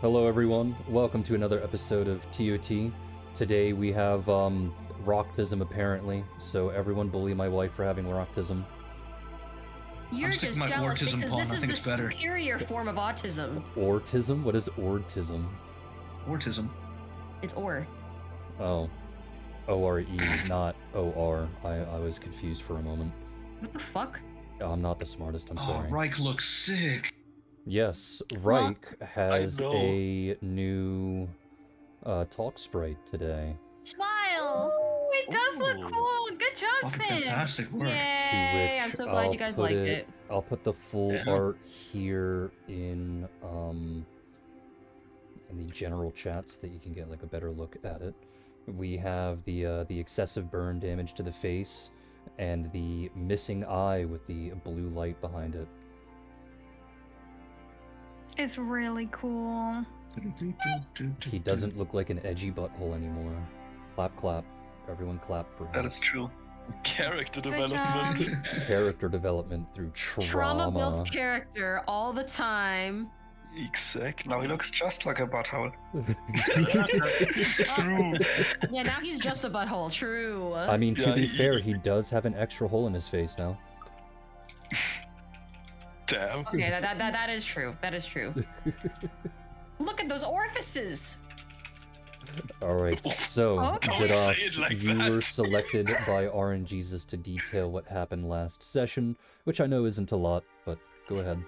Hello everyone, welcome to another episode of TOT. Today we have rocktism apparently, so everyone bully my wife for having rocktism. You're just my jealous autism because pawn. this I is think the it's better. superior form of autism. Ortism? What is ortism? Autism. It's or. Oh. O-R-E, not O-R. I was confused for a moment. What the fuck? Oh, I'm not the smartest, I'm sorry. Reich looks sick. Yes, Reich has a new talk sprite today. Smile! Oh, it does look cool. Good job, Fucking Finn. fantastic work. Yay! I'm so glad you guys liked it. I'll put the full art here in the general chat so that you can get like a better look at it. We have the excessive burn damage to the face and the missing eye with the blue light behind it. It's really cool. He doesn't look like an edgy butthole anymore. Clap, clap. Everyone clap for him. That is true. Character Good development. Character development through trauma. Trauma builds character all the time. Exactly. Now he looks just like a butthole. True. Yeah, now he's just a butthole. True. I mean, to Yeah, be fair, he does have an extra hole in his face now. Damn. Okay, that is true. That is true. Look at those orifices. Alright, so, Okay. Didas, Say it like you that. were selected by RNGesus to detail what happened last session, which I know isn't a lot, but go ahead.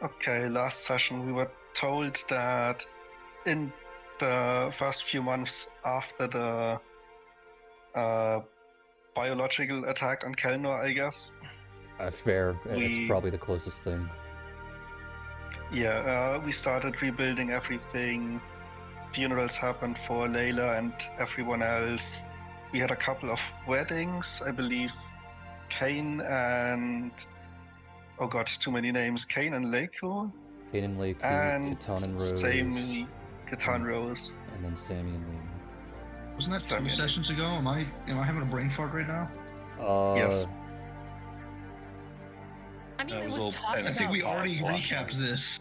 Okay, last session we were told that in the first few months after the biological attack on Kelnor, I guess. Fair, it's probably the closest thing. Yeah, we started rebuilding everything. Funerals happened for Layla and everyone else. We had a couple of weddings, I believe. Kane and... Oh god, too many names. Kane and Leiku. Kane and Leiku, And Catan and Rose, Sammy, Catan Rose. and then Sammy and Liam. Wasn't that Sammy. 2 sessions ago? Am I having a brain fart right now? Yes. I mean, That it was was all talked I about. think we About already last recapped time. this.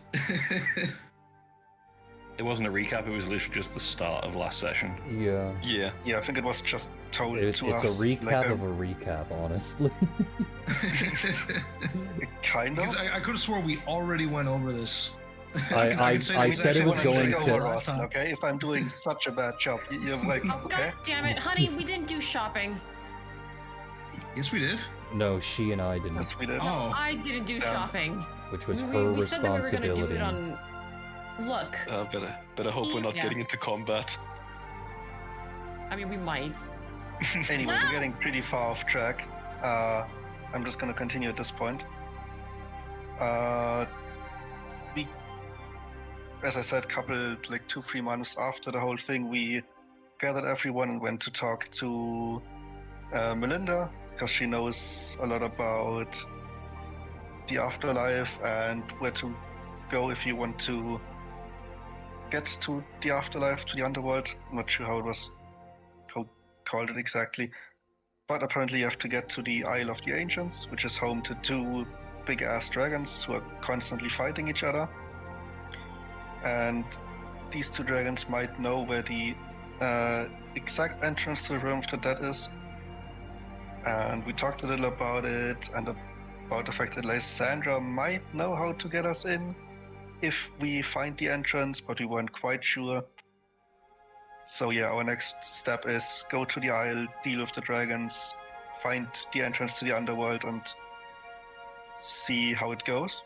It wasn't a recap, it was literally just the start of last session. Yeah. Yeah. Yeah, I think it was just told It's to us. a recap like of a recap, honestly. Kind of. Because I could have swore we already went over this. I said it was going to- Over, okay, if I'm doing such a bad job, you're like, Oh, okay. god damn it, honey, we didn't do shopping. Yes, we did. No, she and I didn't, Yes, we did. Oh. I didn't do shopping. which was we her we said that we were gonna do responsibility. it on. Look, Better hope we're not Yeah. getting into combat. I mean, we might. Anyway, we're getting pretty far off track. I'm just gonna continue at this point. We, as I said, couple like 2-3 months after the whole thing, we gathered everyone and went to talk to Melinda because she knows a lot about the afterlife and where to go if you want to get to the afterlife, to the underworld. I'm not sure how called it exactly, but apparently you have to get to the Isle of the Ancients, which is home to 2 big-ass dragons who are constantly fighting each other. And these 2 dragons might know where the exact entrance to the Realm of the Dead is. And we talked a little about it, and about the fact that Lysandra might know how to get us in if we find the entrance, but we weren't quite sure. So yeah, our next step is go to the Isle, deal with the dragons, find the entrance to the underworld, and see how it goes.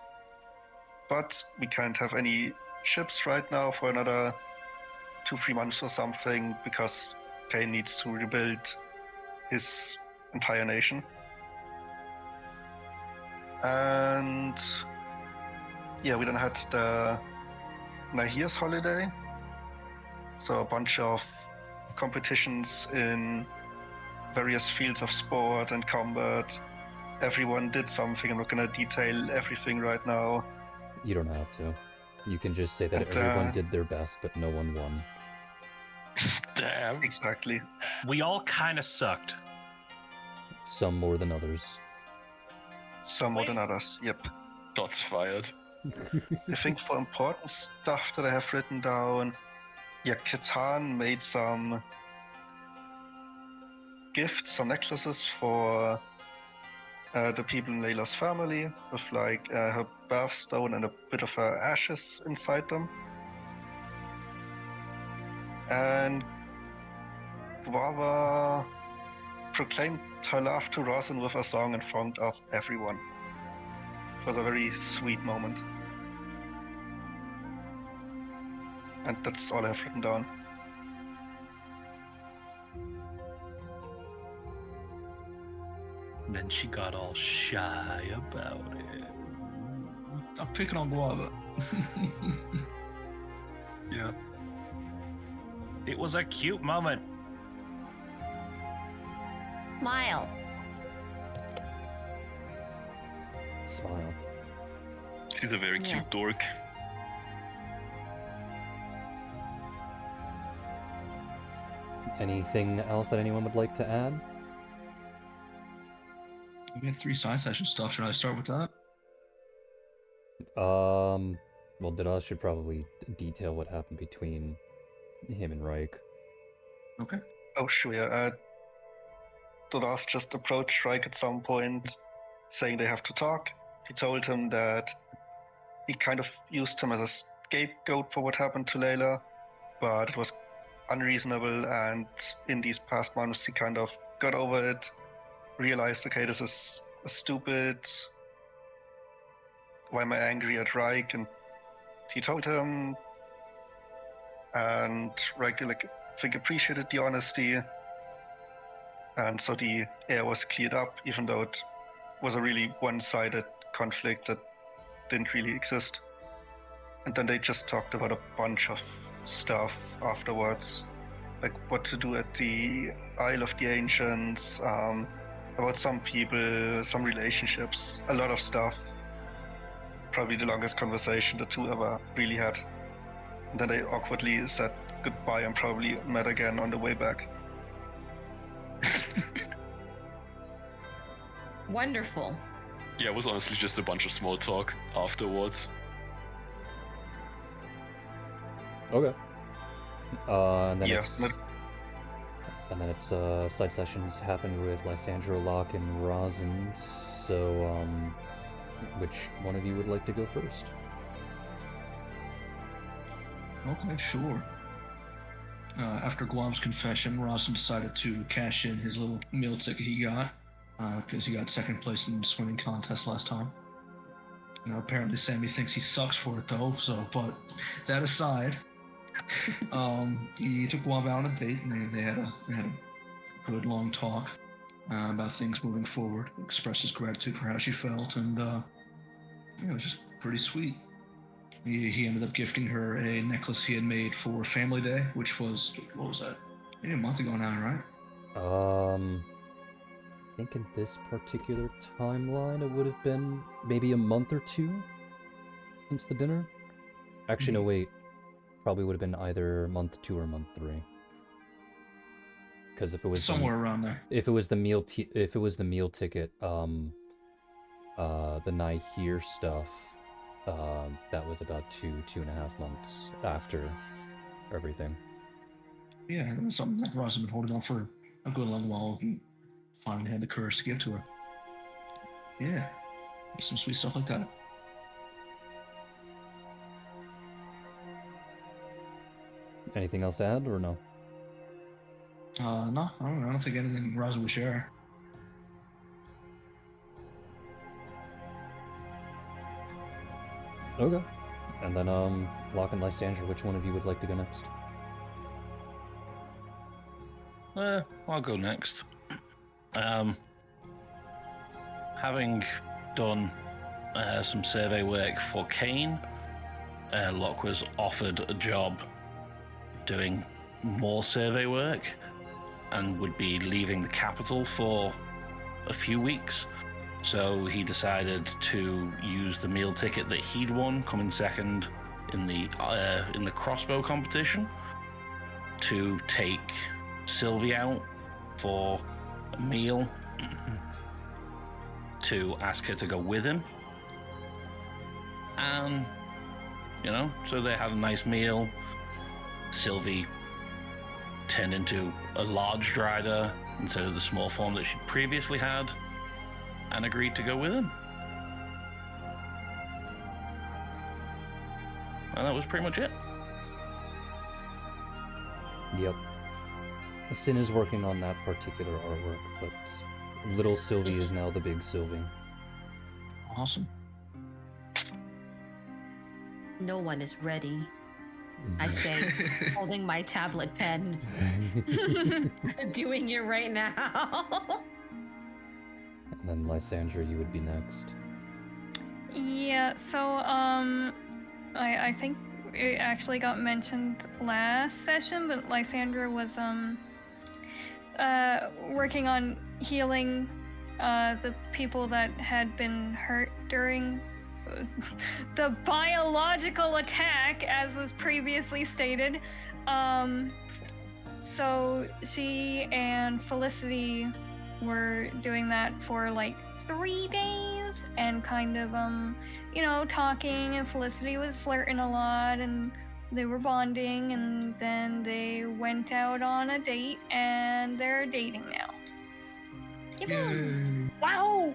But we can't have any ships right now for another 2-3 months or something, because Kane needs to rebuild his entire nation. And yeah, we then had the Nahir's holiday. So a bunch of competitions in various fields of sport and combat. Everyone did something. I'm not gonna detail everything right now. You don't have to. You can just say that And, everyone did their best, but no one won. Damn. Exactly. We all kind of sucked. Some more than others. Some more than others. Yep. Shots fired. I think for important stuff that I have written down, yeah, Catan made some gifts, some necklaces for the people in Layla's family, with like her birthstone and a bit of her ashes inside them. And Guava proclaimed her love to Rosin with a song in front of everyone. It was a very sweet moment. And that's all I've written down. And then she got all shy about it. Stop picking on Guava. Yeah. It was a cute moment. Smile. Smile. She's a very Yeah. cute dork. Anything else that anyone would like to add? We had 3 side session stuff. Should I start with that? Well, Dadas should probably detail what happened between him and Reich. Okay. Oh, sure. Yeah. Dodas just approached Reich at some point, saying they have to talk. He told him that he kind of used him as a scapegoat for what happened to Layla, but it was unreasonable, and in these past months he kind of got over it, realized, okay, this is stupid. Why am I angry at Reich? And he told him, and Reich, I think, appreciated the honesty. And so the air was cleared up, even though it was a really one-sided conflict that didn't really exist. And then they just talked about a bunch of stuff afterwards, like what to do at the Isle of the Ancients, about some people, some relationships, a lot of stuff. Probably the longest conversation the two ever really had. And then they awkwardly said goodbye and probably met again on the way back. Wonderful. Yeah, it was honestly just a bunch of small talk afterwards. Okay. And then Yeah, it's but- and then it's side sessions happened with Lysandro, Locke, and Rosin. So which one of you would like to go first? Okay, sure. After Guam's confession, Rosin decided to cash in his little meal ticket he got, because he got second place in the swimming contest last time. Apparently Sammy thinks he sucks for it though, so, but that aside, he took Guam out on a date, and they had a good long talk about things moving forward, expressed his gratitude for how she felt, and it was just pretty sweet. He ended up gifting her a necklace he had made for Family Day, which was, what was that? Maybe a month ago now, right? I think in this particular timeline, it would have been maybe a month or two since the dinner. Actually, no, wait. Probably would have been either month 2 or month 3. Because if it was Somewhere around there. if it was the meal ticket, the Nigh Here stuff, that was about 2.5 months after everything. Yeah, it was something that Ross had been holding on for a good long while. And finally had the courage to give to her. Yeah, some sweet stuff like that. Anything else to add, or no? No, I don't think anything Rosa would share. Okay. And then, Locke and Lysandra, which one of you would like to go next? I'll go next. Having done some survey work for Kane, Locke was offered a job doing more survey work and would be leaving the capital for a few weeks. So he decided to use the meal ticket that he'd won, coming second in the crossbow competition, to take Sylvie out for a meal, to ask her to go with him, And, so they had a nice meal. Sylvie turned into a large drider instead of the small form that she'd previously had, and agreed to go with him. And that was pretty much it. Yep. Sin is working on that particular artwork, but little Sylvie is now the big Sylvie. Awesome. No one is ready. I say, holding my tablet pen. Doing it right now. And then Lysandra, you would be next. Yeah, so, I think it actually got mentioned last session, but Lysandra was, working on healing, the people that had been hurt during the biological attack, as was previously stated. So she and Felicity were doing that for like 3 days and kind of, talking, and Felicity was flirting a lot and they were bonding, and then they went out on a date and they're dating now. Yippee! Wow!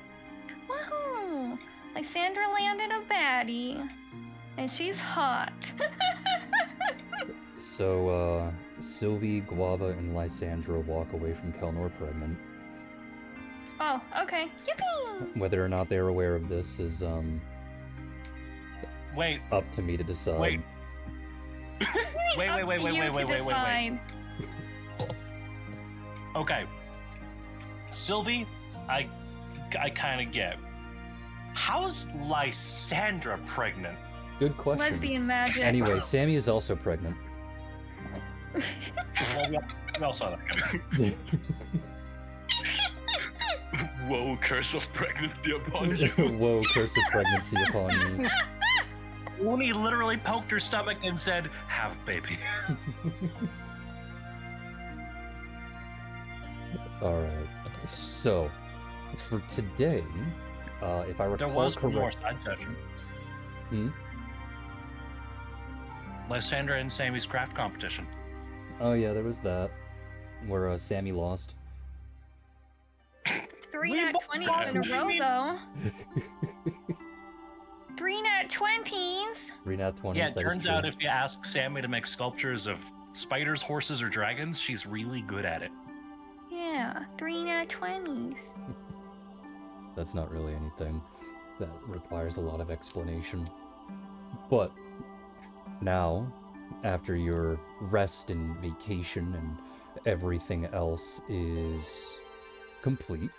Woohoo! Lysandra landed a baddie, and she's hot. So, Sylvie, Guava, and Lysandra walk away from Kelnor pregnant. Oh, okay. Yippee! Whether or not they're aware of this is, Wait. up to me to decide. Wait. Wait. Okay. Sylvie, I kind of get. How's Lysandra pregnant? Good question. Lesbian magic. Anyway, Sammy is also pregnant. Well, we all saw that coming. Whoa, curse of pregnancy upon you. Whoa, curse of pregnancy upon you. Looney literally poked her stomach and said, "Have baby." Alright. So, for today, if I recall There was one more correct... side session. Hmm? Lysandra and Sammy's craft competition. Oh yeah, there was that. Where Sammy lost. 3 We nat both 20s lost, in a row, Looney. though. 3 nat 20s. 3 nat 20s, Yeah, it that is turns true. out if you ask Sammy to make sculptures of spiders, horses, or dragons, she's really good at it. Yeah, 3 nat 20s. That's not really anything that requires a lot of explanation. But now, after your rest and vacation and everything else is complete,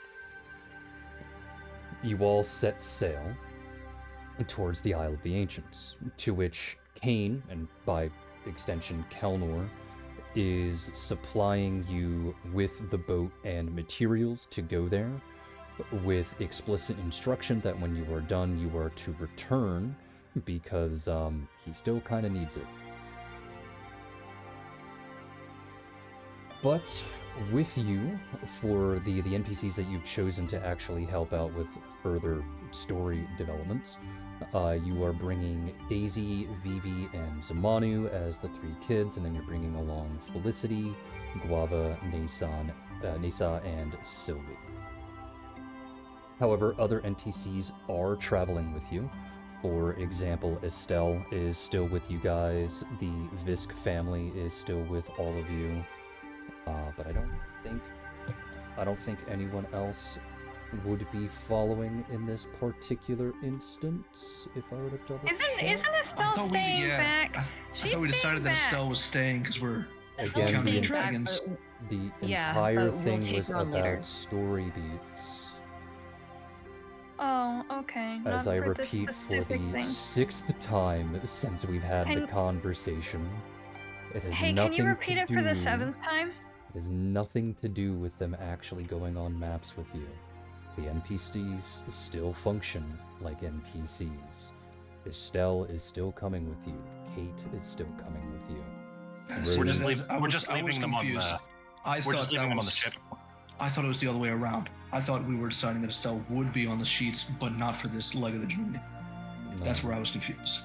you all set sail towards the Isle of the Ancients, to which Kane, and by extension Kelnor, is supplying you with the boat and materials to go there, with explicit instruction that when you are done, you are to return, because he still kind of needs it. But with you, for the NPCs that you've chosen to actually help out with further story developments, you are bringing Daisy, Vivi, and Zamanu as the 3 kids, and then you're bringing along Felicity, Guava, Nisa, and Sylvie. However, other NPCs are traveling with you. For example, Estelle is still with you guys, the Visk family is still with all of you, but I don't think anyone else would be following in this particular instance, if I were to double check. Isn't Estelle staying back? I thought we decided that Estelle was staying because we're Again, counting the, dragons. the Yeah, entire but we'll thing take was her on about later. story beats. Oh, okay. As Not I for this repeat for the specific thing. 6th time since we've had the And- conversation, it has Hey, nothing can you repeat to it for the do- 7th time? It has nothing to do with them actually going on maps with you. The NPCs still function like NPCs. Estelle is still coming with you. Kate is still coming with you. Yes, We're Really? just, I leave, we're was- just I was leaving them on confused. the. I We're thought just leaving that them on the was- ship. I thought it was the other way around. I thought we were deciding that Estelle would be on the sheets, but not for this leg of the journey. That's where I was confused.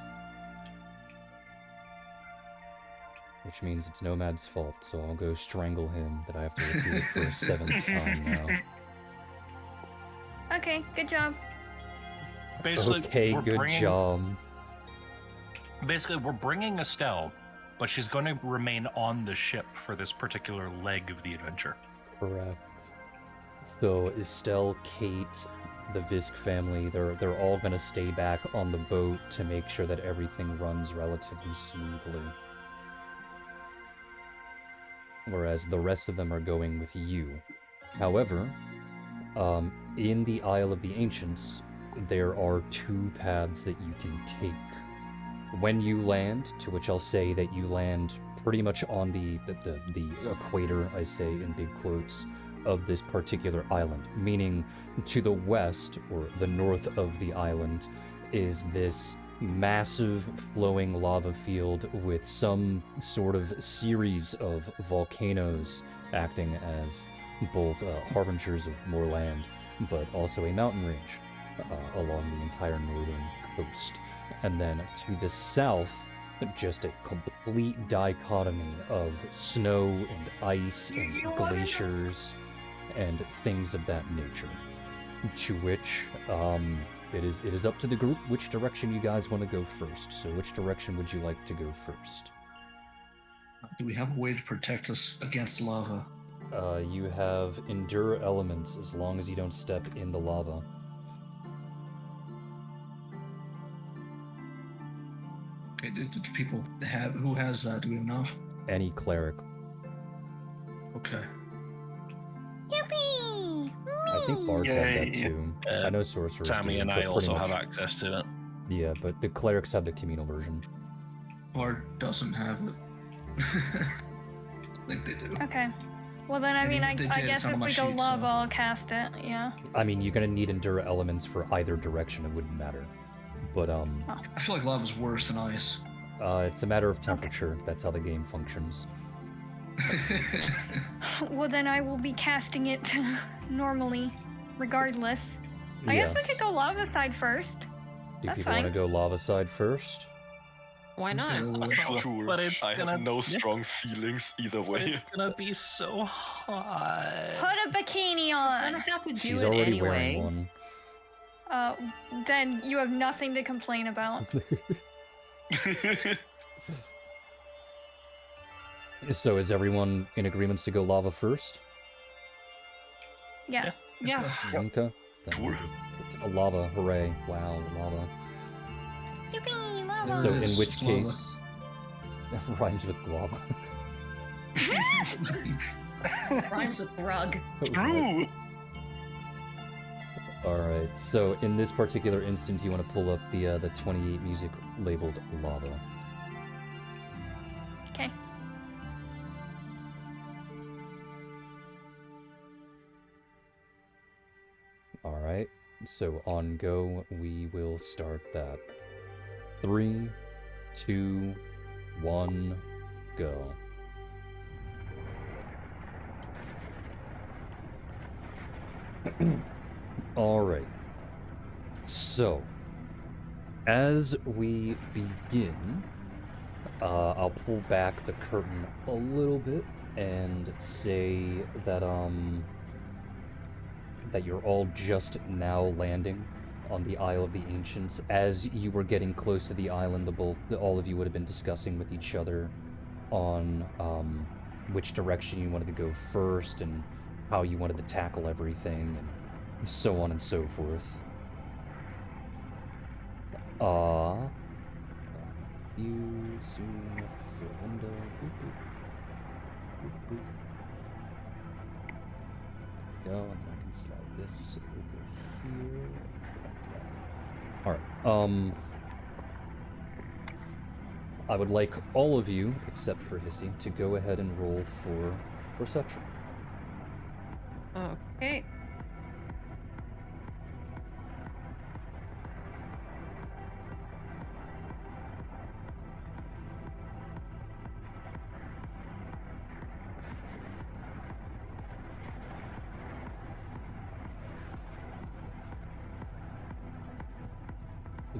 Which means it's Nomad's fault, so I'll go strangle him that I have to repeat it for a 7th time now. Okay, good job. Basically, Okay, good job. Basically, we're bringing Estelle, but she's going to remain on the ship for this particular leg of the adventure. Correct. So Estelle, Kate, the Visk family, they're all gonna stay back on the boat to make sure that everything runs relatively smoothly. Whereas the rest of them are going with you. However, in the Isle of the Ancients, there are 2 paths that you can take. When you land, to which I'll say that you land pretty much on the equator, I say in big quotes, of this particular island, meaning to the west, or the north of the island, is this massive flowing lava field with some sort of series of volcanoes acting as both harbingers of more land, but also a mountain range along the entire northern coast. And then to the south, just a complete dichotomy of snow and ice and glaciers and things of that nature. To which, it is up to the group which direction you guys want to go first. So which direction would you like to go first? Do we have a way to protect us against lava? You have endure elements as long as you don't step in the lava. Okay, do people have, who has that? Do we have enough? Any cleric. Okay. Yippee! I think bards have that Yay. too. I know sorcerers Tammy do, and but I pretty also much- have access to it. Yeah, but the clerics have the communal version. Bard doesn't have it. I think they do. Okay. Well then, I And mean, even if they I did, guess it's not if on my we go sheet, lava, so- I'll cast it. Yeah. I mean, you're gonna need endure elements for either direction, it wouldn't matter. But, I feel like lava's worse than ice. it's a matter of temperature. That's how the game functions. Well then, I will be casting it normally, regardless. I guess we could go lava side first. Do that's people want to fine. go lava side first? Why not? Sure, But it's I gonna- have no yeah. strong feelings either But way. it's gonna be so hot. Put a bikini I'm gonna on. have to do She's it already anyway. wearing one. Then you have nothing to complain about. So is everyone in agreements to go lava first? Yeah. Yeah. Okay. Then Sure. a lava, hooray. Wow, lava. Yippee, lava. So it in is, which it's lava. case... rhymes with guava. Rhymes with rug. True. Alright, so in this particular instance, you want to pull up the 28 music labeled lava. Okay. Alright, so on go, we will start that. 3, 2, 1, go. Alright. So, as we begin, I'll pull back the curtain a little bit and say that, that you're all just now landing on the Isle of the Ancients. As you were getting close to the island, all of you would have been discussing with each other on which direction you wanted to go first and how you wanted to tackle everything and so on and so forth. You zoom fill window. Boop, boop. Boop, boop. Go, and then I can slide this over here. Go back to that. Alright, I would like all of you, except for Hissy, to go ahead and roll for perception. Okay.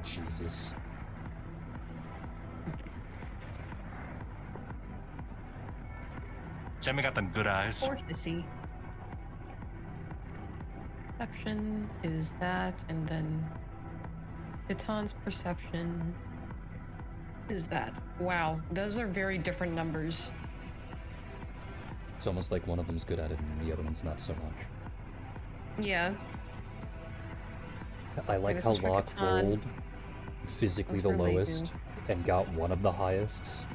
Jesus. Jamie got them good eyes. Force to see. Perception is that, and then Katan's perception is that. Wow, those are very different numbers. It's almost like one of them's good at it and the other one's not so much. Yeah. I like this how was for Locke Catan. rolled physically That's the for Lebu. lowest and got one of the highest.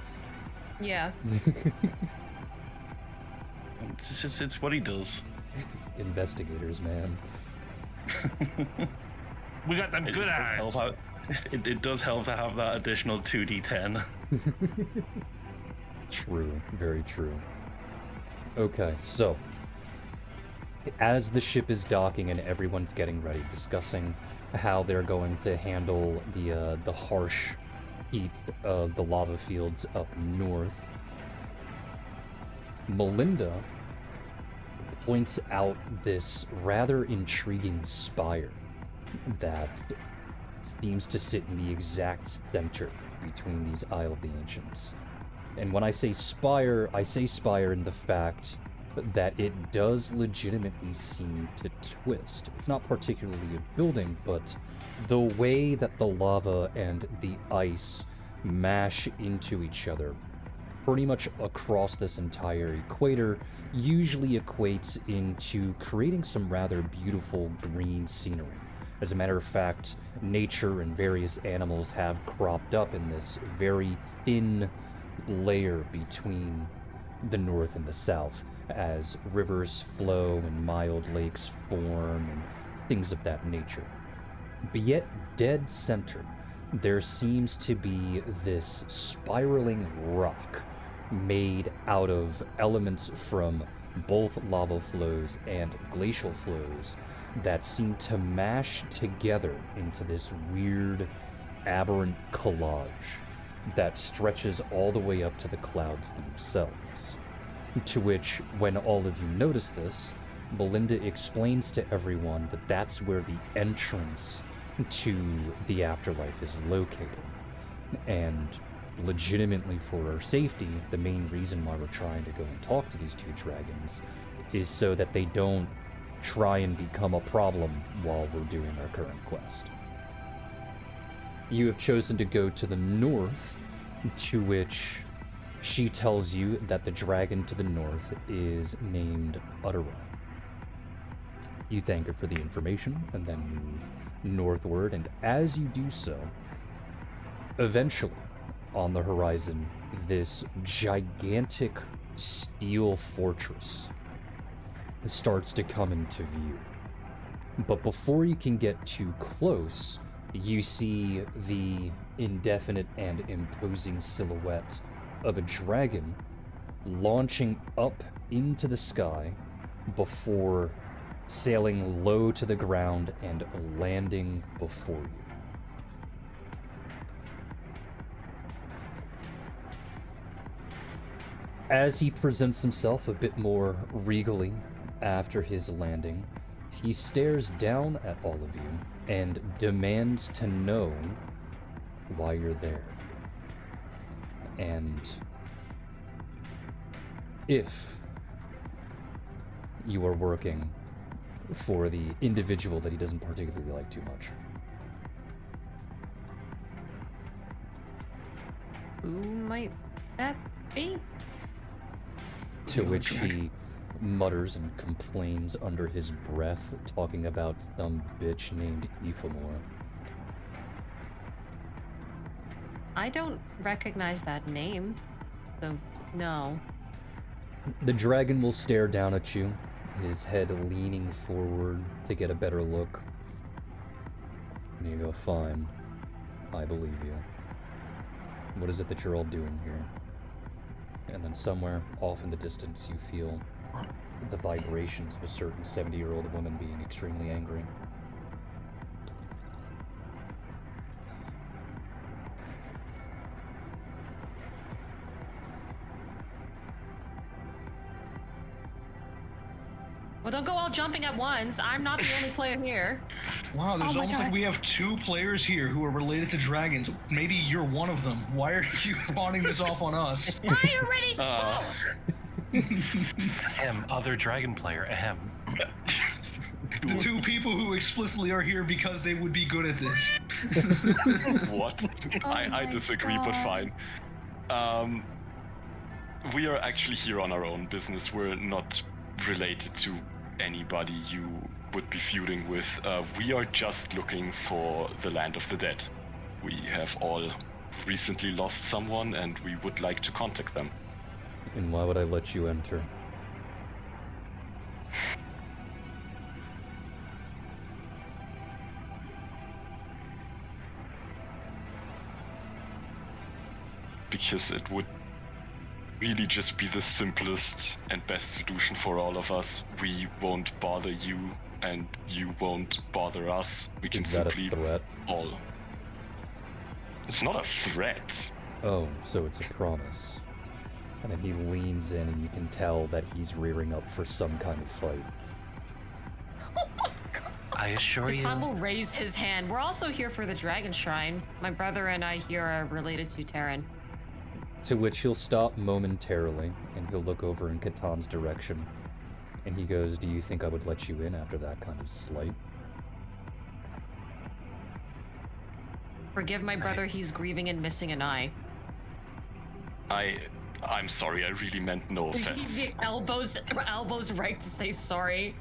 Yeah. It's what he does. Investigators, man. We got them good eyes. It does help to have that additional 2d10. True, very true. Okay, so as the ship is docking and everyone's getting ready, discussing how they're going to handle the harsh heat of the lava fields up north, Melinda points out this rather intriguing spire that seems to sit in the exact center between these Isle of the Ancients. And when I say spire in the fact that it does legitimately seem to twist. It's not particularly a building, but the way that the lava and the ice mash into each other pretty much across this entire equator usually equates into creating some rather beautiful green scenery. As a matter of fact, nature and various animals have cropped up in this very thin layer between the north and the south as rivers flow and mild lakes form and things of that nature. But yet, dead center, there seems to be this spiraling rock made out of elements from both lava flows and glacial flows that seem to mash together into this weird, aberrant collage that stretches all the way up to the clouds themselves. To which, when all of you notice this, Belinda explains to everyone that that's where the entrance to the afterlife is located. And legitimately for our safety, the main reason why we're trying to go and talk to these two dragons is so that they don't try and become a problem while we're doing our current quest. You have chosen to go to the north, to which she tells you that the dragon to the north is named Utterai. You thank her for the information and then move northward, and as you do so, eventually, on the horizon, this gigantic steel fortress starts to come into view. But before you can get too close, you see the indefinite and imposing silhouette of a dragon launching up into the sky before sailing low to the ground and landing before you. As he presents himself a bit more regally after his landing, he stares down at all of you and demands to know why you're there. And if you are working for the individual that he doesn't particularly like too much. Who might that be? To which he mutters and complains under his breath, talking about some bitch named Ephemore. I don't recognize that name, so no. The dragon will stare down at you, his head leaning forward to get a better look. And you go, fine, I believe you. What is it that you're all doing here? And then somewhere off in the distance you feel the vibrations of a certain 70-year-old woman being extremely angry. Well, don't go all jumping at once. I'm not the only player here. Wow, there's Oh my almost like God. we have 2 players here who are related to dragons. Maybe you're one of them. Why are you pawning this off on us? I already spoke! Other dragon player. The 2 people who explicitly are here because they would be good at this. What? Oh I my disagree, but God. fine. We are actually here on our own business. We're not related to anybody you would be feuding with. We are just looking for the land of the dead. We have all recently lost someone, and we would like to contact them. And why would I let you enter? Because it would really just be the simplest and best solution for all of us. We won't bother you, and you won't bother us. We can Is that a simply threat? all. It's not a threat. Oh, so it's a promise. And then he leans in and you can tell that he's rearing up for some kind of fight. I assure you. Catan will raise his hand. We're also here for the Dragon Shrine. My brother and I here are related to Terran. To which he'll stop momentarily, and he'll look over in Catan's direction. And he goes, "Do you think I would let you in after that kind of slight?" Forgive my brother, he's grieving and missing an eye. I'm sorry, I really meant no offense. The elbows right to say sorry.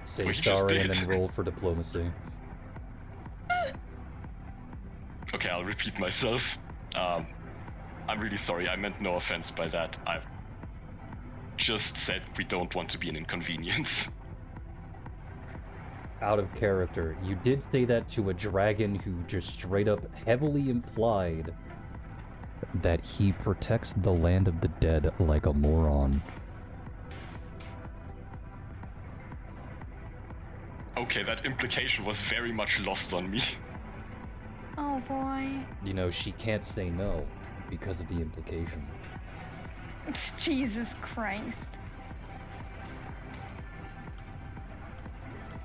Say We just sorry and did. then roll for diplomacy. Okay, I'll repeat myself. I'm really sorry, I meant no offense by that. I just said we don't want to be an inconvenience. Out of character, you did say that to a dragon who just straight up heavily implied that he protects the land of the dead like a moron. Okay, that implication was very much lost on me. Oh boy. You know, she can't say no because of the implication. Jesus Christ.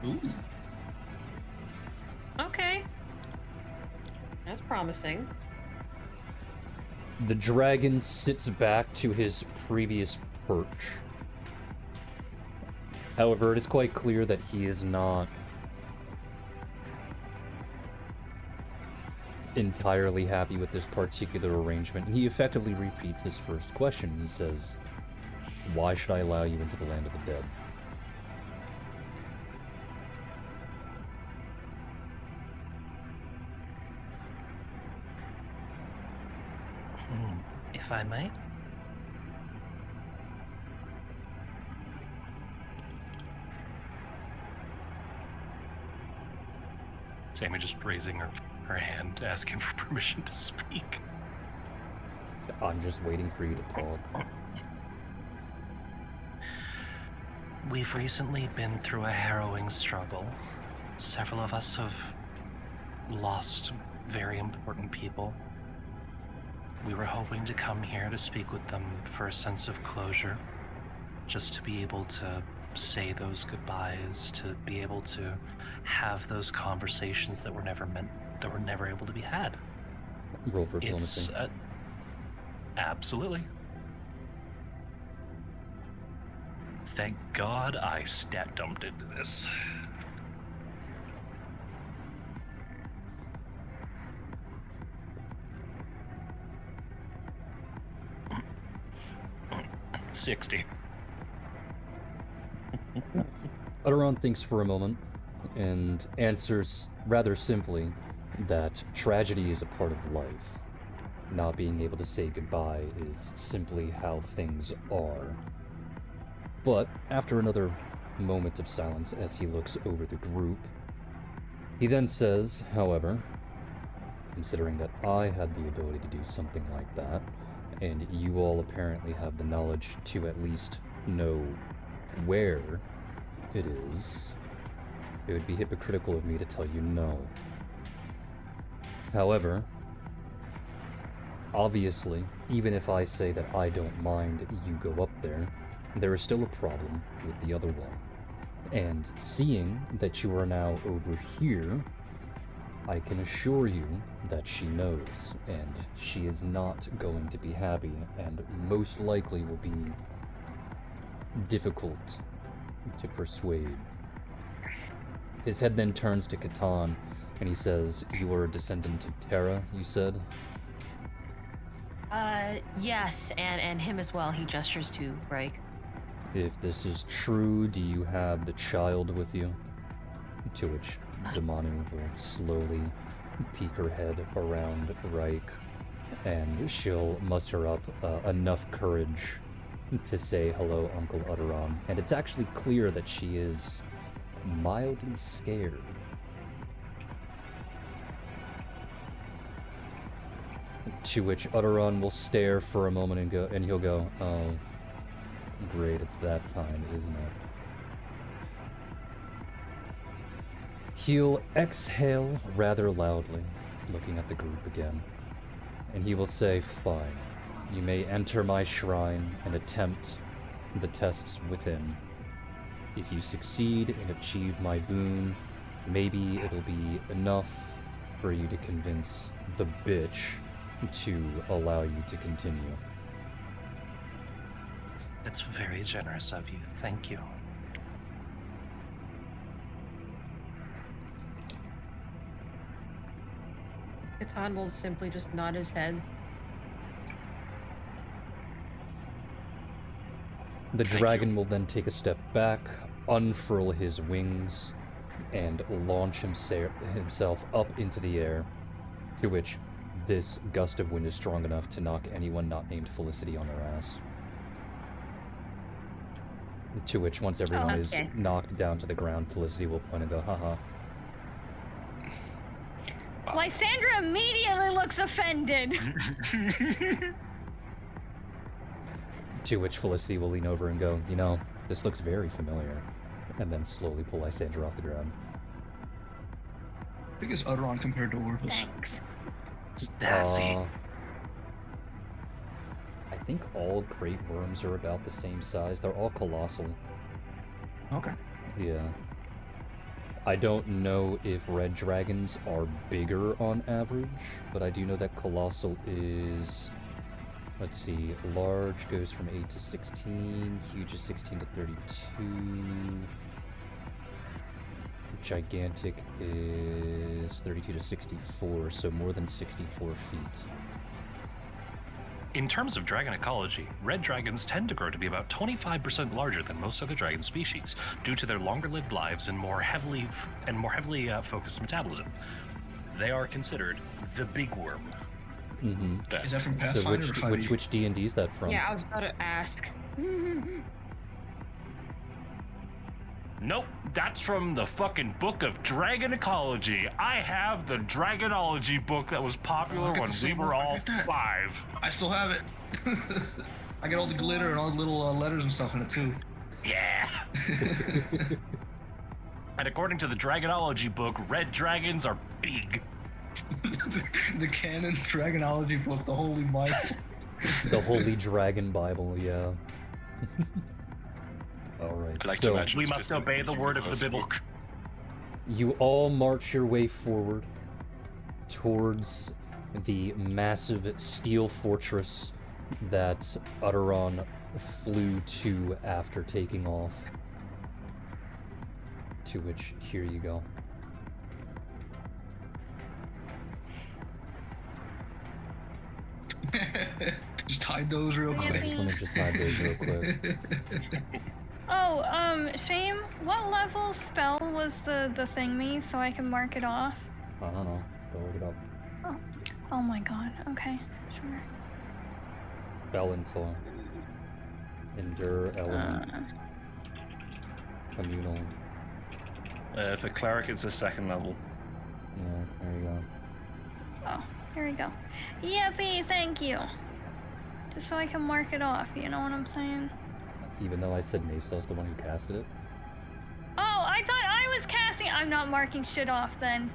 Ooh. Okay. That's promising. The dragon sits back to his previous perch. However, it is quite clear that he is not entirely happy with this particular arrangement, and he effectively repeats his first question. He says, "Why should I allow you into the land of the dead?" If I may. Sammy just raising her hand, asking for permission to speak. I'm just waiting for you to talk. We've recently been through a harrowing struggle. Several of us have lost very important people. We were hoping to come here to speak with them for a sense of closure, just to be able to say those goodbyes, to be able to have those conversations that were never able to be had. Roll for diplomacy. Absolutely. Thank God I stat dumped into this. $60. Aderon thinks for a moment and answers rather simply that tragedy is a part of life. Not being able to say goodbye is simply how things are. But after another moment of silence as he looks over the group, he then says, however, considering that I had the ability to do something like that, and you all apparently have the knowledge to at least know where it is, it would be hypocritical of me to tell you no. However, obviously, even if I say that I don't mind you go up there, there is still a problem with the other one. And seeing that you are now over here, I can assure you that she knows, and she is not going to be happy, and most likely will be difficult to persuade. His head then turns to Catan, and he says, "You are a descendant of Terra, you said?" Yes, and him as well. He gestures to Rake. If this is true, do you have the child with you? To which Zamanu will slowly peek her head around Reich, and she'll muster up enough courage to say, "Hello, Uncle Utteron." And it's actually clear that she is mildly scared. To which Utteron will stare for a moment and he'll go, "Oh, great, it's that time, isn't it?" He'll exhale rather loudly, looking at the group again, and he will say, "Fine, you may enter my shrine and attempt the tests within. If you succeed and achieve my boon, maybe it'll be enough for you to convince the bitch to allow you to continue." It's very generous of you. Thank you. Catan will simply just nod his head. The dragon will then take a step back, unfurl his wings, and launch himself up into the air, to which this gust of wind is strong enough to knock anyone not named Felicity on their ass. To which, once everyone is knocked down to the ground, Felicity will point and go, "Haha." Lysandra immediately looks offended. To which Felicity will lean over and go, "You know, this looks very familiar," and then slowly pull Lysandra off the ground. I think it's Utteron compared to Orpheus. Thanks. Dassy. I think all great worms are about the same size. They're all colossal. Okay. Yeah. I don't know if red dragons are bigger on average, but I do know that colossal is... Let's see, large goes from 8 to 16, huge is 16 to 32, gigantic is 32 to 64, so more than 64 feet. In terms of dragon ecology, red dragons tend to grow to be about 25% larger than most other dragon species, due to their longer-lived lives and more heavily focused metabolism. They are considered the big worm. Mm-hmm. Is that from So Pathfinder or 5e? which D&D is that from? Yeah, I was about to ask. Nope, that's from the fucking book of dragon ecology. I have the dragonology book that was popular when we were all 5. I still have it. I got all the glitter and all the little letters and stuff in it too. Yeah. And according to the dragonology book, red dragons are big. The canon dragonology book, the Holy Bible. The Holy Dragon Bible, yeah. Alright, I like to so imagine we it's must just an obey the word of the universe Bible. book. you all march your way forward towards the massive steel fortress that Utteron flew to after taking off. To which, here you go. Just hide those real quick. Let me just hide those real quick. Oh, Shame, what level spell was the thingy so I can mark it off? I don't know. Go look it up. Oh my god, okay, sure. Spell info. Endure, element, communal. For cleric, it's a 2nd level. Yeah, there you go. Oh, here we go. Yippee, thank you. Just so I can mark it off, you know what I'm saying? Even though I said Nasa's the one who casted it. Oh, I thought I was casting. I'm not marking shit off then.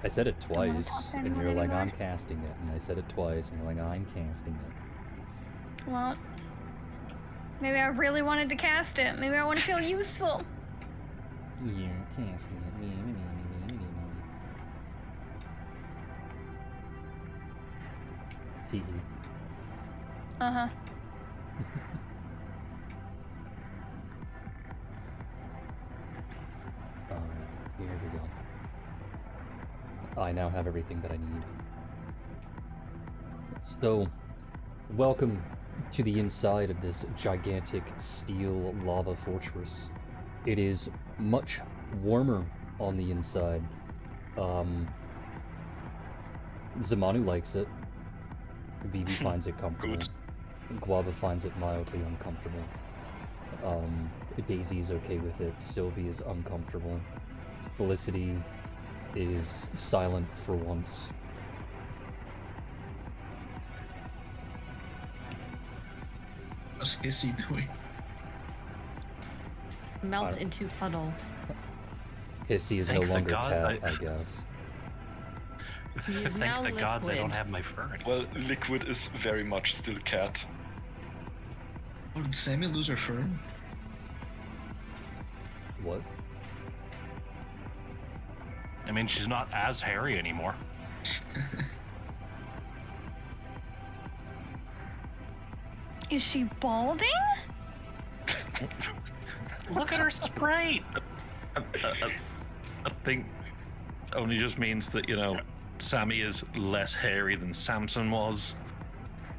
I said it wanna twice, talk to and anyone you're like, anymore. "I'm casting it," and I said it twice, and you're like, "I'm casting it." Well, maybe I really wanted to cast it. Maybe I want to feel useful. You're casting it. Me. Tee hee. Uh-huh. Here we go. I now have everything that I need. So, welcome to the inside of this gigantic steel lava fortress. It is much warmer on the inside. Zamanu likes it. Vivi finds it comfortable. Good. Guava finds it mildly uncomfortable. Daisy is okay with it. Sylvie is uncomfortable. Felicity is silent for once. What's Issy doing? Melt into puddle. Hissy is Thank no the longer gods cat, I guess. He is now Thank the gods I don't liquid. have my fur anymore. Well, Liquid is very much still cat. Oh, did Sammy lose her fur? What? I mean, she's not as hairy anymore. Is she balding? Look at her sprite! I think only just means that, you know, Sammy is less hairy than Samson was.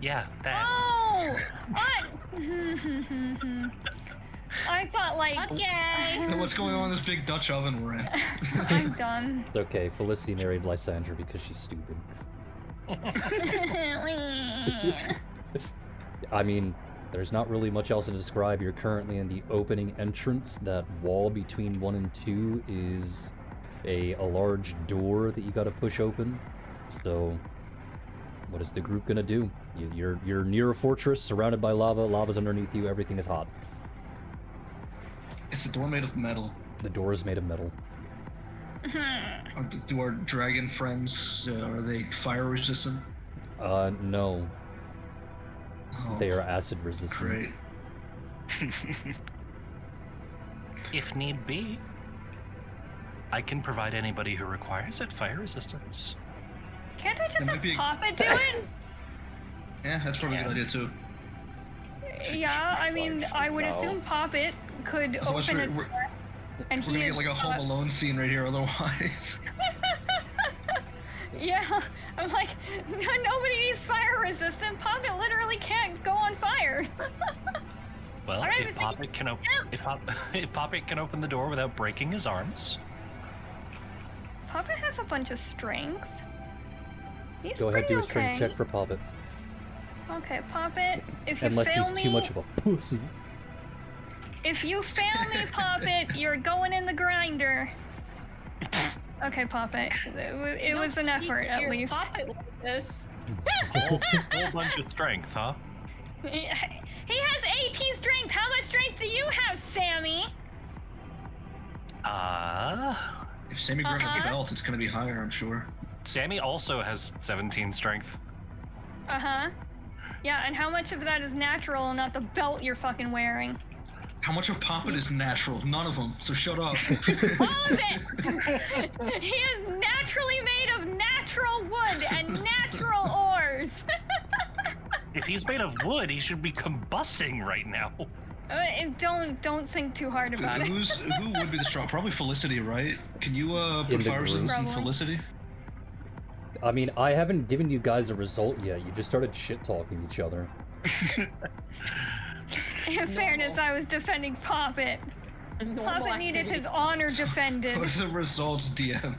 Yeah, that. Oh! What? I thought, like... Okay. What's going on in this big Dutch oven we're in? I'm done. It's okay, Felicity married Lysandra because she's stupid. I mean, there's not really much else to describe. You're currently in the opening entrance. That wall between 1 and 2 is a large door that you gotta push open. So, what is the group gonna do? You're near a fortress, surrounded by lava. Lava's underneath you. Everything is hot. Is the door made of metal? The door is made of metal. Or do our dragon friends, are they fire resistant? No. Oh, They are acid resistant. great. If need be, I can provide anybody who requires it fire resistance. Can't I just There might have be- Papa do it? Yeah, that's probably a good idea too. Yeah, I mean, I would No. assume Poppet could Otherwise, open we're it, and gonna he get is like a Home Alone scene right here otherwise. Yeah, I'm like, nobody needs fire resistant. Poppet literally can't go on fire. Well, I don't if even think Poppet can if Poppet can open the door without breaking his arms, Poppet has a bunch of strength. He's Go ahead, pretty do a strength okay. check for Poppet. Okay, Poppet, if you Unless fail he's me, too much of a pussy. if you fail me, Poppet, you're going in the grinder. Okay, Poppet, it was an effort at least. Poppet like this. whole bunch of strength, huh? He has 18 strength. How much strength do you have, Sammy? If Sammy grabs a Uh-huh. belt, it's gonna be higher, I'm sure. Sammy also has 17 strength. Uh-huh. Yeah, and how much of that is natural and not the belt you're fucking wearing? How much of Poppet is natural? None of them, so shut up. All of it! He is naturally made of natural wood and natural ores. If he's made of wood, he should be combusting right now. Don't think too hard about it. Who would be the strong? Probably Felicity, right? Can you put the fire group? resistance in Probably. Felicity? I mean, I haven't given you guys a result yet. You just started shit-talking each other. In fairness, I was defending Poppet. Normal Poppet needed activity. his honor defended. What are the results, DM?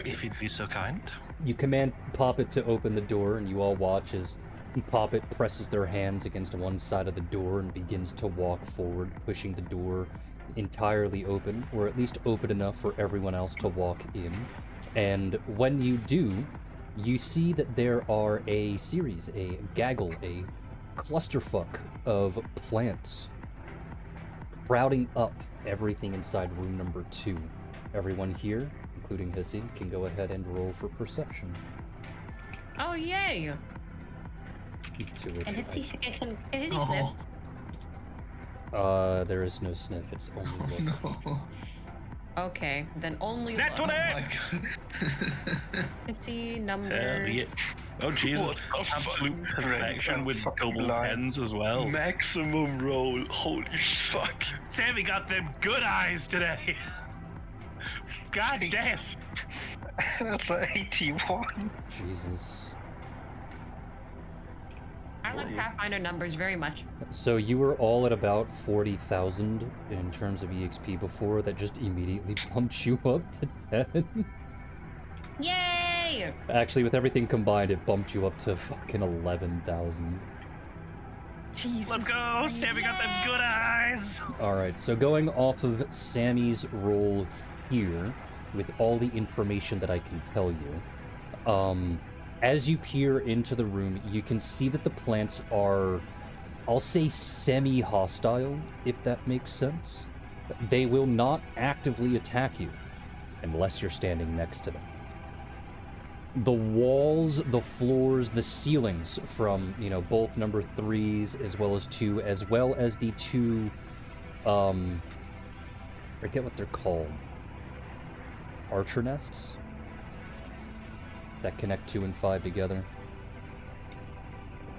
if you'd be so kind. You command Poppet to open the door, and you all watch as Poppet presses their hands against one side of the door and begins to walk forward, pushing the door entirely open, or at least open enough for everyone else to walk in. And when you do, you see that there are a series, a gaggle, a clusterfuck of plants crowding up everything inside room number 2. Everyone here, including Hissy, can go ahead and roll for perception. Oh, yay. To which And can he sniff? there is no sniff. It's only look. No. Okay, then only Net look. 20! My God. See number. Yeah. Oh Jesus! What the Absolute fuck? perfection I'm with fucking double blind. tens as well. Maximum roll. Holy fuck. Sammy got them good eyes today. God damn. That's an 81. Jesus. I like Pathfinder numbers very much. So you were all at about 40,000 in terms of EXP before. That just immediately bumped you up to 10. Yay! Actually, with everything combined, it bumped you up to fucking 11,000. Jesus. Let's go! Sammy got them good eyes. Alright, so going off of Sammy's roll here, with all the information that I can tell you, as you peer into the room, you can see that the plants are, I'll say, semi-hostile, if that makes sense. They will not actively attack you, unless you're standing next to them. The walls, the floors, the ceilings from, both number 3s as well as 2, as well as the 2, I forget what they're called. Archer nests? That connect 2 and 5 together.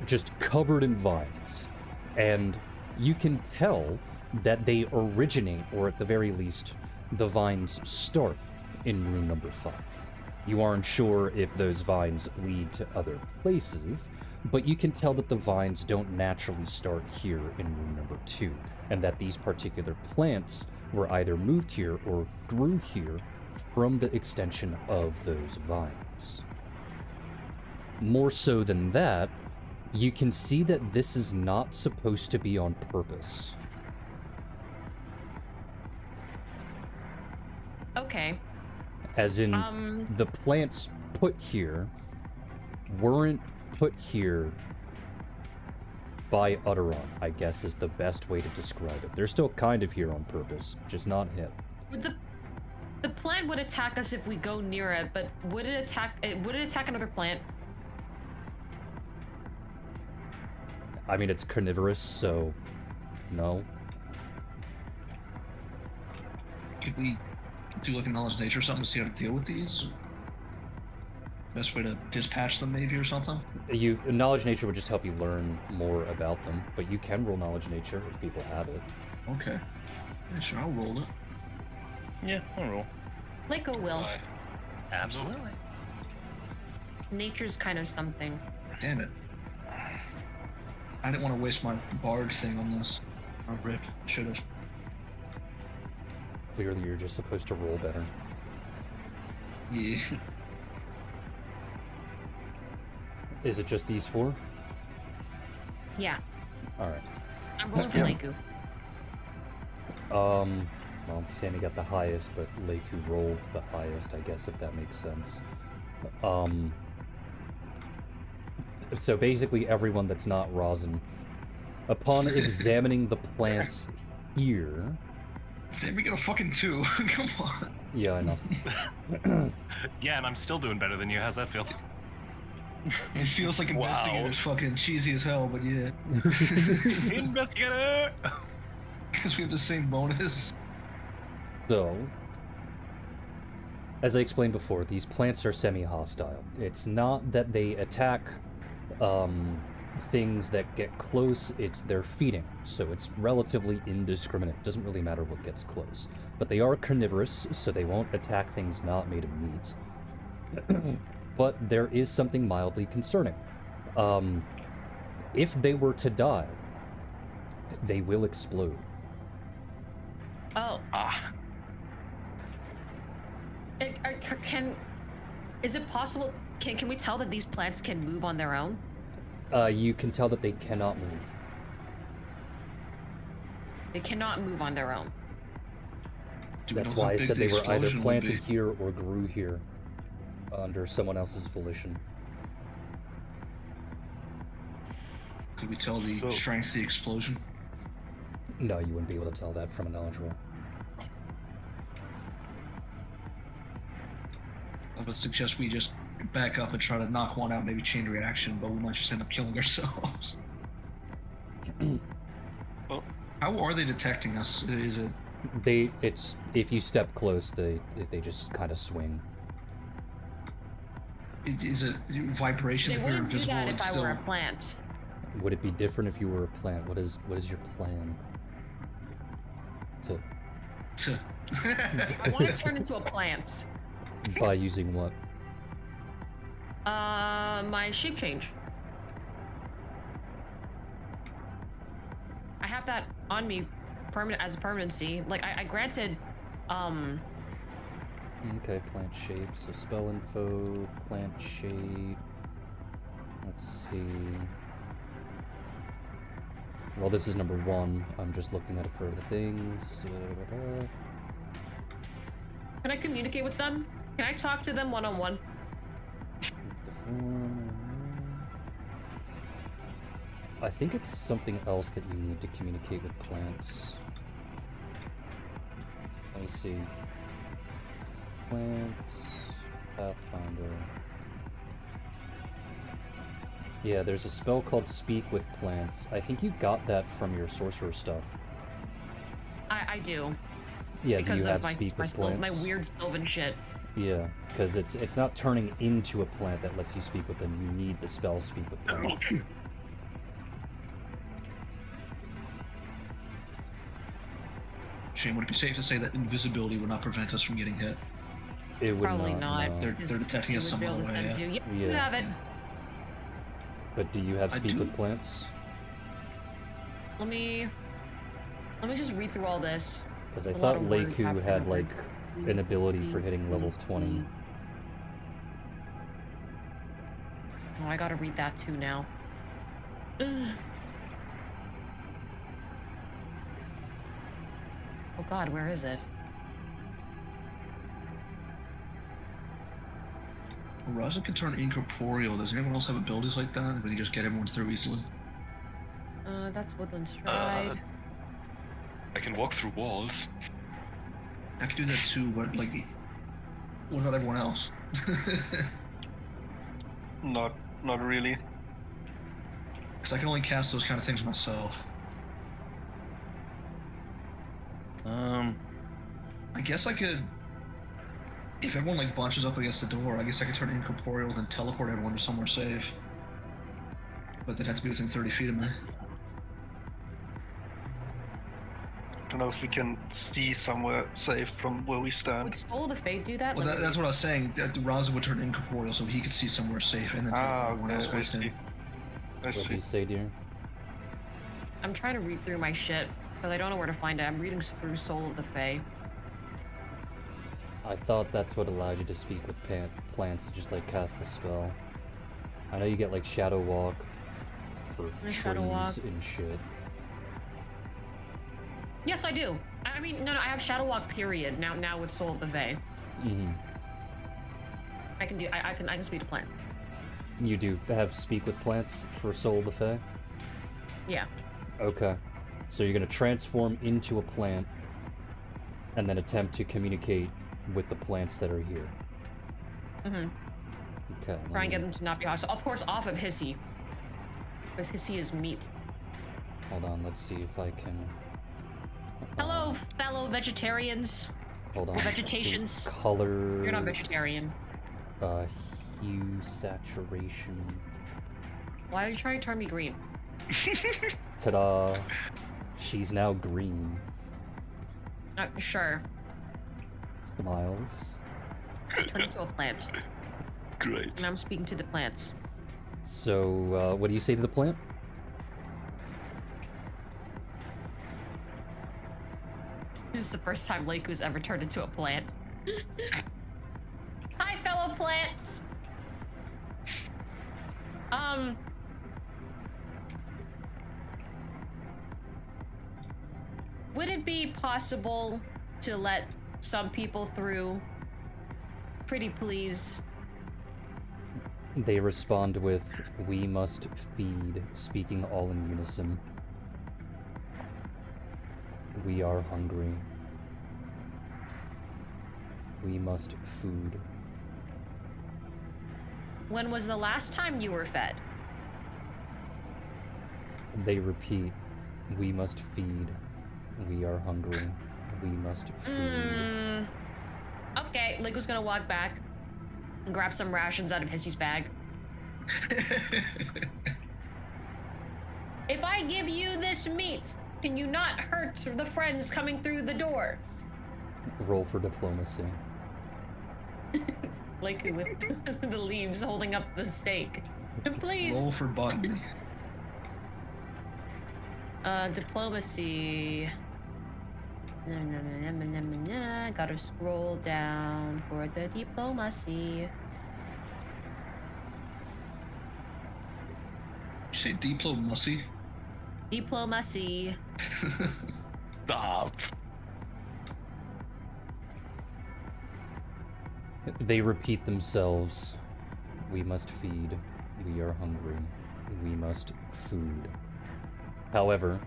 Just covered in vines. And you can tell that they originate, or at the very least, the vines start in room number 5. You aren't sure if those vines lead to other places, but you can tell that the vines don't naturally start here in room number 2, and that these particular plants were either moved here or grew here from the extension of those vines. More so than that, you can see that this is not supposed to be on purpose. Okay. As in, the plants put here weren't put here by Utteron, I guess is the best way to describe it. They're still kind of here on purpose, just not him. The plant would attack us if we go near it, but would it attack another plant? I mean, it's carnivorous, so no. Could we do like a knowledge nature or something to see how to deal with these? Best way to dispatch them maybe or something? Knowledge nature would just help you learn more about them, but you can roll knowledge nature if people have it. Okay. Yeah, sure, I'll roll it. Yeah, I'll roll. Lako will. Absolutely. Nature's kind of something. Damn it. I didn't want to waste my bard thing on this. I rip. Should've. Clearly, you're just supposed to roll better. Yeah. Is it just these 4? Yeah. Alright. I'm rolling for Laku. Well, Sammy got the highest, but Leiku rolled the highest, I guess, if that makes sense. So basically everyone that's not rosin, upon examining the plants here... Sammy got a fucking 2. Come on. Yeah, I know. Yeah, and I'm still doing better than you. How's that feel? It feels like Investigator's fucking cheesy as hell, but yeah. Investigator! Because we have the same bonus. So, as I explained before, these plants are semi-hostile. It's not that they attack things that get close, it's their feeding. So it's relatively indiscriminate. Doesn't really matter what gets close. But they are carnivorous, so they won't attack things not made of meat. But there is something mildly concerning. If they were to die, they will explode. Oh. Is it possible? Can we tell that these plants can move on their own? You can tell that they cannot move. They cannot move on their own. That's why I said they were either planted here or grew here under someone else's volition. Could we tell the strength of the explosion? No, you wouldn't be able to tell that from a knowledge roll. I would suggest we just back up and try to knock one out, maybe chain reaction, but we might just end up killing ourselves. Oh. How are they detecting us? Is it? It's if you step close, they just kind of swing. Is it vibrations? They If you're wouldn't do invisible, that if it's I still. were a plant. Would it be different if you were a plant? What is your plan? I want to turn into a plant. By using what? My shape change. I have that on me as a permanency. Like I granted Okay, plant shape. So spell info, plant shape. Let's see. Well, this is number 1. I'm just looking at it for the things. Can I communicate with them? Can I talk to them one-on-one? The form. I think it's something else that you need to communicate with plants. Let me see. Plants, Pathfinder. Yeah, there's a spell called Speak with Plants. I think you got that from your sorcerer stuff. I do. Yeah, because do you have of Speak with Plants? my weird Sylvan shit. Yeah, because it's not turning into a plant that lets you speak with them. You need the spell Speak with Plants. Shane, would it be safe to say that invisibility would not prevent us from getting hit? It would Probably not. No. They're detecting us some other way. Yeah. Yep, Yeah. you have it. But do you have I Speak do. with Plants? Let me just read through all this. Because I A lot thought of words Leiku have had been like Please, an ability for please, hitting level please, 20. please. Oh, I gotta read that too now. Ugh. Oh god, where is it? Raza can turn incorporeal. Does anyone else have abilities like that? We can just get everyone through easily. That's Woodland Stride. I can walk through walls. I can do that too, but like, what about everyone else? Not really. Because I can only cast those kind of things myself. I guess I could. If everyone like bunches up against the door, I guess I could turn incorporeal and teleport everyone to somewhere safe. But they'd have to be within 30 feet of me. Don't know if we can see somewhere safe from where we stand. Would Soul of the Fate do that? Well, Let me that's read. what I was saying. That Raza would turn incorporeal so he could see somewhere safe and then teleport everyone else Okay, I with see. him. I What do see. you say, dear? I'm trying to read through my shit because I don't know where to find it. I'm reading through Soul of the Fae. I thought that's what allowed you to speak with plants to just like cast the spell. I know you get like Shadow Walk for Shadow trees Walk. and shit. Yes, I do. I mean, no, I have Shadow Walk. Period. Now with Soul of the Fae, Mm-hmm. I can speak to plants. You do have Speak with Plants for Soul of the Fae? Yeah. Okay. So you're gonna transform into a plant and then attempt to communicate with the plants that are here. Mm-hmm. Okay. Try and get them to not be hostile. Of course, off of Hissy. Because Hissy is meat. Hold on, let's see if I can... Hello, fellow vegetarians. Hold on. Or vegetations. Colors... You're not vegetarian. Hue, saturation... Why are you trying to turn me green? Ta-da! She's now green. Sure. Smiles. Turn into a plant. Great. And I'm speaking to the plants. So, what do you say to the plant? This is the first time Leiku's ever turned into a plant. Hi, fellow plants! Would it be possible to let some people through? Pretty please. They respond with, "We must feed," speaking all in unison. "We are hungry. We must food." When was the last time you were fed? They repeat, we must feed. We are hungry. We must feed. Okay, Liko's gonna walk back and grab some rations out of Hissy's bag. If I give you this meat, can you not hurt the friends coming through the door? Roll for diplomacy. Liku with the leaves holding up the steak. Please. Roll for botany. Diplomacy. Gotta scroll down for the diplomacy. You say diplomacy? Diplomacy. Stop. They repeat themselves. We must feed. We are hungry. We must food. However,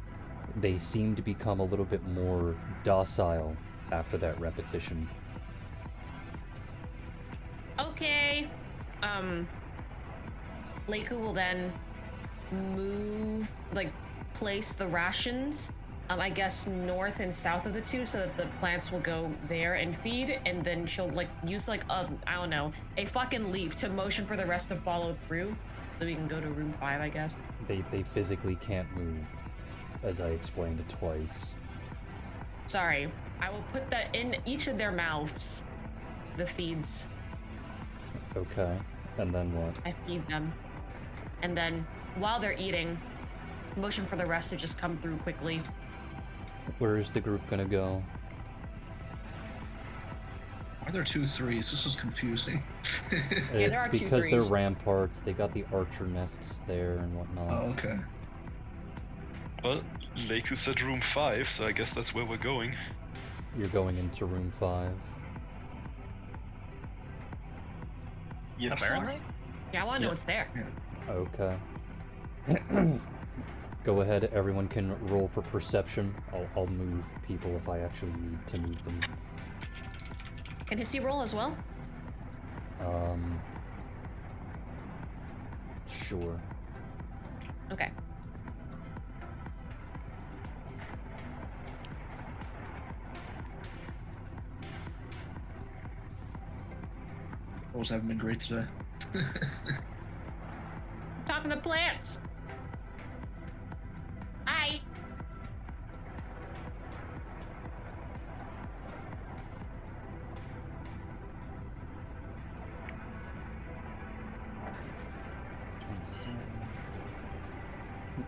they seem to become a little bit more docile after that repetition. Okay. Leiku will then move, like, place the rations, I guess north and south of the two, so that the plants will go there and feed, and then she'll, like, use, like, I don't know, a fucking leaf to motion for the rest to follow through, so we can go to room 5, I guess. They physically can't move, as I explained twice. Sorry. I will put that in each of their mouths, the feeds. Okay, and then what? I feed them. And then, while they're eating, motion for the rest to just come through quickly. Where is the group gonna go? Why are there 2 3s? This is confusing. there It's are 2 because they're 3s. ramparts, they got the archer nests there and whatnot. Oh, okay. Well, Leiku said room 5, so I guess that's where we're going. You're going into room 5. Yes. Apparently. Yeah, I want to know what's there. Okay. Go ahead, everyone can roll for perception. I'll move people if I actually need to move them. Can Hissy roll as well? Sure. Okay. Rolls haven't been great today. I'm talking to plants. Hi.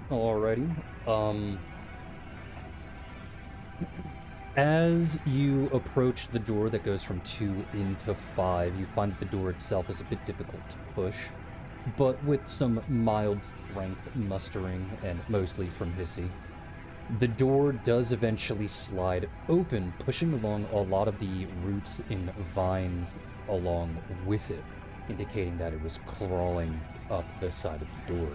Alrighty. As you approach the door that goes from 2 into 5, you find that the door itself is a bit difficult to push, but with some mild strength mustering, and mostly from Hissy, the door does eventually slide open, pushing along a lot of the roots and vines along with it, indicating that it was crawling up the side of the door.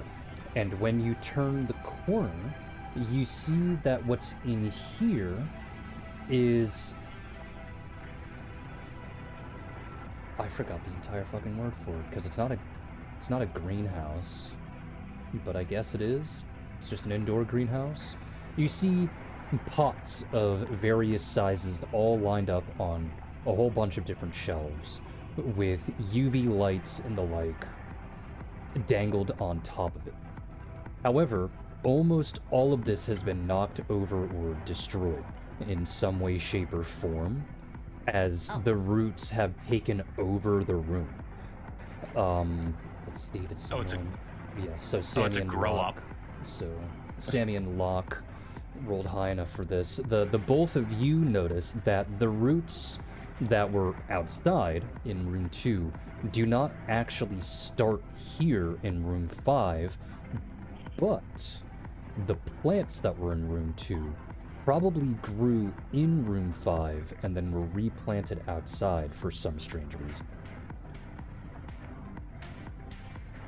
And when you turn the corner, you see that what's in here is... I forgot the entire fucking word for it, because it's not a greenhouse, but I guess it is. It's just an indoor greenhouse. You see pots of various sizes all lined up on a whole bunch of different shelves, with UV lights and the like dangled on top of it. However, almost all of this has been knocked over or destroyed in some way, shape, or form, as the roots have taken over the room. Let's see, did someone... Yes, so Sammy it's a and grow Locke... up. So, Sammy and Locke rolled high enough for this. The both of you notice that the roots that were outside in room 2 do not actually start here in room 5, but the plants that were in room 2 probably grew in room 5 and then were replanted outside for some strange reason.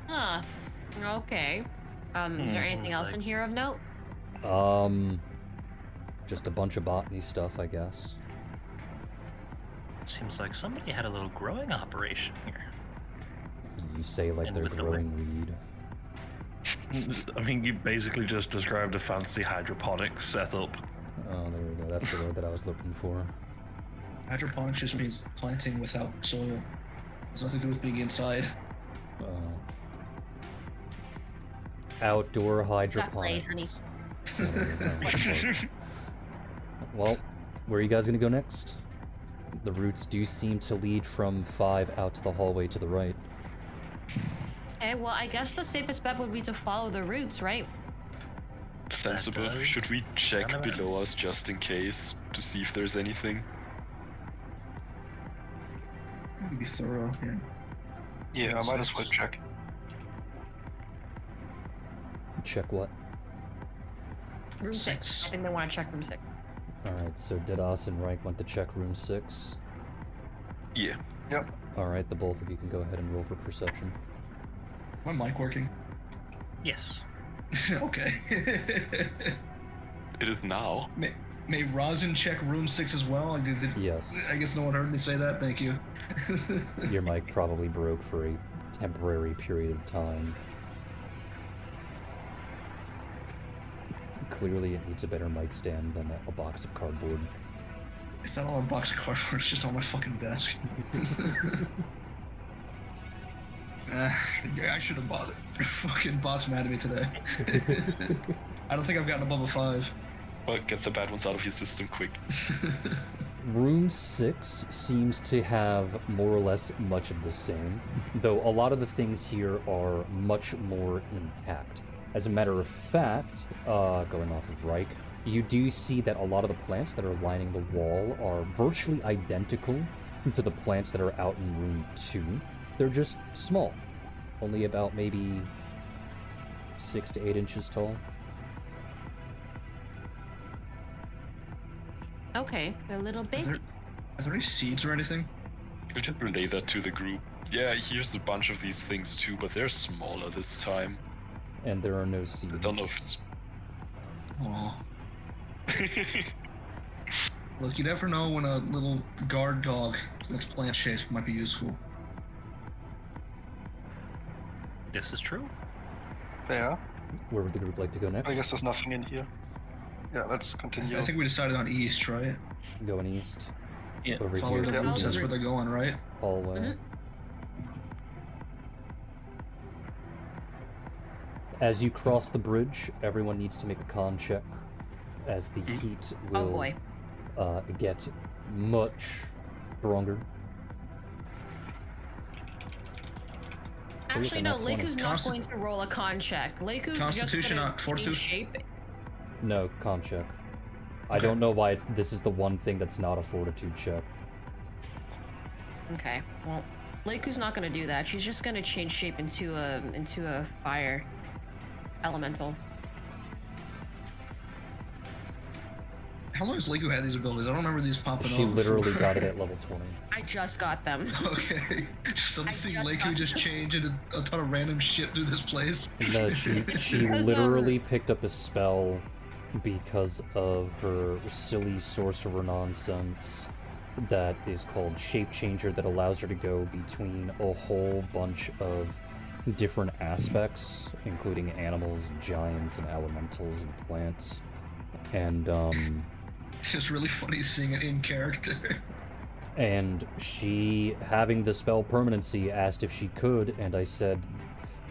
Huh. Okay. Is there anything else in here of note? Just a bunch of botany stuff, I guess. Seems like somebody had a little growing operation here. You say like And they're with the growing weed. I mean, you basically just described a fancy hydroponics setup. Oh, there we go. That's the word that I was looking for. Hydroponics just means planting without soil. It's nothing to do with being inside. Outdoor played, hydroponics. Well, where are you guys gonna go next? The routes do seem to lead from 5 out to the hallway to the right. Okay, well, I guess the safest bet would be to follow the routes, right? Sensible. does Should we check sound about below us just in case to see if there's anything? Be thorough, yeah. Yeah, I might as well check. Check what? Room 6. I think they want to check room 6. Alright, so Didas and Reich went to check room 6. Yeah. Yep. Alright, the both of you can go ahead and roll for perception. My mic working? Yes. Okay. It is now. May Rosin check room 6 as well? Yes. I guess no one heard me say that. Thank you. Your mic probably broke for a temporary period of time. Clearly it needs a better mic stand than a box of cardboard. It's not on a box of cardboard, it's just on my fucking desk. I should have bought it. Fucking bot's mad at me today. I don't think I've gotten above a 5. Well, get the bad ones out of your system quick. Room 6 seems to have more or less much of the same, though a lot of the things here are much more intact. As a matter of fact, going off of Reich, you do see that a lot of the plants that are lining the wall are virtually identical to the plants that are out in room 2. They're just small, only about maybe 6 to 8 inches tall. Okay, they're little baby. Are there any seeds or anything? Could just relay that to the group. Yeah, here's a bunch of these things too, but they're smaller this time. And there are no seeds. I don't know if it's... Aw. Look, you never know when a little guard dog that's plant-shaped might be useful. This is true. Yeah. Where would the group like to go next? I guess there's nothing in here. Yeah, let's continue. I think we decided on east, right? Going east. Yeah. Over Follow here. the to routes, the that's where they're going, right? hallway. Mhm. As you cross the bridge, everyone needs to make a con check, as the heat Oh will boy. Get much stronger. Actually, no, not 20. Leiku's not going to roll a con check. Leiku's just Constitution, gonna not fortitude? change shape. No, con check. I Okay. don't know why this is the one thing that's not a fortitude check. Okay, well, Leiku's not gonna do that. She's just gonna change shape into a fire elemental. How long has Leiku had these abilities? I don't remember these popping up. She literally before. got it at level 20. I just got them. Okay. So I'm I seeing just Leiku got- just change into a ton of random shit through this place. No, she Because, literally picked up a spell because of her silly sorcerer nonsense that is called Shape Changer, that allows her to go between a whole bunch of different aspects, including animals, and giants, and elementals, and plants. And It's just really funny seeing it in character. and she, having the spell permanency, asked if she could, and I said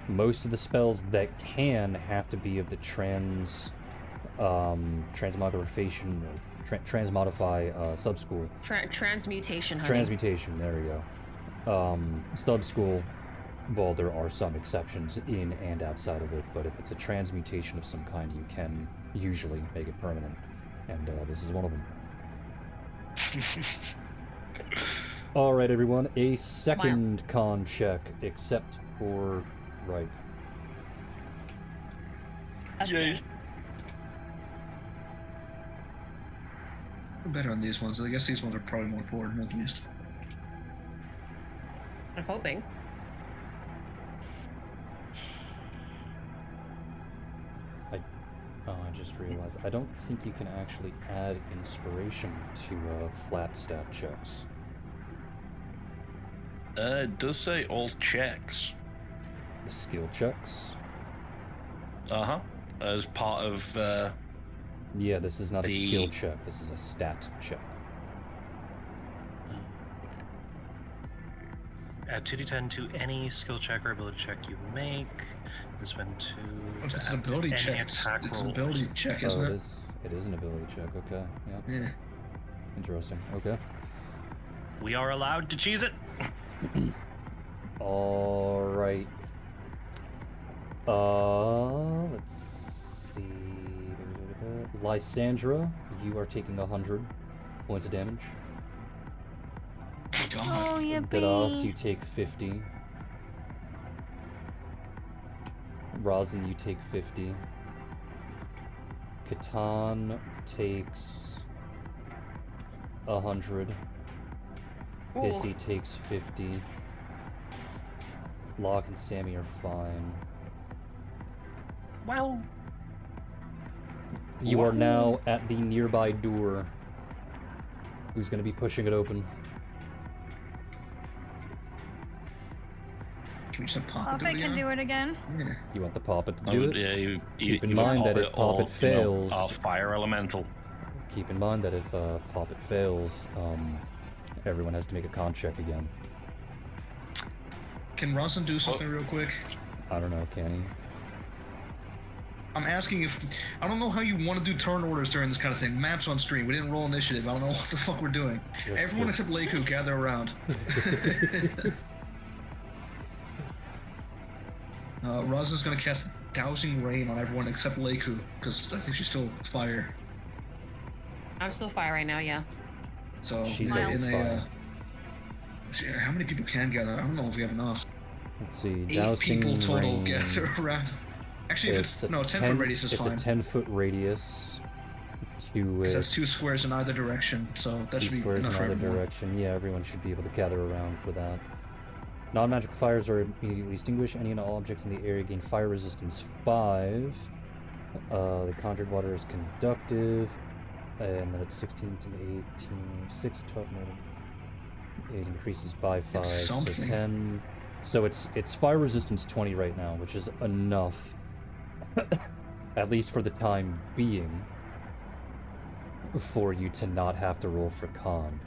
most of the spells that can have to be of the transmogrification, transmodify subschool. Transmutation, honey. Transmutation, there we go. Subschool, well, there are some exceptions in and outside of it, but if it's a transmutation of some kind, you can usually make it permanent, and this is one of them. Alright, everyone, a second con check, except for right. Okay. Yay. We're better on these ones. I guess these ones are probably more important, at least. I'm hoping. I just realized I don't think you can actually add inspiration to flat stat checks. It does say all checks. The skill checks. As part of Yeah, this is not a skill The- check. This is a stat check. Add 2d10 to any skill check or ability check you make. And spend 2 If to it's an add to ability any check, attack it's an roll. ability check, isn't Oh, it? it is. It is an ability check. Okay. Yeah. Yeah. Interesting. Okay. We are allowed to cheese it. All right. Let's see. Lysandra, you are taking 100 points of damage. God. Oh, Dadas, you yippee. take 50. Rosin, you take 50. Catan takes 100. Ooh. Pissy takes 50. Locke and Sammy are fine. Well, You are now at the nearby door. Who's going to be pushing it open? Can we just have Papa Pop do it it can again? do it again. Yeah. You want the Poppet to do it? Yeah, Keep in either mind that Poppet if Poppet or, fails- our fire elemental. Keep in mind that if Poppet fails, everyone has to make a con check again. Can Rosin do something real quick? I don't know, can he? I'm asking if... I don't know how you want to do turn orders during this kind of thing. Maps on stream. We didn't roll initiative. I don't know what the fuck we're doing. Everyone except Leiku, gather around. Rosin's gonna cast Dousing Rain on everyone except Leiku, because I think she's still fire. I'm still fire right now, yeah. So She's in always fire. how many people can gather? I don't know if we have enough. Let's see. 8 Dousing people total rain. gather around. Actually, if it's a no, 10 foot radius is it's fine. a 10-foot radius. To Because that's 2 squares in either direction, so that 2 should be squares in enough for either everyone. direction. Yeah, everyone should be able to gather around for that. Non-magical fires are immediately extinguished. Any and all objects in the area gain fire resistance 5. The conjured water is conductive. And then it's 16 to 18, 6, 12, 9, 8 increases by 5, so something. 10. So it's fire resistance 20 right now, which is enough, at least for the time being, for you to not have to roll for con.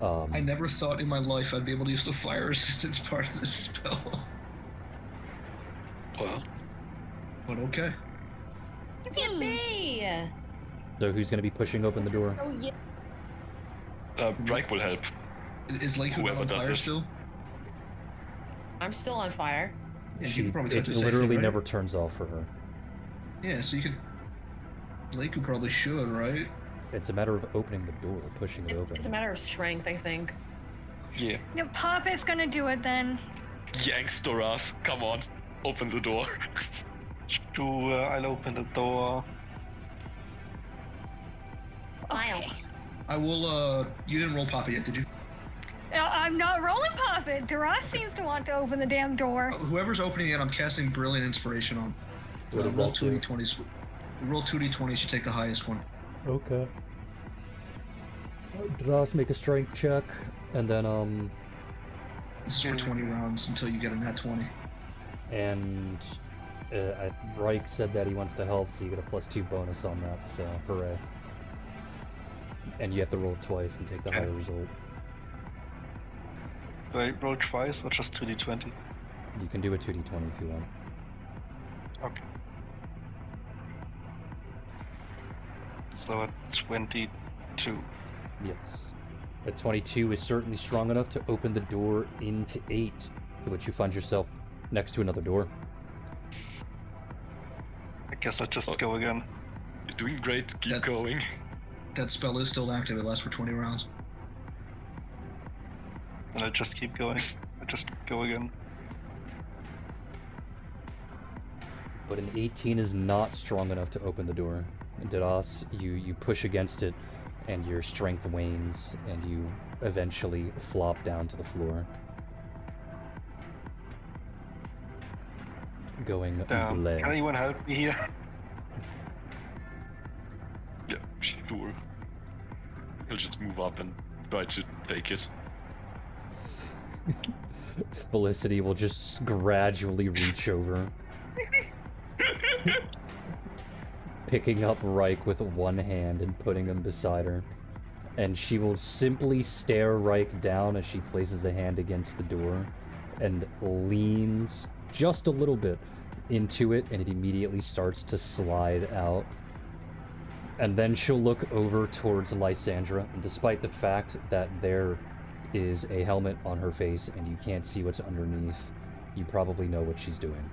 I never thought in my life I'd be able to use the fire resistance part of this spell. Well, But okay. Yippee! So who's going to be pushing open the door? Oh, yeah. Drake will help. Is Leiku Whoever on does fire this. still? I'm still on fire. Yeah, you could probably It touch it literally safely, right? never turns off for her. Yeah, so you could... Leiku probably should, right? It's a matter of opening the door, pushing it It's a open. matter of strength, I think. Yeah. Yeah, Pop is gonna do it then. Yanks Doras, come on. Open the door. Sure, I'll open the door. Wow. I will, you didn't roll Papa yet, did you? I'm not rolling Pop it. Duras seems to want to open the damn door. Whoever's opening it, I'm casting Brilliant Inspiration on. What does roll that do? 2d20s. Roll 2d20s, you take the highest one. Okay. Dross, make a strength check, and then, This is for 20 rounds until you get a nat 20. and Reich said that he wants to help, so you get a +2 bonus on that, so hooray. And you have to roll twice and take the Okay. higher result. Do I roll twice or just 2d20? You can do a 2d20 if you want. Okay. So a 22. Yes. A 22 is certainly strong enough to open the door into 8, for which you find yourself next to another door. I guess I'll just go again. You're doing great. Keep That- going. That spell is still active, it lasts for 20 rounds. And I'll just keep going. I'll just go again. But an 18 is not strong enough to open the door. Dadas, you push against it, and your strength wanes, and you eventually flop down to the floor. Going bleh. Can anyone help me here? Yeah, sure. He'll just move up and try to take it. Felicity will just gradually reach over, picking up Reich with one hand and putting him beside her. And she will simply stare Reich down as she places a hand against the door and leans just a little bit into it, and it immediately starts to slide out. And then she'll look over towards Lysandra, and despite the fact that there is a helmet on her face and you can't see what's underneath, you probably know what she's doing.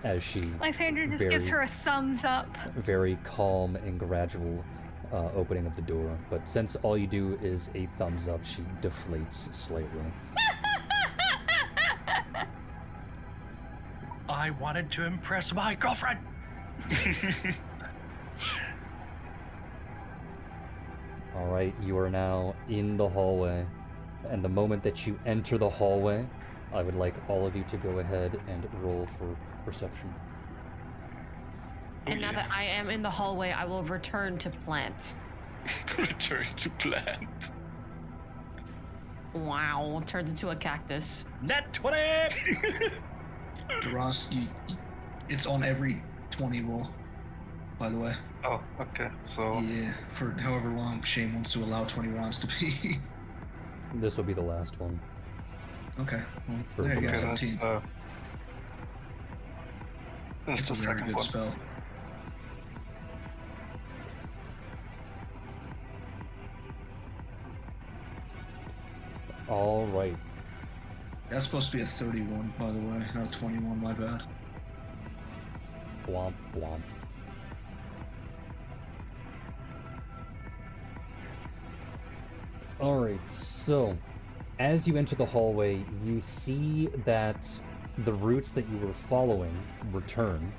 As she Lysandra just gives her a thumbs up. very calm and gradual opening of the door. But since all you do is a thumbs up, she deflates slightly. I wanted to impress my girlfriend. Alright, you are now in the hallway. And the moment that you enter the hallway, I would like all of you to go ahead and roll for perception. And now that I am in the hallway, I will return to plant. Return to plant. Wow, turns into a cactus. Net 20! Ross, it's on every 20 roll, by the way. Oh, okay. So Yeah, for however long Shane wants to allow 20 rounds to be. This will be the last one. Okay. Well, For there you the go. last- 17. that's It's the a very second good one. spell. Alright. That's supposed to be a 31, by the way, not a 21, my bad. Blomp, blomp. Alright, so as you enter the hallway, you see that the routes that you were following return,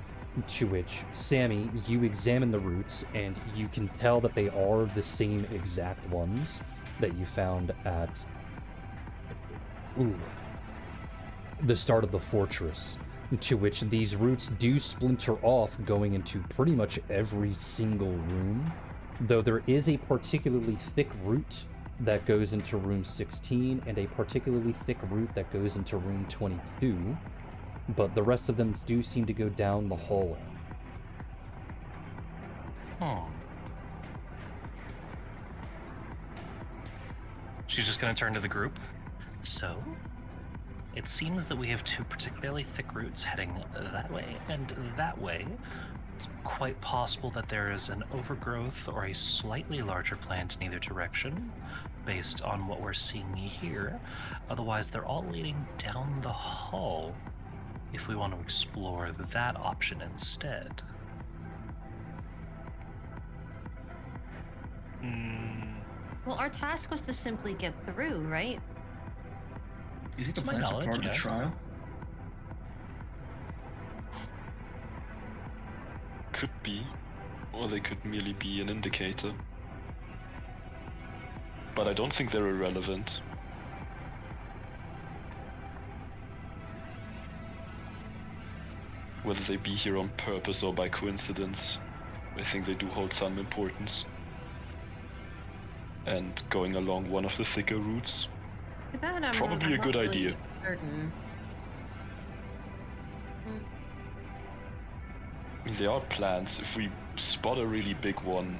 to which, Sammy, you examine the routes and you can tell that they are the same exact ones that you found at the start of the fortress, to which these routes do splinter off going into pretty much every single room, though there is a particularly thick route that goes into room 16 and a particularly thick route that goes into room 22, but the rest of them do seem to go down the hallway. She's just gonna turn to the group. So, it seems that we have two particularly thick routes heading that way and that way. It's quite possible that there is an overgrowth or a slightly larger plant in either direction, based on what we're seeing here. Otherwise, they're all leading down the hall if we want to explore that option instead. Well, our task was to simply get through, right? You think the To my plant's a knowledge, part of the yes. trial? Could be, or they could merely be an indicator. But I don't think they're irrelevant. Whether they be here on purpose or by coincidence, I think they do hold some importance. And going along one of the thicker routes, That I'm Probably I'm a not good really idea. Certain. I mean, there are plans. If we spot a really big one,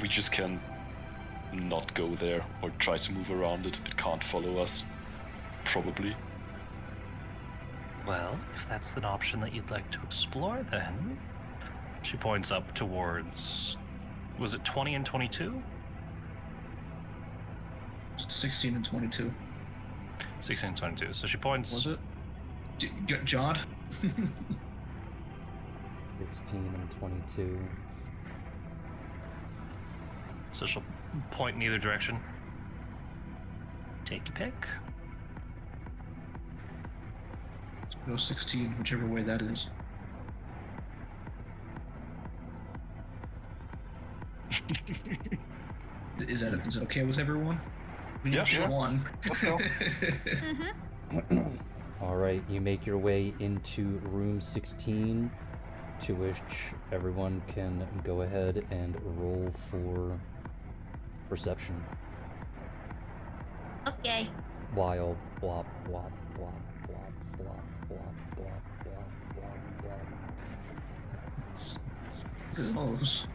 we just can not go there or try to move around it. It can't follow us. Probably. Well, if that's an option that you'd like to explore, then. She points up towards. Was it 20 and 22? 16 and 22. 16 and 22. So she points. Was it? Jod? 16 and 22. So she'll point in either direction. Take your pick. Go 16, whichever way that is. Is that okay with everyone? We need Yeah, sure. one. Let's go. Alright, you make your way into room 16, to which everyone can go ahead and roll for perception. Okay. While blop, blop, blop, blop, blop, blop, blop, blop, blop, blop. Close.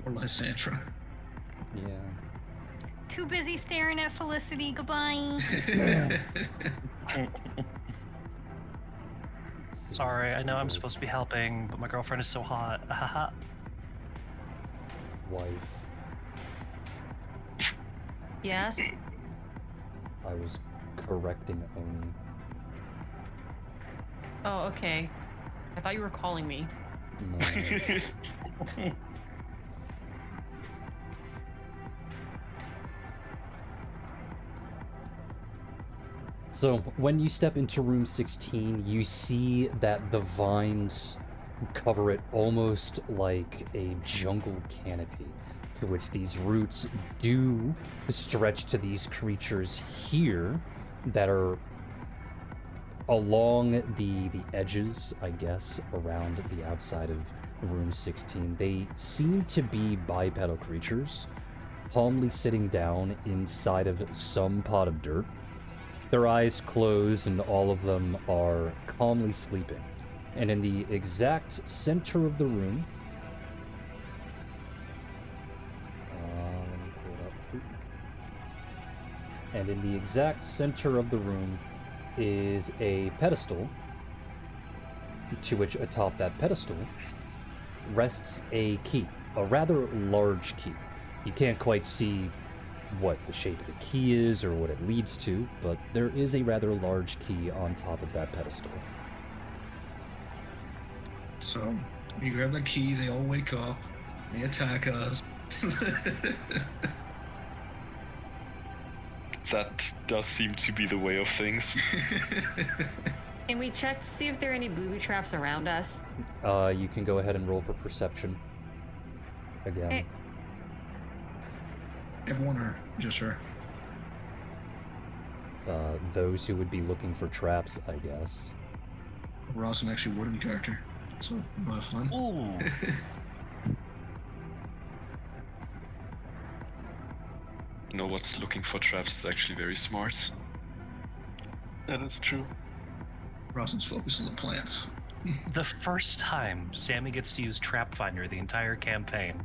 Or Lysandra. Yeah. Too busy staring at Felicity. Goodbye. Sorry, I know I'm supposed to be helping, but my girlfriend is so hot. Haha. Wife. Yes. I was correcting Oni. Oh, okay. I thought you were calling me. No. So, when you step into room 16, you see that the vines cover it almost like a jungle canopy, to which these roots do stretch to these creatures here that are along the edges, I guess, around the outside of room 16. They seem to be bipedal creatures, calmly sitting down inside of some pot of dirt. Their eyes close and all of them are calmly sleeping. And in the exact center of the room, let me pull it up. Oop. And in the exact center of the room is a pedestal, to which atop that pedestal rests a key, a rather large key. You can't quite see what the shape of the key is or what it leads to, but there is a rather large key on top of that pedestal. So, you grab the key, they all wake up, they attack us. That does seem to be the way of things. Can we check to see if there are any booby traps around us? You can go ahead and roll for perception. Again. Okay. Everyone or just her? Those who would be looking for traps, I guess. Ross and actually wooden character. So, by fun. Ooh. You know what? Looking for traps is actually very smart. That is true. Ross's focus on the plants. The first time Sammy gets to use Trap Finder the entire campaign.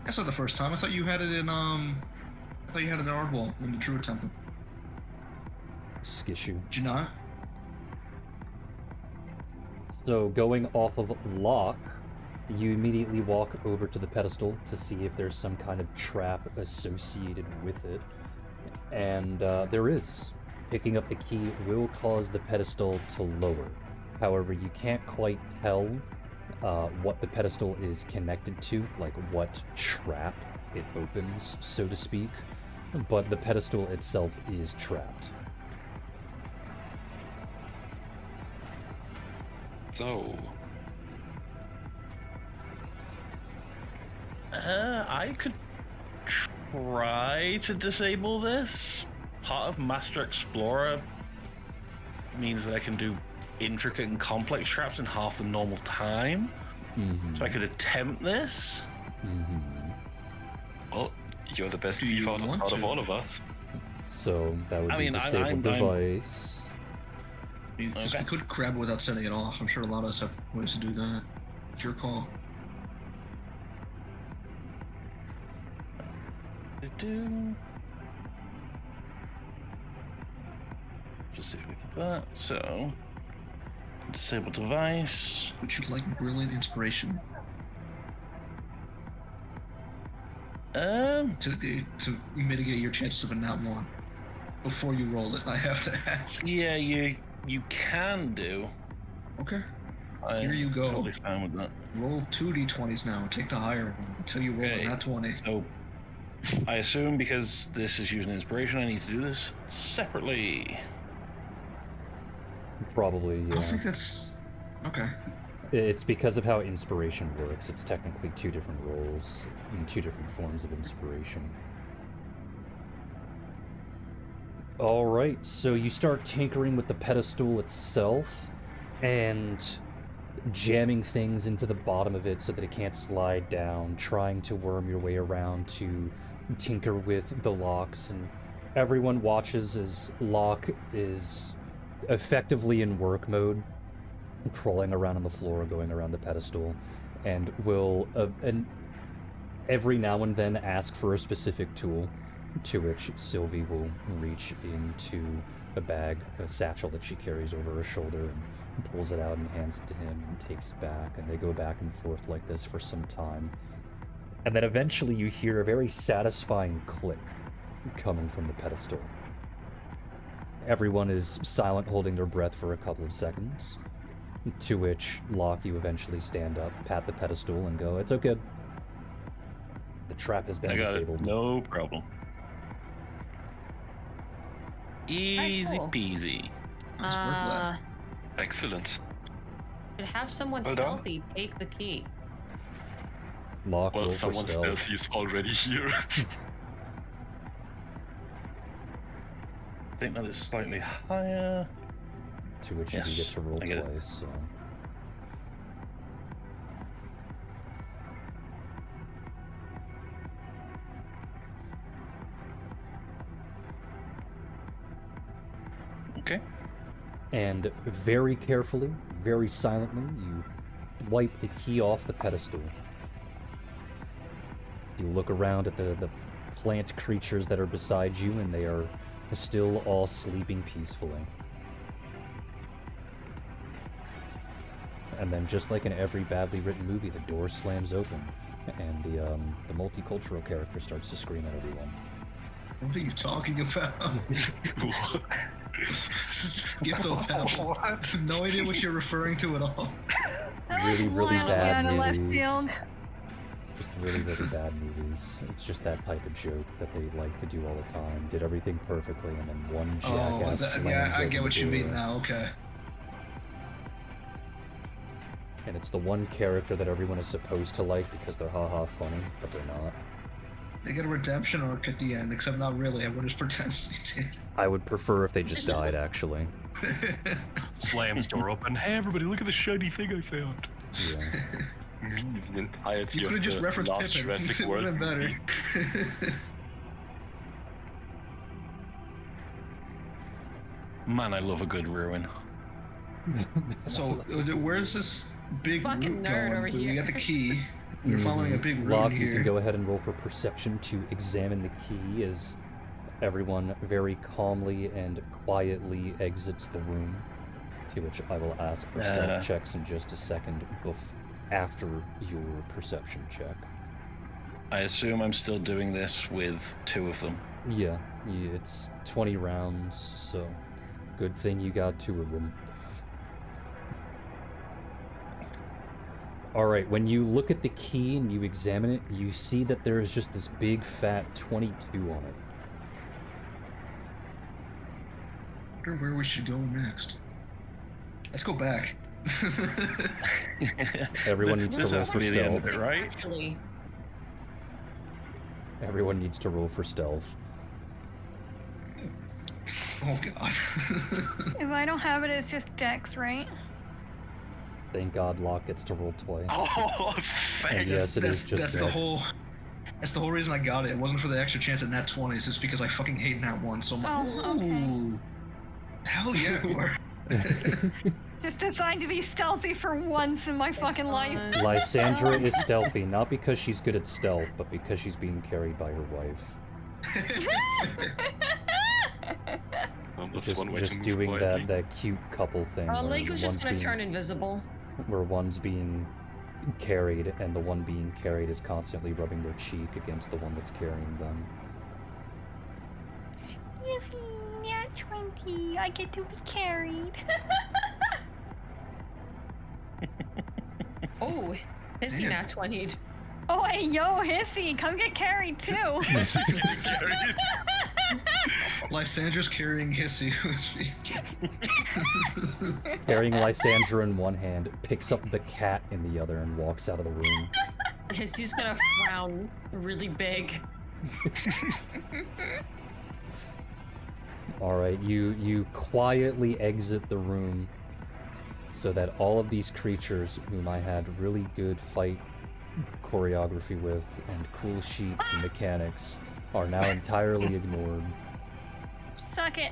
That's not the first time. I thought you had it in I thought you had it in Ardwall in the Druid Temple. Skishu. Did you not? So going off of lock, you immediately walk over to the pedestal to see if there's some kind of trap associated with it. And there is. Picking up the key will cause the pedestal to lower. However, you can't quite tell what the pedestal is connected to, like what trap it opens, so to speak. But the pedestal itself is trapped. So, I could try to disable this. Part of Master Explorer means that I can do intricate and complex traps in half the normal time. Mm-hmm. So I could attempt this. Mm-hmm. well, you're the best Do you thief out want of to? all of us. So that would I be mean, disable I'm- device. You Okay. could grab it without setting it off. I'm sure a lot of us have ways to do that. It's your call. Do-do. Specifically for that. So, disable device. Would you like brilliant inspiration to mitigate your chances of a nat one before you roll it? I have to ask. Yeah, you can do. Okay. I'm Here you go. Totally fine with that. Roll 2 d20s now. Take the higher one until you roll Okay. a nat 20. So, I assume because this is using inspiration, I need to do this separately. Probably, I don't yeah. think that's okay. It's because of how inspiration works. It's technically 2 different roles and 2 different forms of inspiration. Alright, so you start tinkering with the pedestal itself and jamming things into the bottom of it so that it can't slide down, trying to worm your way around to tinker with the locks, and everyone watches as Locke is effectively in work mode, crawling around on the floor, going around the pedestal, and will and every now and then ask for a specific tool, to which Sylvie will reach into a bag, a satchel that she carries over her shoulder, and pulls it out and hands it to him and takes it back, and they go back and forth like this for some time. And then eventually you hear a very satisfying click coming from the pedestal. Everyone is silent, holding their breath for a couple of seconds, to which, Locke, you eventually stand up, pat the pedestal, and go, "It's okay. The trap has been disabled." No problem. Easy cool. peasy. Nice work, lad. Excellent. Should have someone Well done. stealthy take the key. Locke, Well, roll for someone stealth. stealthy is already here. I think that is slightly higher. To which you do Yes, get to roll I get it. twice, so... Okay. And very carefully, very silently, you wipe the key off the pedestal. You look around at the plant creatures that are beside you, and they are still all sleeping peacefully. And then, just like in every badly written movie, the door slams open, and the multicultural character starts to scream at everyone. What are you talking about? Get so bad. What? No idea what you're referring to at all. Really, really Wildly bad out of left movies. field. Just really, really bad movies. It's just that type of joke that they like to do all the time. Did everything perfectly, and then one jackass slams yeah, I open get what the you mean door. now. Okay. And it's the one character that everyone is supposed to like because they're haha funny, but they're not. They get a redemption arc at the end, except not really. Everyone just pretends they did. I would prefer if they just died, actually. Slams door open. Hey, everybody, look at the shiny thing I found. Yeah. The entirety You of could have just the referenced last Pippin. Jurassic It would World have been movie. better. Man, I love a good ruin. So, where's this big Fucking route nerd going? over We here. got the key. We're following a big Locke, route you here. can go ahead and roll for perception to examine the key as everyone very calmly and quietly exits the room, to which I will ask for stealth checks in just a second after your perception check. I assume I'm still doing this with 2 of them. Yeah, it's 20 rounds, so good thing you got 2 of them. Alright, when you look at the key and you examine it, you see that there is just this big fat 22 on it. I wonder where we should go next. Let's go back. Everyone needs to This roll has for to be the end stealth. of it, right? Actually, Everyone needs to roll for stealth. Oh god. If I don't have it, it's just Dex, right? Thank God Locke gets to roll twice. Oh, And thanks. yes, it is just that's the Dex. whole. That's the whole reason I got it. It wasn't for the extra chance at nat 20s. It's because I fucking hate nat 1 so much. Oh, okay. Ooh. Hell yeah, Cor. Just designed to be stealthy for once in my fucking life. Lysandra is stealthy, not because she's good at stealth, but because she's being carried by her wife. Well, that's one way to Just move doing quietly. that cute couple thing. where Leiko's just one's gonna being- turn invisible. Where one's being carried, and the one being carried is constantly rubbing their cheek against the one that's carrying them. Yippee, nat 20. I get to be carried. Oh, hissy Damn. nat 20'd. Oh, hey, yo, Hissy, come get carried too. Getting carried. Lysandra's carrying Hissy, who's Carrying Lysandra in one hand, picks up the cat in the other, and walks out of the room. Hissy's gonna frown really big. Alright, you quietly exit the room so that all of these creatures whom I had really good fight choreography with and cool sheets and mechanics are now entirely ignored. Suck it.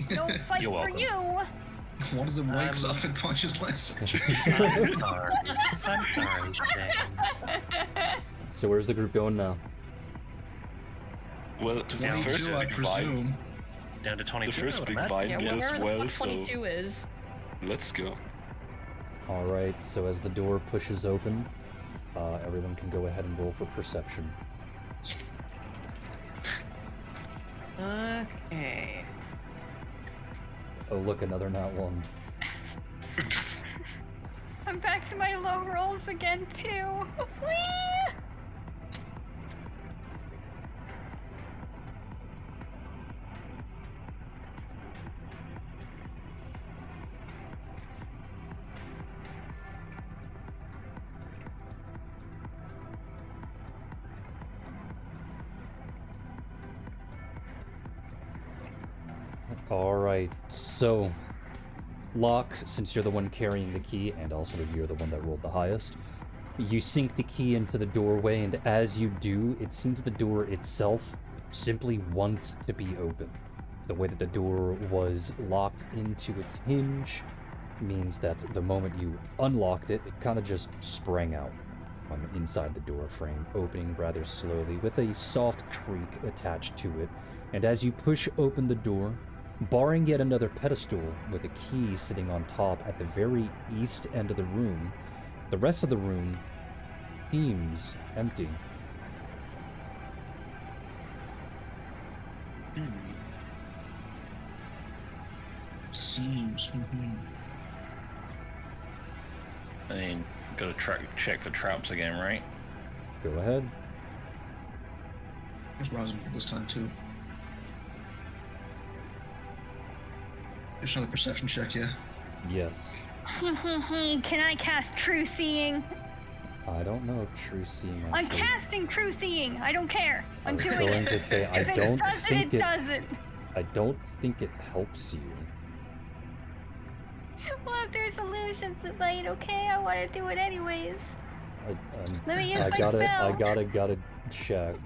Don't fight You're for welcome. you. one of them wakes up and punches Lysandra. I'm sorry. I'm sorry, Shane. So where's the group going now? Well, the 22, first I big vibe, presume. Down to 22. the first big isn't it? vibe Yeah, did wherever as the well, fuck 22 is. so let's go. Alright, so as the door pushes open, everyone can go ahead and roll for perception. Okay. Oh look, another nat one. I'm back to my low rolls again too. Whee! Alright, so Locke, since you're the one carrying the key, and also you're the one that rolled the highest, you sink the key into the doorway, and as you do, it seems the door itself simply wants to be open. The way that the door was locked into its hinge means that the moment you unlocked it, it kind of just sprang out from inside the door frame, opening rather slowly with a soft creak attached to it. And as you push open the door, barring yet another pedestal with a key sitting on top at the very east end of the room, the rest of the room seems empty. Seems. I mean, gotta check for traps again, right? Go ahead. There's Rosenberg this time too. There's another perception check, yeah. Yes. Can I cast True Seeing? I don't know if True Seeing I'm actually... casting True Seeing. I don't care. I I'm was doing going it. to say, I If it don't does think it it... doesn't. I don't think it helps you. Well, if there's illusions that might, okay, I want to do it anyways. Let me use I my gotta spell. check.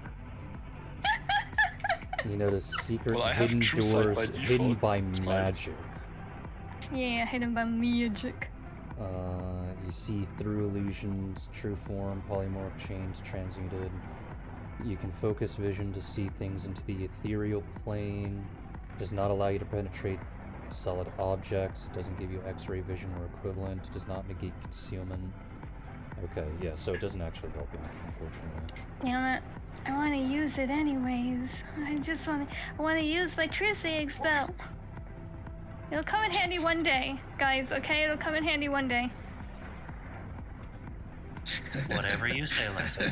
You notice secret Well, I have hidden true sight doors by default, hidden by it's fine. magic. Yeah, hidden by magic. You see through illusions, true form, polymorph, chains, transmuted. You can focus vision to see things into the ethereal plane. Does not allow you to penetrate solid objects. It doesn't give you X-ray vision or equivalent. It does not negate concealment. Okay, yeah, so it doesn't actually help you, unfortunately. Damn it. I want to use it anyways. I want to use my True Seeing spell. It'll come in handy one day, guys, okay? It'll come in handy one day. Whatever you say, Leslie.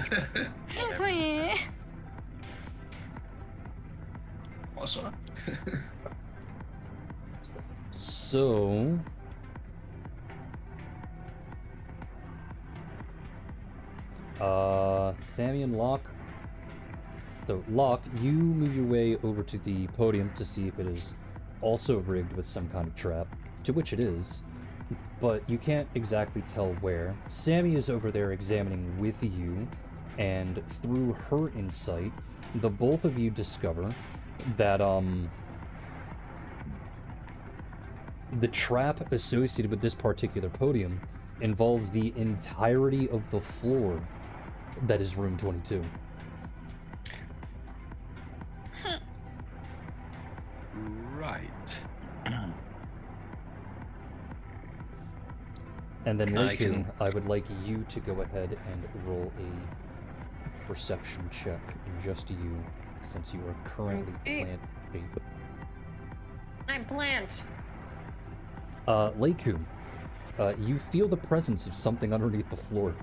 Awesome. So... Sammy and Locke. So, Locke, you move your way over to the podium to see if it is also rigged with some kind of trap, to which it is, but you can't exactly tell where. Sammy is over there examining with you, and through her insight, the both of you discover that, the trap associated with this particular podium involves the entirety of the floor that is room 22. Right. And then, I Lincoln, can- I would like you to go ahead and roll a perception check, just you, since you are currently Okay. plant shape. I'm plant. Leiku, you feel the presence of something underneath the floor.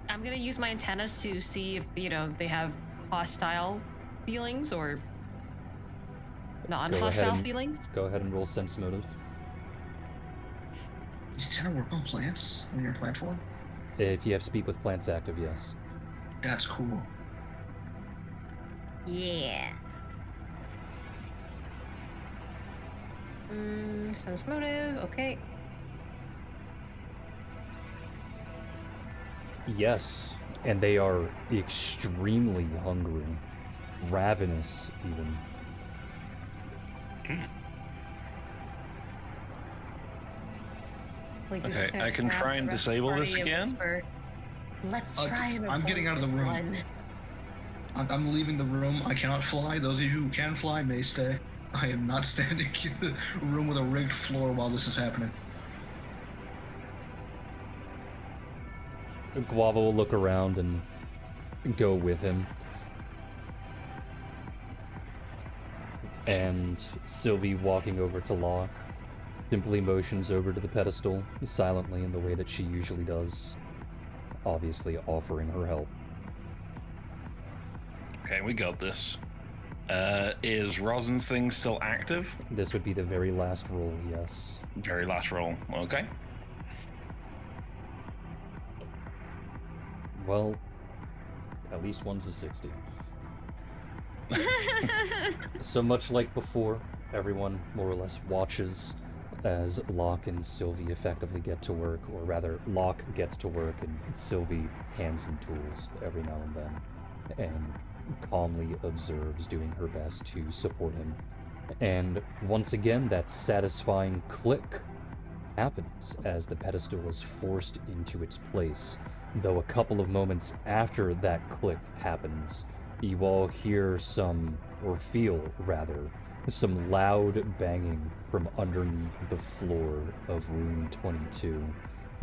I'm gonna use my antennas to see if, they have hostile feelings or non-hostile feelings? Go ahead and roll sense motive. Did you tend to work on plants on your platform? If you have speak with plants active, yes. That's cool. Yeah. Sense motive, okay. Yes, and they are extremely hungry. Ravenous, even. Like, we Okay, just have I to can grab try the and rest of the disable party this and again. whisper, Let's try and I'm getting out of the avoid room. this one. I'm leaving the room. I cannot fly. Those of you who can fly may stay. I am not standing in the room with a rigged floor while this is happening. Guava will look around and go with him. And Sylvie, walking over to Locke, simply motions over to the pedestal, silently in the way that she usually does, obviously offering her help. Okay, we got this. Is Rosin's thing still active? This would be the very last roll, yes. Very last roll. Okay. Well, at least one's a 60. So much like before, everyone more or less watches as Locke and Sylvie effectively get to work, or rather, Locke gets to work and Sylvie hands him tools every now and then, and calmly observes, doing her best to support him. And once again, that satisfying click happens as the pedestal is forced into its place, though a couple of moments after that click happens, you all hear some, or feel rather, some loud banging from underneath the floor of room 22,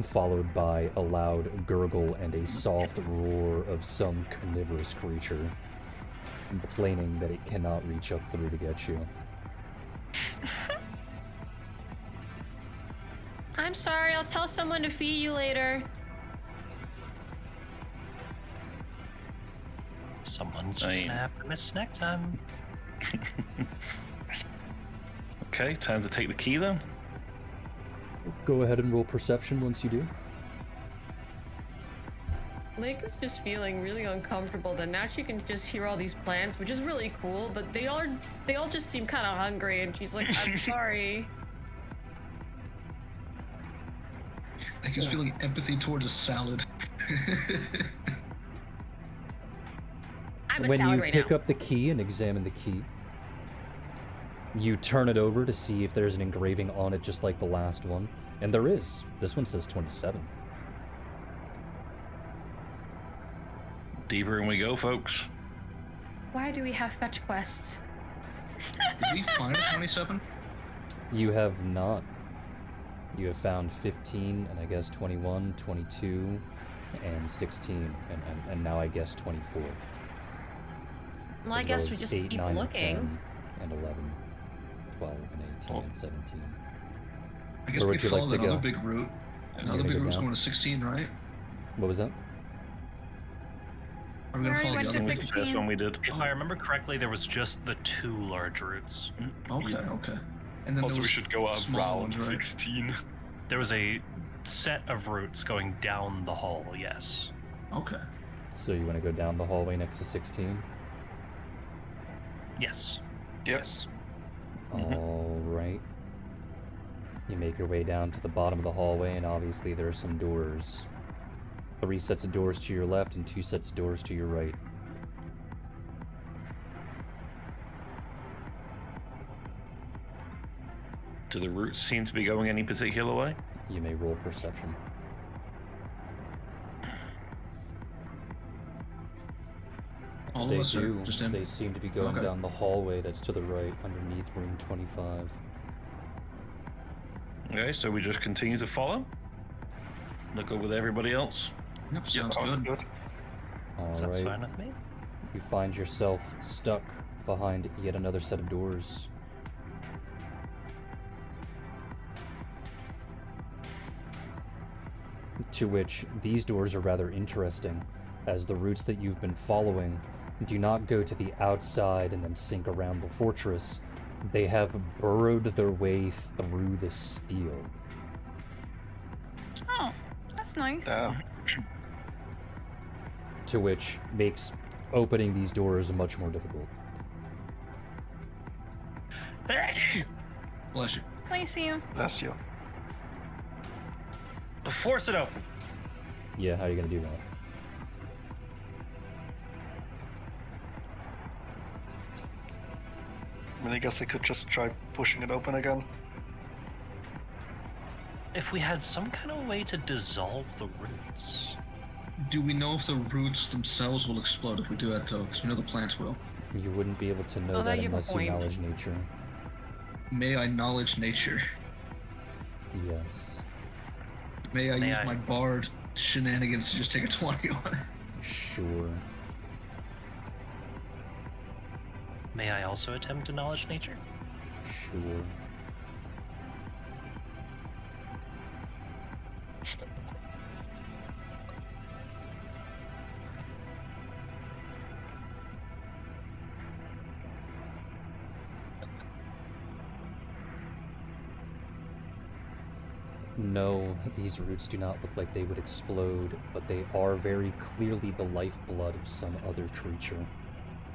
followed by a loud gurgle and a soft roar of some carnivorous creature, complaining that it cannot reach up through to get you. I'm sorry, I'll tell someone to feed you later. Someone's just gonna have to miss snack time. Okay, time to take the key then. Go ahead and roll perception once you do. Lake is just feeling really uncomfortable that now she can just hear all these plants, which is really cool, but they all just seem kind of hungry, and she's like, I'm sorry. Like he's feeling empathy towards a salad. I'm a When salad you right pick now. up the key and examine the key, you turn it over to see if there's an engraving on it just like the last one, and there is. This one says 27. Deeper in we go, folks. Why do we have fetch quests? Did we find a 27? You have not. You have found 15, and I guess 21, 22, and 16, and now I guess 24. Well, I as guess well we as just 8, keep 9, looking. 10, and 11, 12, and 18, and 17. I guess Where we would you like followed to another go? big route. You're Another gonna big go route's down? going to 16, right? What was that? Are we We going to already follow went the to other Was one? the first one we did. If I remember correctly, there was just the 2 large routes. Okay, okay. And then Also, there we was should go small around ones, right? 16. There was a set of routes going down the hall, yes. Okay. So you want to go down the hallway next to 16? Yes. Yes. All right. You make your way down to the bottom of the hallway, and obviously there are some doors. 3 sets of doors to your left and 2 sets of doors to your right. Do the routes seem to be going any particular way? You may roll perception. All They of us do. are just in. They seem to be going Okay. down the hallway that's to the right, underneath room 25. Okay, so we just continue to follow. Look up with everybody else. Yep, sounds Sounds good. good. All Sounds right. fine with me. You find yourself stuck behind yet another set of doors. To which these doors are rather interesting. as the routes that you've been following do not go to the outside and then sink around the fortress. They have burrowed their way through the steel. Oh, that's nice. Yeah. To which makes opening these doors much more difficult. Bless you. Bless you. Bless you. Force it open. Yeah, how are you gonna do that? I mean, I guess I could just try pushing it open again. If we had some kind of way to dissolve the roots. Do we know if the roots themselves will explode if we do that, though? Because we know the plants will. You wouldn't be able to know Oh, that you have a unless you point. knowledge nature. May I knowledge nature? Yes. May I May use I- my bard shenanigans to just take a 20 on it? Sure. May I also attempt to knowledge nature? Sure. No, these roots do not look like they would explode, but they are very clearly the lifeblood of some other creature.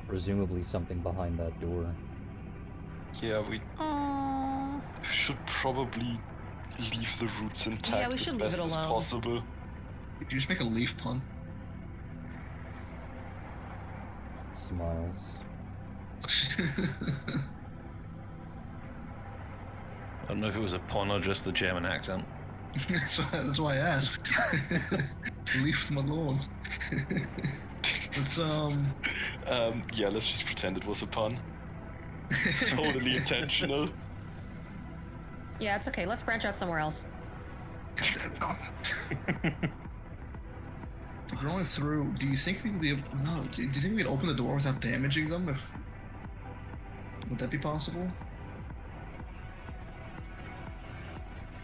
Presumably something behind that door. Yeah, we Aww. should probably leave the roots intact Yeah, we should as leave best it as alone. possible. Did you just make a leaf pun? Smiles. I don't know if it was a pun or just the German accent. that's why I asked. Leaf my lord. Let's Yeah, let's just pretend it was a pun. Totally intentional. Yeah, it's okay. Let's branch out somewhere else. Going through, do you think we would be able, no, do you think we could open the door without damaging them? Would that be possible?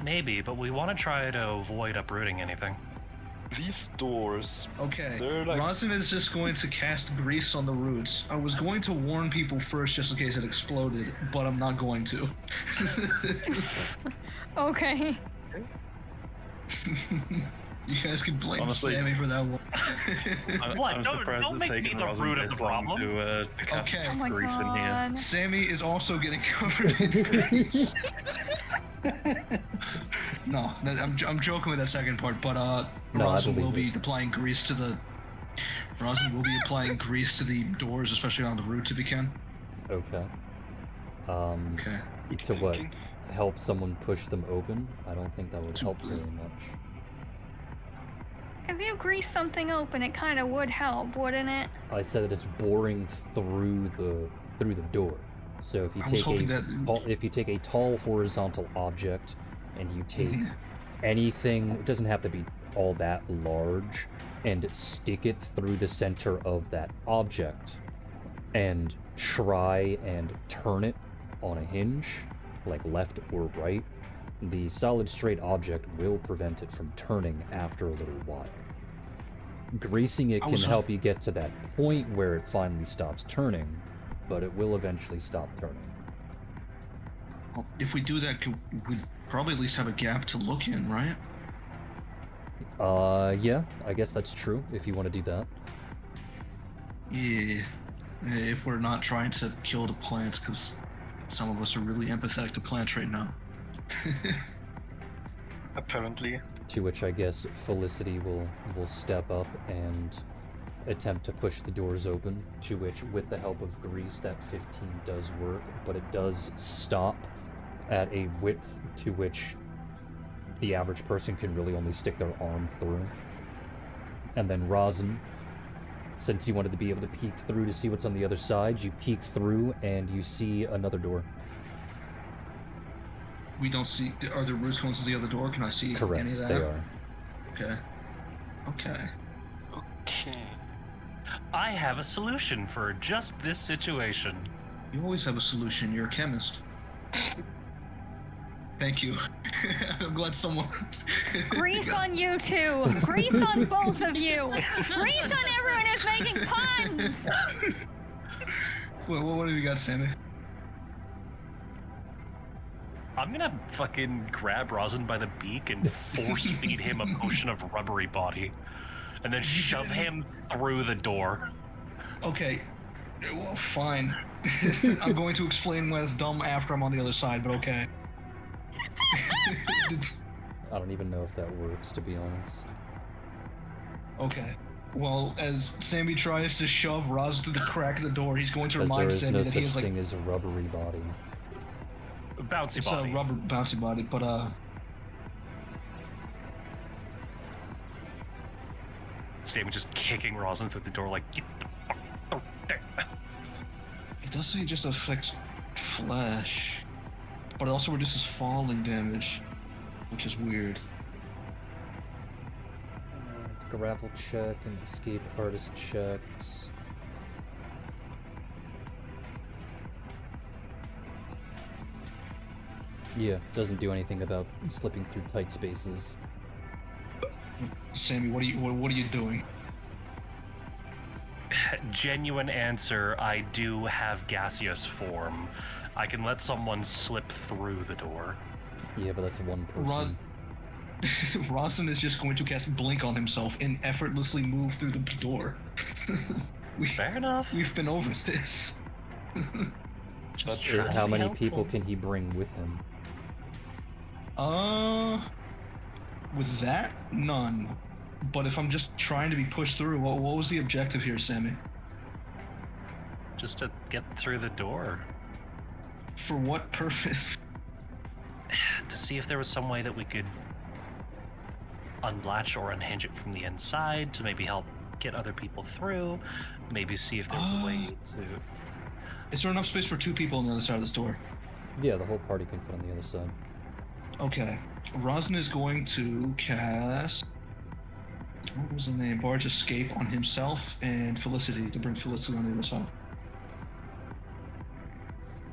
Maybe, but we want to try to avoid uprooting anything. These doors, Okay, They're like- Rosin is just going to cast grease on the roots. I was going to warn people first just in case it exploded, but I'm not going to. Okay. You guys can blame Honestly- Sammy for that one. I'm Don't- surprised don't it's make me taken the Rosin root of this the long problem. to cast Okay. Oh my grease in here. god. Sammy is also getting covered in grease. No, I'm joking with that second part, but No, I Rosin will believe be applying grease to the doors, especially on the roots if he can. Okay. Okay. good To what? thinking. Help someone push them open? I don't think that would help very much. If you grease something open, it kind of would help, wouldn't it? I said that it's boring through the door. So if you I was take hoping if you take a tall horizontal object and you take Mhm. anything, it doesn't have to be all that large, and stick it through the center of that object and try and turn it on a hinge, like left or right, the solid straight object will prevent it from turning after a little while. Greasing it I can was- help you get to that point where it finally stops turning, but it will eventually stop turning. Well, if we do that, we'd probably at least have a gap to look in, right? Yeah, I guess that's true, if you want to do that. Yeah. If we're not trying to kill the plants, because some of us are really empathetic to plants right now. Apparently. To which I guess Felicity will step up and attempt to push the doors open, to which, with the help of grease, that 15 does work, but it does stop at a width to which the average person can really only stick their arm through. And then Rosin, since you wanted to be able to peek through to see what's on the other side, you peek through and you see another door. We don't see. Are the roots going to the other door? Can I see any of Correct, that? they are. Okay. Okay. Okay. I have a solution for just this situation. You always have a solution. You're a chemist. Thank you. I'm glad someone. Grease on you too. Grease on both of you. Grease on everyone who's making puns. What do you got, Sammy? I'm gonna fucking grab Rosin by the beak and force feed him a potion of rubbery body, and then shove him through the door. Okay, well, fine. I'm going to explain why it's dumb after I'm on the other side, but okay. I don't even know if that works, to be honest. Okay. Well, as Sammy tries to shove Roz through the crack of the door, he's going to Because remind there is Sammy no that he such has, like, thing as a rubbery body. Bouncy it's body. a rubber bouncy body, but Sammy just kicking Rosin through the door like, get the fuck out there. it does say it just affects flesh, but it also reduces falling damage, which is weird. Grapple check and escape artist checks. Yeah, doesn't do anything about slipping through tight spaces. Sammy, what are you doing? Genuine answer, I do have gaseous form. I can let someone slip through the door. Yeah, but that's one person. Rosin is just going to cast Blink on himself and effortlessly move through the door. Fair enough. We've been over this. Just How trying to many help people him. can he bring with him? With that, none. But if I'm just trying to be pushed through, what was the objective here, Sammy? Just to get through the door. For what purpose? To see if there was some way that we could unlatch or unhinge it from the inside to maybe help get other people through. Maybe see if there was a way to... Is there enough space for 2 people on the other side of this door? Yeah, the whole party can fit on the other side. Okay. Rosin is going to cast... What was the name? Bard's Escape on himself and Felicity to bring Felicity on the other side.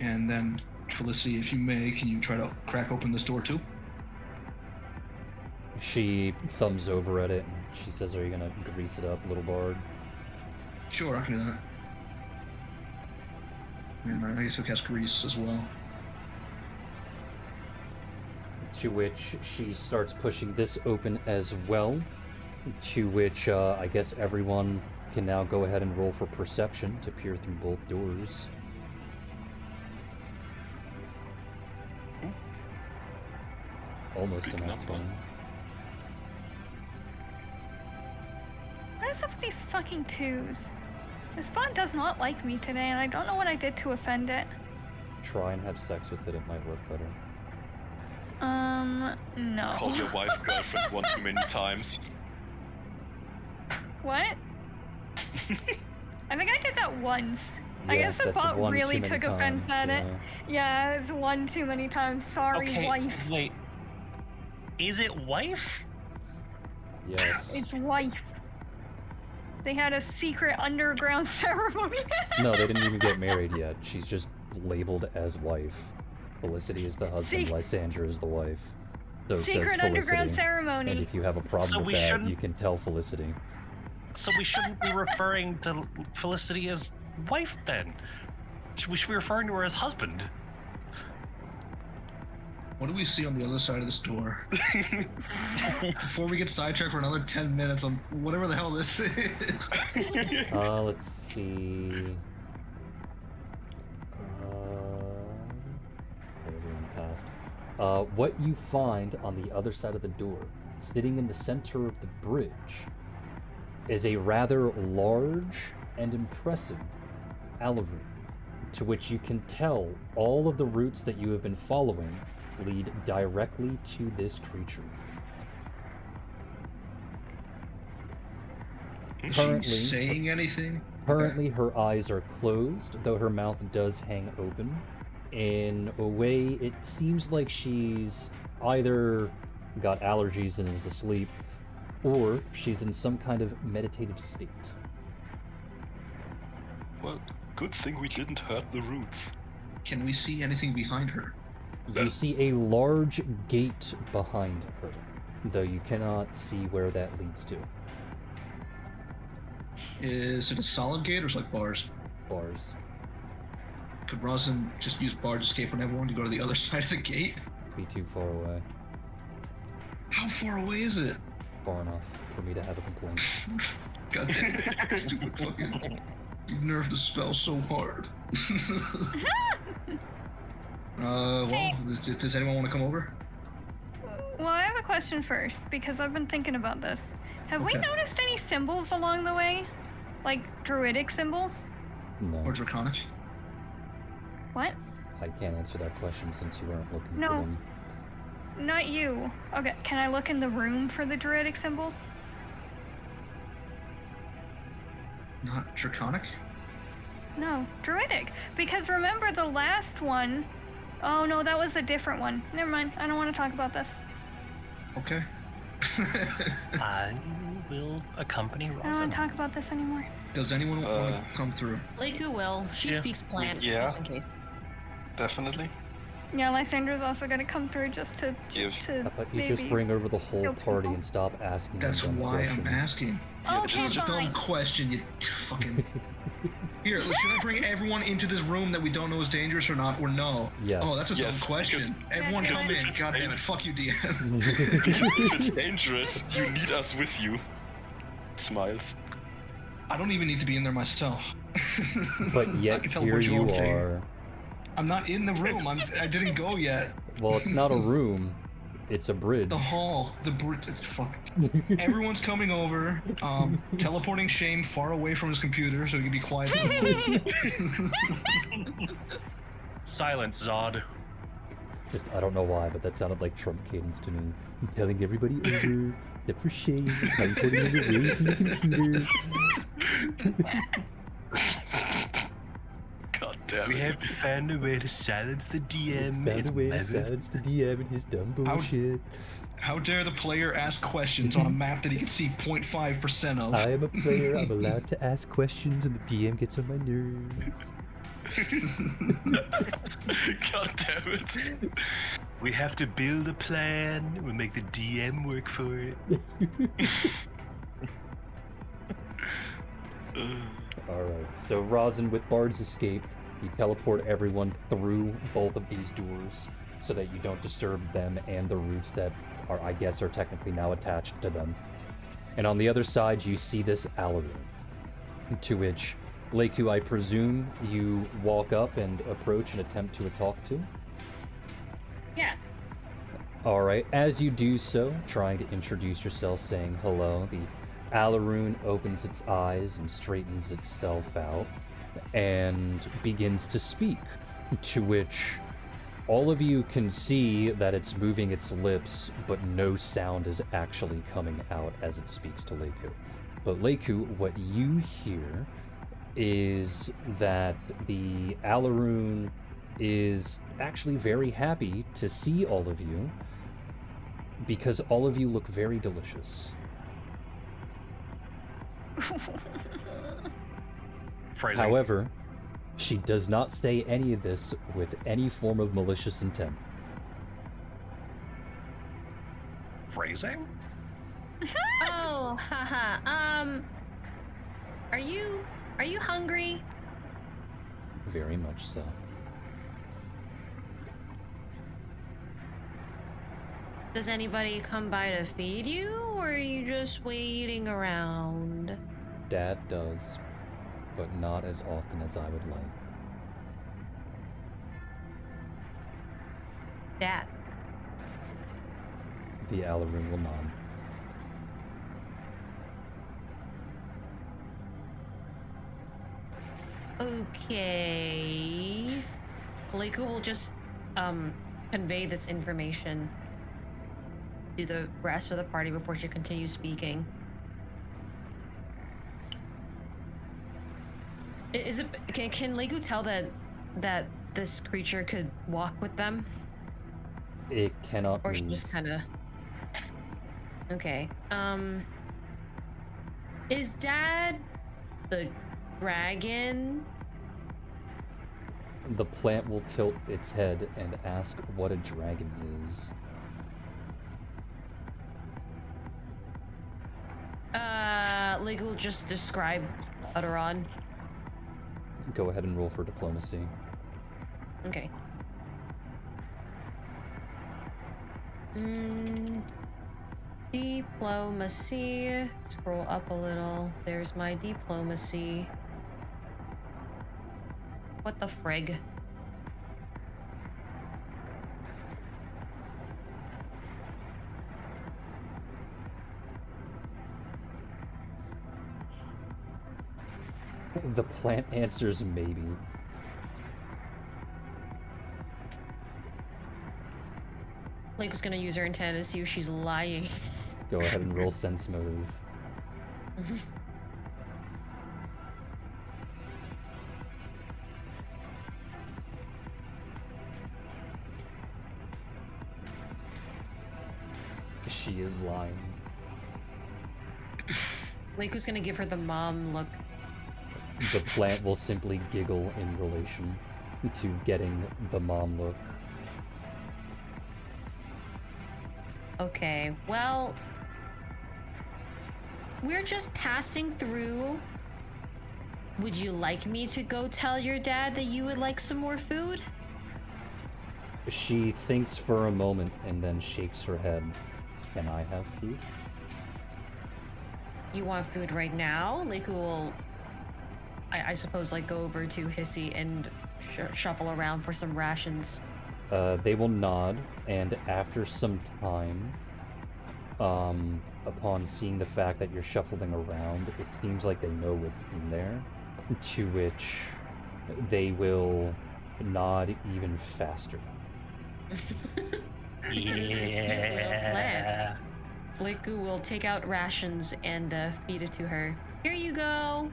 And then, Felicity, if you may, can you try to crack open this door too? She thumbs over at it and she says, "Are you gonna grease it up, little bard?" Sure, I can do that. And I guess he'll cast Grease as well. To which she starts pushing this open as well. To which I guess everyone can now go ahead and roll for perception to peer through both doors. Almost Big an number. 20. What is up with these fucking 2s? This bot does not like me today, and I don't know what I did to offend it. Try and have sex with it, it might work better. No. Call your wife girlfriend one too many times. What? I think I did that once. I Yeah, guess the that's bot one really too many took offense times, at it. Yeah, it's one too many times. Sorry, Okay, wife. wait. Is it wife? Yes. It's wife. They had a secret underground ceremony. No, they didn't even get married yet. She's just labeled as wife. Felicity is the husband, Lysandra is the wife. So Secret says underground Felicity. ceremony. And if you have a problem So with we that, shouldn't- you can tell Felicity. So we shouldn't be referring to Felicity as wife then. We should be referring to her as husband. What do we see on the other side of this door? Before we get sidetracked for another 10 minutes on whatever the hell this is. Let's see. Everyone passed. What you find on the other side of the door, sitting in the center of the bridge, is a rather large and impressive aloe root, to which you can tell all of the routes that you have been following lead directly to this creature. Is Currently- she saying anything? Currently, her eyes are closed, though her mouth does hang open. In a way, it seems like she's either got allergies and is asleep, or she's in some kind of meditative state. Well, good thing we didn't hurt the roots. Can we see anything behind her? You see a large gate behind her, though you cannot see where that leads to. Is it a solid gate or is it like bars? Bars. Could Rosin just use barge escape from everyone to go to the other side of the gate? Be too far away. How far away is it? Far enough for me to have a complaint. God damn it. Stupid fucking... You nerfed the spell so hard. Well, does anyone want to come over? Well, I have a question first, because I've been thinking about this. Have we Okay. noticed any symbols along the way? Like druidic symbols? No, Or draconic? What? I can't answer that question since you weren't looking No. for them. Not you. Okay, can I look in the room for the druidic symbols? Not draconic? No, druidic. Because remember the last one... Oh no, that was a different one. Never mind, I don't want to talk about this. Okay. I will accompany I don't Rosin. want to talk about this anymore. Does anyone want to come through? Leiku will. She Yeah. speaks plant, Yeah. just in case. Definitely. Yeah, Lysandra's also gonna come through just to... Give. How about you maybe... just bring over the whole kill party people? and stop asking That's them dumb why I'm questions. asking. Okay, Just fine. dumb question, you fucking... Here, should I bring everyone into this room that we don't know is dangerous or not, or no? Yes. Oh, that's a Yes, dumb question. because- Everyone because come in. it's God damn it. dangerous. Fuck you, DM. If it's dangerous, you need us with you. Smiles. I don't even need to be in there myself. But I yet can here teleport you off stage. are. I'm not in the room. I didn't go yet. Well, it's not a room. It's a bridge. The hall, the bridge. Fuck. Everyone's coming over. Teleporting Shame far away from his computer so he can be quiet. Silence, Zod. Just, I don't know why, but that sounded like Trump cadence to me. I'm telling everybody over, except for Shane, teleporting him away from the computer. God damn We it. have to find a way to silence the DM. Found It's a way to madness. silence the DM and his dumb bullshit. How dare the player ask questions on a map that he can see 0.5% of? I am a player, I'm allowed to ask questions, and the DM gets on my nerves. God damn it. We have to build a plan. We'll make the DM work for it. Alright, so Rosin with Bard's Escape, you teleport everyone through both of these doors so that you don't disturb them and the roots that are, I guess, are technically now attached to them. And on the other side, you see this Alaru, to which, Leiku, I presume you walk up and approach and attempt to talk to? Yes. Alright, as you do so, trying to introduce yourself, saying hello, the Alaroon opens its eyes and straightens itself out and begins to speak, to which all of you can see that it's moving its lips, but no sound is actually coming out as it speaks to Leiku. But Leiku, what you hear is that the Alaroon is actually very happy to see all of you because all of you look very delicious. Phrasing. However, she does not say any of this with any form of malicious intent. Phrasing? Oh, haha. Are you hungry? Very much so. Does anybody come by to feed you, or are you just waiting around? Dad does, but not as often as I would like. Dad. The Alaroon will nod. Okay. Leiku will just convey this information to the rest of the party before she continues speaking. Is it can Leiku tell that this creature could walk with them, It cannot or she move. just kind of? Okay. Is Dad the dragon? The plant will tilt its head and ask what a dragon is. Like we'll just describe Uteron. Go ahead and roll for diplomacy. Okay. Diplomacy. Scroll up a little. There's my diplomacy. What the frig? The plant answers maybe. Lake was gonna use her antenna to see if she's lying. Go ahead and roll sense motive. She is lying. Lake was gonna give her the mom look. The plant will simply giggle in relation to getting the mom look. Okay, well, we're just passing through. Would you like me to go tell your dad that you would like some more food? She thinks for a moment and then shakes her head. Can I have food? You want food right now? Like, who will, I suppose, like, go over to Hissy and shuffle around for some rations. They will nod, and after some time, upon seeing the fact that you're shuffling around, it seems like they know what's in there, to which they will nod even faster. Yeah. Liku will take out rations and feed it to her. Here you go,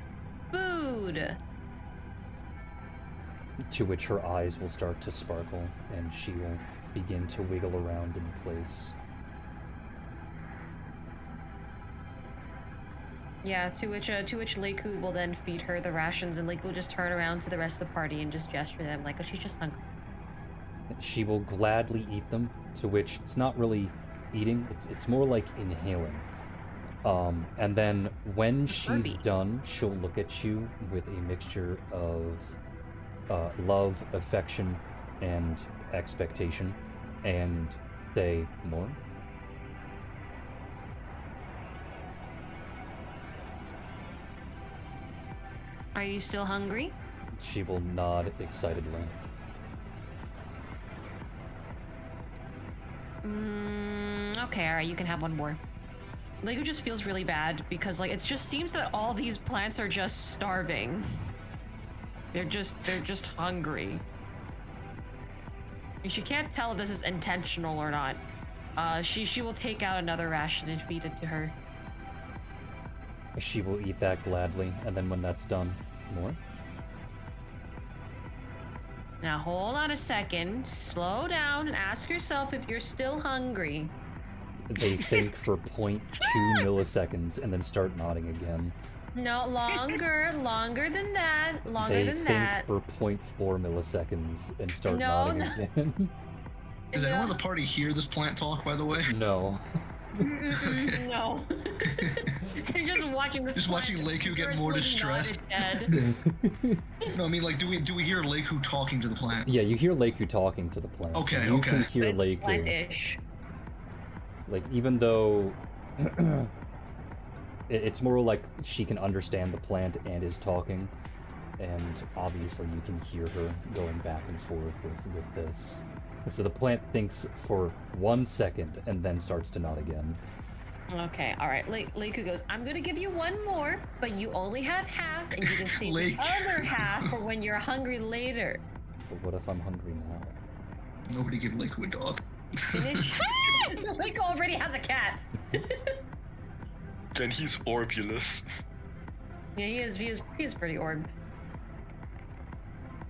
food. To which her eyes will start to sparkle, and she will begin to wiggle around in place. Yeah, to which Liku will then feed her the rations, and Liku will just turn around to the rest of the party and just gesture them like, oh, she's just hungry. She will gladly eat them, to which it's not really eating, it's more like inhaling. And then when she's done, she'll look at you with a mixture of love, affection, and expectation, and say, more? Are you still hungry? She will nod excitedly. Okay, alright, you can have one more. Lego just feels really bad because, like, it just seems that all these plants are just starving. They're just hungry. And she can't tell if this is intentional or not. She will take out another ration and feed it to her. She will eat that gladly, and then when that's done, more? Now hold on a second, slow down and ask yourself if you're still hungry. They think for 0.2 milliseconds and then start nodding again. No, longer than that, They think for 0.4 milliseconds and start nodding again. Does anyone in the party hear this plant talk, by the way? No. No. You're just watching this. Just watching Leiku get more distressed. No, I mean, like, do we hear Leiku talking to the plant? Yeah, you hear Leiku talking to the plant. Okay, you okay. can hear It's Leiku. plant-ish. Like, even though it's more like she can understand the plant and is talking, and obviously you can hear her going back and forth with this. So the plant thinks for 1 second and then starts to nod again. Okay, all right. Leiku goes, I'm gonna give you one more, but you only have half, and you can save the other half for when you're hungry later. But what if I'm hungry now? Nobody give Leiku a dog. Finish. Leiku already has a cat. Then he's orbulous. Yeah, he is pretty orb.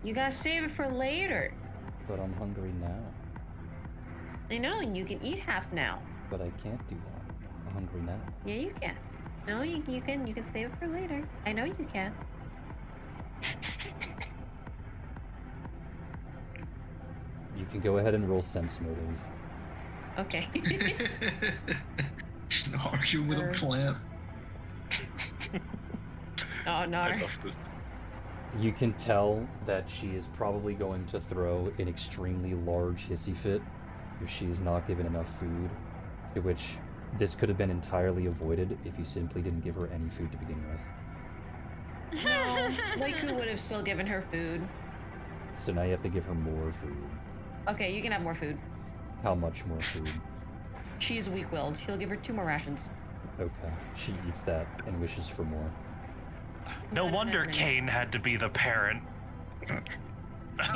You gotta save it for later. But I'm hungry now. I know, and you can eat half now. But I can't do that. I'm hungry now. Yeah, you can. No, you can save it for later. I know you can. You can go ahead and roll sense motive. Okay. Arguing with a plant. Oh no. I love this. You can tell that she is probably going to throw an extremely large hissy fit if she's not given enough food, to which this could have been entirely avoided if you simply didn't give her any food to begin with. No, Leiku would have still given her food. So now you have to give her more food. Okay, you can have more food. How much more food? She is weak-willed. She'll give her 2 more rations. Okay, she eats that and wishes for more. No wonder Kane had to be the parent. Kane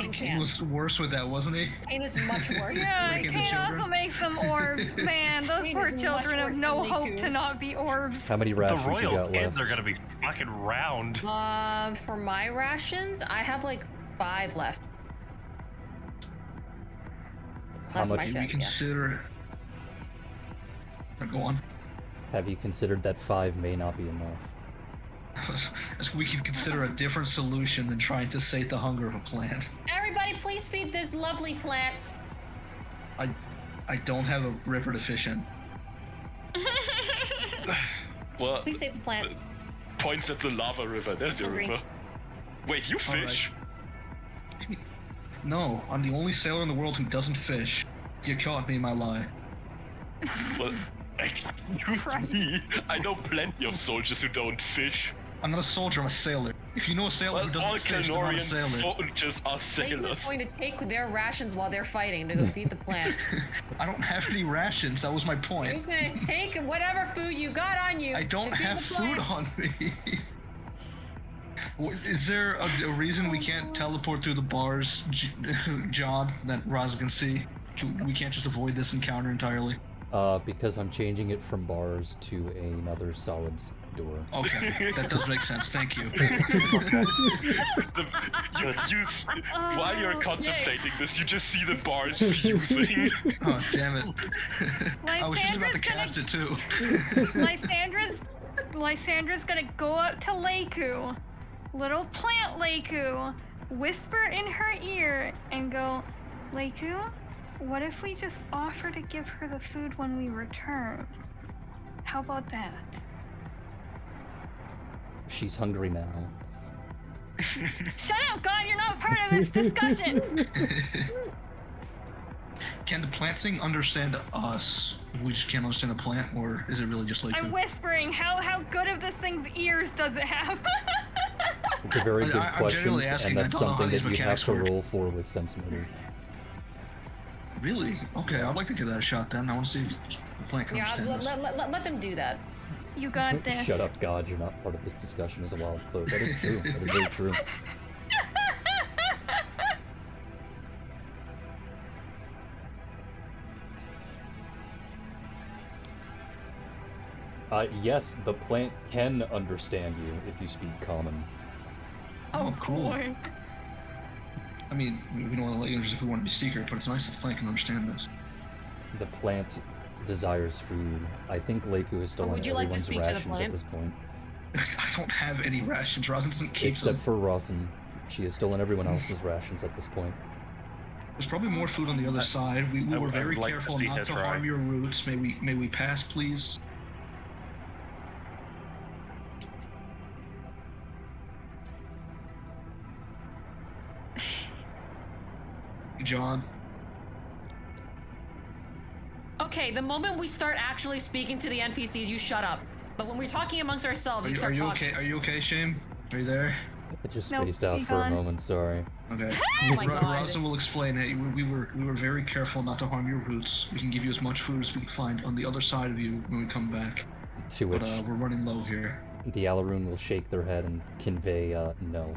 He can. was worse with that, wasn't he? Kane is much worse. Yeah, Making the Kane also children? makes them orbs. Man, those Kane poor is much children have worse no than hope Leiku. to not be orbs. How many The rations you royal got kids left? are gonna be fucking round. For my rations, I have like 5 left. How Less much my Maybe shit, yeah. consider. Go on. have you considered that 5 may not be enough? We could consider a different solution than trying to sate the hunger of a plant. Everybody, please feed this lovely plant. I don't have a river deficient. Well, Please save the plant. points at the lava river. There's It's your hungry. river. Wait, you All right. fish? No, I'm the only sailor in the world who doesn't fish. You caught me in my lie. Well, excuse me. I know plenty of soldiers who don't fish. I'm not a soldier, I'm a sailor. If you know a sailor Well, who doesn't all fish, they're not a Kalnorian sailor. soldiers are Leiku sailors. is going to take their rations while they're fighting to go feed the plant. I don't have any rations, that was my point. He's going to take whatever food you got on you. I don't to feed have the food plant. on me. Is there a reason we can't teleport through the bars, John, that Raza can see? We can't just avoid this encounter entirely? Because I'm changing it from bars to another solid door. Okay, that does make sense, thank you. While you're contemplating this, you just see the bars fusing. Oh, damn it. I was just about to cast it too. Lysandra's gonna go up to Leiku, little plant Leiku, whisper in her ear, and go, Leiku, what if we just offer to give her the food when we return? How about that? She's hungry now. Shut up, God, you're not part of this discussion! Can the plant thing understand us? We just can't understand the plant, or is it really just like I'm whispering, how good of this thing's ears does it have? It's a very good I'm question, generally asking, and I that's don't know how something these that you have mechanics to work. roll for with sense motive. Really? Okay, I'd like to give that a shot then. I want to see if the plant can Yeah, understand this. let them do that. You got this. Shut up, God, you're not part of this discussion as a wild cloak. That is true. That is very true. Yes, the plant can understand you if you speak common. Oh, cool. Boy. I mean, we don't want to let you know if we want to be secret, but it's nice that the plant can understand this. The plant desires food. I think Leiku is still Oh, on would you like to everyone's speak to the rations at plant? this point. I don't have any rations. Rosin doesn't keep Except them. for Rawson. She is still on everyone else's rations at this point. There's probably more food on the other side. We I were would very like to careful see not her to try. harm your roots. May we pass, please? John. Okay, the moment we start actually speaking to the NPCs, you shut up. But when we're talking amongst ourselves, Are you you, start are you talking. okay? Are you okay, Shane? Are you there? It just Nope, spaced out he's for a gone. moment, sorry. Okay. Oh my God. Rosin will explain that we were very careful not to harm your roots. We can give you as much food as we can find on the other side of you when we come back. To But which we're running low here. the Alaroon will shake their head and convey, no.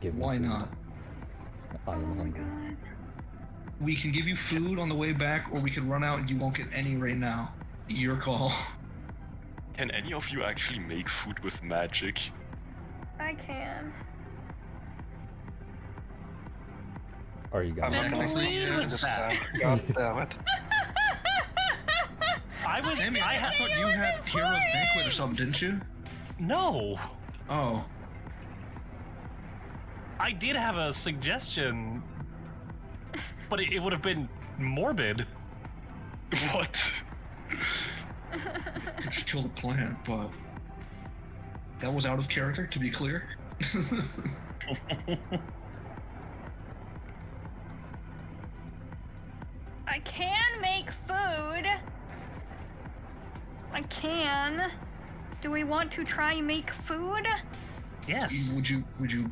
Give me Why food. not? I Oh am my hungry. god. We can give you food on the way back, or we could run out and you won't get any right now. Your call. Can any of you actually make food with magic? I can. Are you guys? I'm not Technically, gonna yes. understand. God damn it. Sammy, I Sammy, thought it you was had Hero's Banquet or fine. something, didn't you? No, Oh. I did have a suggestion. But it would have been morbid. What? You should kill the plant, but that was out of character, to be clear. I can make food. I can. Do we want to try and make food? Yes. Would you?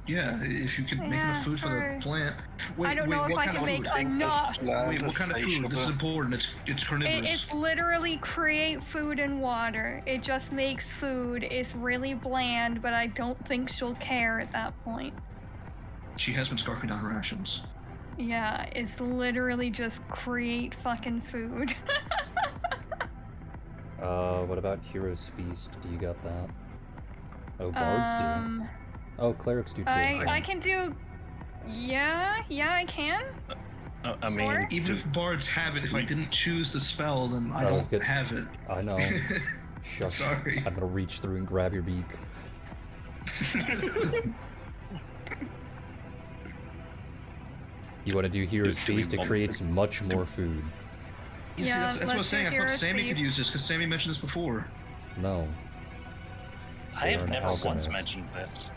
Yeah, if you could make Yeah, enough food for sure. the plant. Wait, I don't know if what I kind can of make food? enough. Wait, what kind of food? This is important. It's carnivorous. It's literally create food and water. It just makes food. It's really bland, but I don't think she'll care at that point. She has been scarfing down rations. Yeah, it's literally just create fucking food. What about Hero's Feast? Do you got that? Oh, bards do. Oh, clerics do too. I can do. Yeah, I can. I mean, Sure. Even if bards have it, if I didn't choose the spell, then I don't have it. I know. Shush. Sorry. I'm gonna reach through and grab your beak. You want to do Hero's Feast? It creates much more food. Yeah, see, that's what I was saying. I thought Sammy could use this because Sammy mentioned this before. No. I have They're an never once alchemist. mentioned this.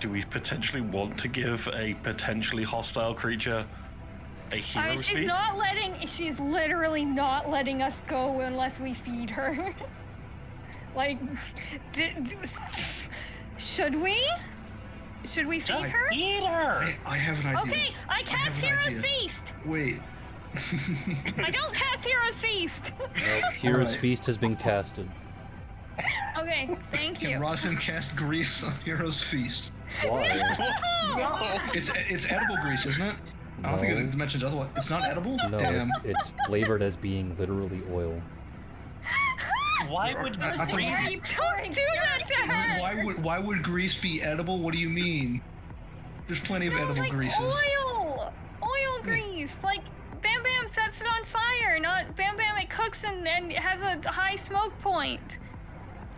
Do we potentially want to give a potentially hostile creature a hero's She's feast? not letting. She's literally not letting us go unless we feed her. Like, should we? Should we feed her? Eat her! I have an idea. Okay, I cast have an Hero's idea. Feast. Wait. I don't cast Hero's Feast. Nope. Hero's Alright. Feast has been casted. Okay, thank you. Can Rosin cast grease on Hero's Feast? Why? No! It's edible grease, isn't it? I don't think No. it mentions otherwise. It's not edible? No, Damn. it's flavored as being literally oil. Why would I thought grease... Don't do that to her. Why would grease be edible? What do you mean? There's plenty of No, edible like greases. oil grease. Like Bam Bam sets it on fire. Not Bam Bam. It cooks and has a high smoke point.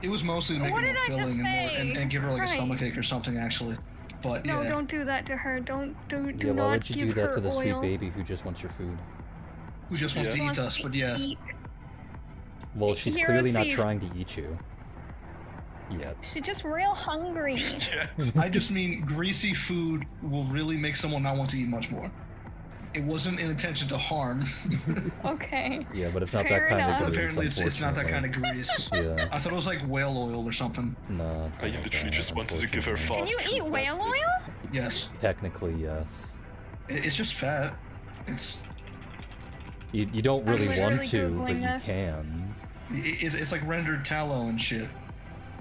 It was mostly to make What it did more I just filling and say? give her like Right. a stomachache or something, actually. But No, yeah, don't do that to her. Do Yeah, why not would you give do that her to the sweet oil. baby who just wants your food? who just wants Yeah. to eat Wants us? to But yes, eat. Well, she's Hero's clearly not Feast. trying to eat you. Yet. She's just real hungry. Yeah. I just mean greasy food will really make someone not want to eat much more. It wasn't an intention to harm. Okay. Yeah, but it's not Fair that kind enough. of grease, Apparently, it's not that kind of unfortunately. grease. Yeah. I thought it was like whale oil or something. No, it's I not like literally that, just wanted to give her unfortunately. fast Can you eat food, whale that's it. oil? Yes, Technically, yes. It's just fat. It's You don't really literally want to, but Googling you this. can. it's like rendered tallow and shit.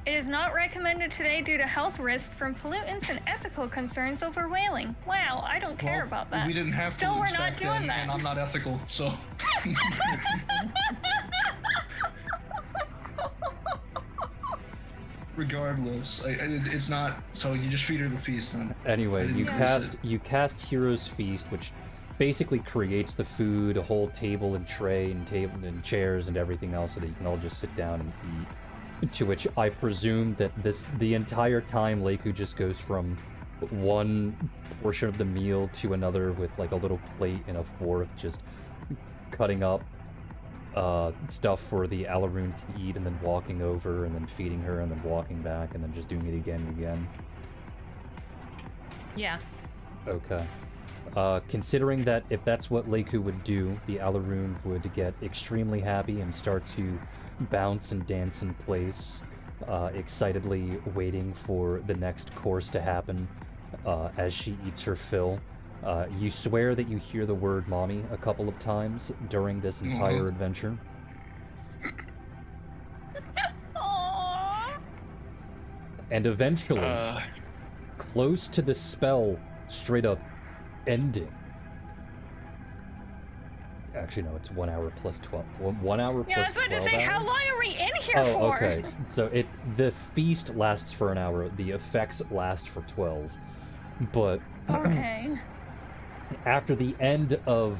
It is not recommended today due to health risks from pollutants and ethical concerns over whaling. Wow, I don't care Well, about that. We didn't have Still, pollutants we're not back doing then, that. and I'm not ethical, so. Regardless, it's not. So you just feed her the feast, then. Anyway, didn't you notice cast Hero's Feast, which basically creates the food, a whole table and tray and chairs and everything else, so that you can all just sit down and eat. To which I presume that the entire time Leiku just goes from one portion of the meal to another with like a little plate and a fork, just cutting up stuff for the Alaroon to eat, and then walking over and then feeding her and then walking back and then just doing it again and again. Yeah. Okay. Considering that if that's what Leiku would do, the Alaroon would get extremely happy and start to bounce and dance in place, excitedly waiting for the next course to happen as she eats her fill. You swear that you hear the word mommy a couple of times during this entire adventure. Aww. And eventually, Uh, close to the spell straight up ending. Actually, no, it's 1 hour plus 12. 1 hour Yeah, I plus was about 12 to say, hours? how long are we in here Oh, for? okay. So the feast lasts for an hour. The effects last for 12. But Okay. after the end of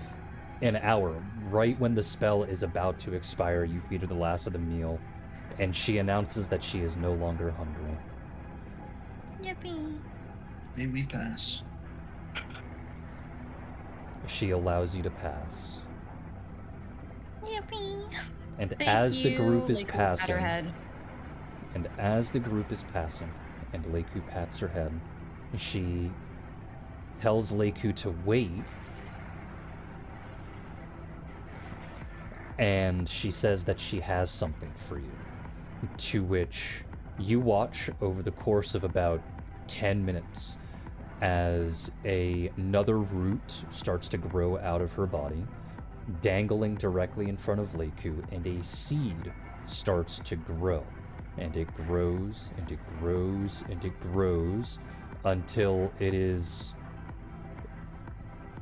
an hour, right when the spell is about to expire, you feed her the last of the meal, and she announces that she is no longer hungry. Yippee. May we pass? she allows you to pass. Yippee. And Thank as the you, group is Leiku pats her passing, head. and as the group is passing, and Leiku pats her head, she tells Leiku to wait, and she says that she has something for you, to which you watch over the course of about 10 minutes as another root starts to grow out of her body, dangling directly in front of Leiku, and a seed starts to grow. And it grows, and it grows, and it grows, until it is,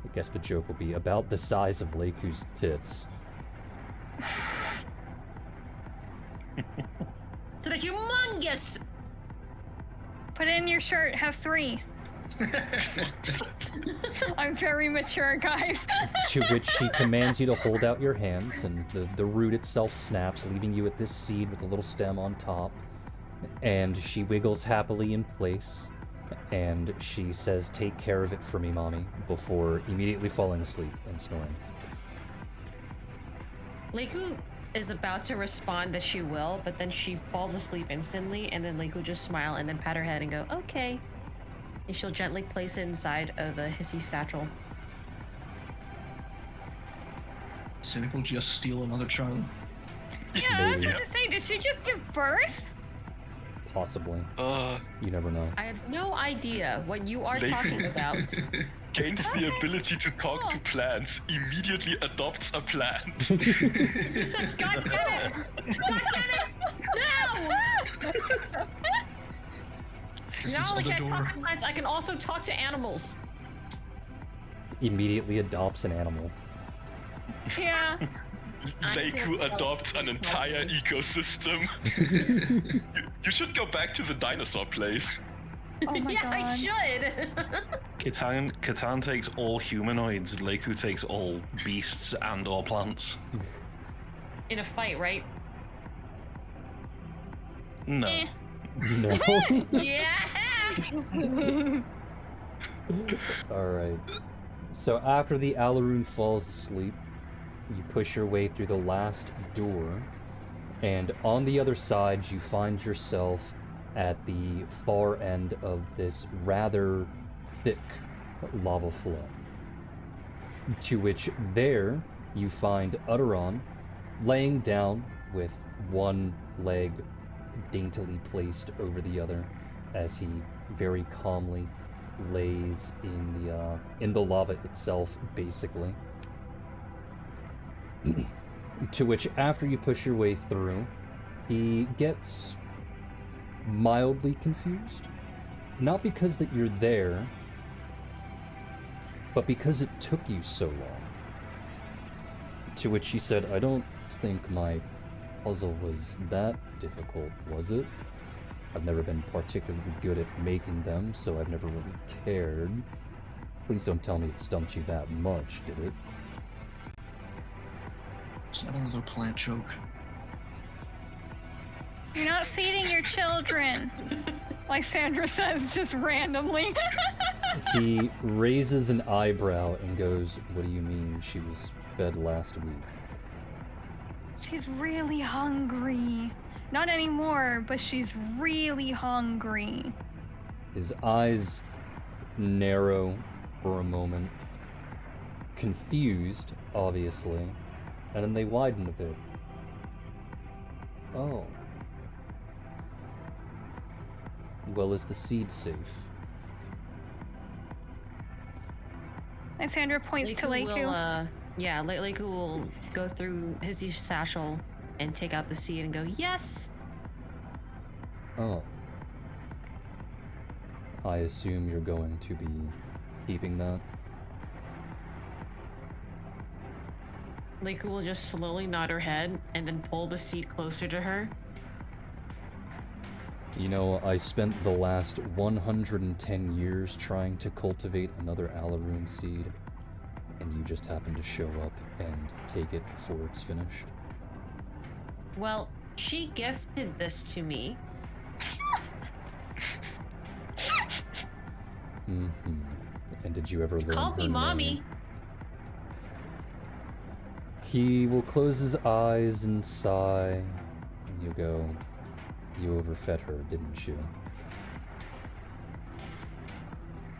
I guess the joke will be, about the size of Leiku's tits. So they're humongous! Put it in your shirt. Have 3. I'm very mature, guys. To which she commands you to hold out your hands, and the root itself snaps, leaving you with this seed with a little stem on top. And she wiggles happily in place, and she says, "Take care of it for me, Mommy," before immediately falling asleep and snoring. Leiku is about to respond that she will, but then she falls asleep instantly, and then Leiku just smile and then pat her head and go, "Okay." And she'll gently place it inside of a hissy satchel. Cynical just steal another child. Yeah, I was Maybe. about to say, did she just give birth? Possibly. You never know. I have no idea what you are Leiku talking about. gains the ability to talk to plants, immediately adopts a plant. God damn it! God damn it! No! Is Not this only other can I door? talk to plants, I can also talk to animals. Immediately adopts an animal. Yeah. Leiku adopts an entire ecosystem. You should go back to the dinosaur place. Oh my Yeah, god. I should. Catan takes all humanoids, Leiku takes all beasts and or plants. In a fight, right? No. Eh. No. Yeah. Alright. So after the Alaroon falls asleep, you push your way through the last door, and on the other side you find yourself at the far end of this rather thick lava flow. To which there you find Utteron laying down with one leg daintily placed over the other as he very calmly lays in the lava itself, basically. To which, after you push your way through, he gets mildly confused. Not because that you're there, but because it took you so long. To which he said, "I don't think my puzzle was that difficult, was it? I've never been particularly good at making them, so I've never really cared. Please don't tell me it stumped you that much, did it?" Is that another plant joke? You're not feeding your children. Like Sandra says, just randomly. He raises an eyebrow and goes, "What do you mean she was fed last week?" She's really hungry. Not anymore, but she's really hungry. His eyes narrow for a moment, confused, obviously, and then they widen a bit. "Oh. Well, is the seed safe?" And Sandra points to Leiku. will, Leiku will go through his satchel and take out the seed and go, "Yes." "Oh. I assume you're going to be keeping that?" Leiku will just slowly nod her head and then pull the seed closer to her. "You know, I spent the last 110 years trying to cultivate another Alaroon seed, and you just happen to show up and take it before it's finished." Well, she gifted this to me. Mm-hmm. And did you ever learn Called her me mommy. name? He will close his eyes and sigh, and you go, "You overfed her, didn't you?"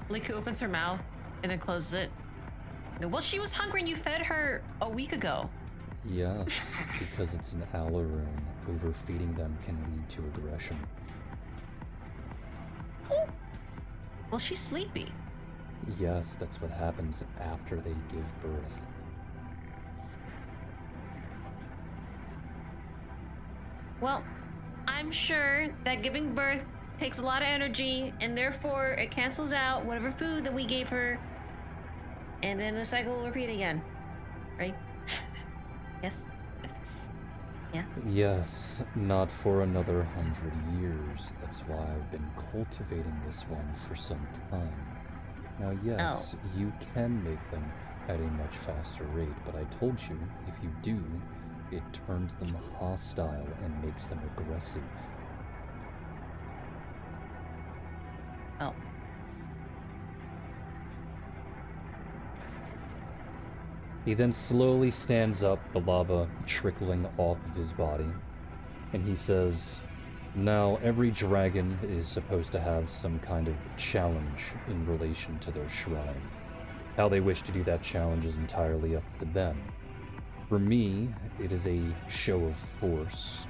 Liku opens her mouth and then closes it. Well, she was hungry and you fed her a week ago. Yes, because it's an Alaroon. Overfeeding them can lead to aggression. Well, she's sleepy. Yes, that's what happens after they give birth. Well, I'm sure that giving birth takes a lot of energy, and therefore it cancels out whatever food that we gave her, and then the cycle will repeat again. Right? Yes? Yeah? Yes, not for another 100 years. That's why I've been cultivating this one for some time. Now, yes, you can make them at a much faster rate, but I told you, if you do, it turns them hostile and makes them aggressive. Oh. He then slowly stands up, the lava trickling off of his body, and he says, "Now, every dragon is supposed to have some kind of challenge in relation to their shrine. How they wish to do that challenge is entirely up to them. For me, it is a show of force,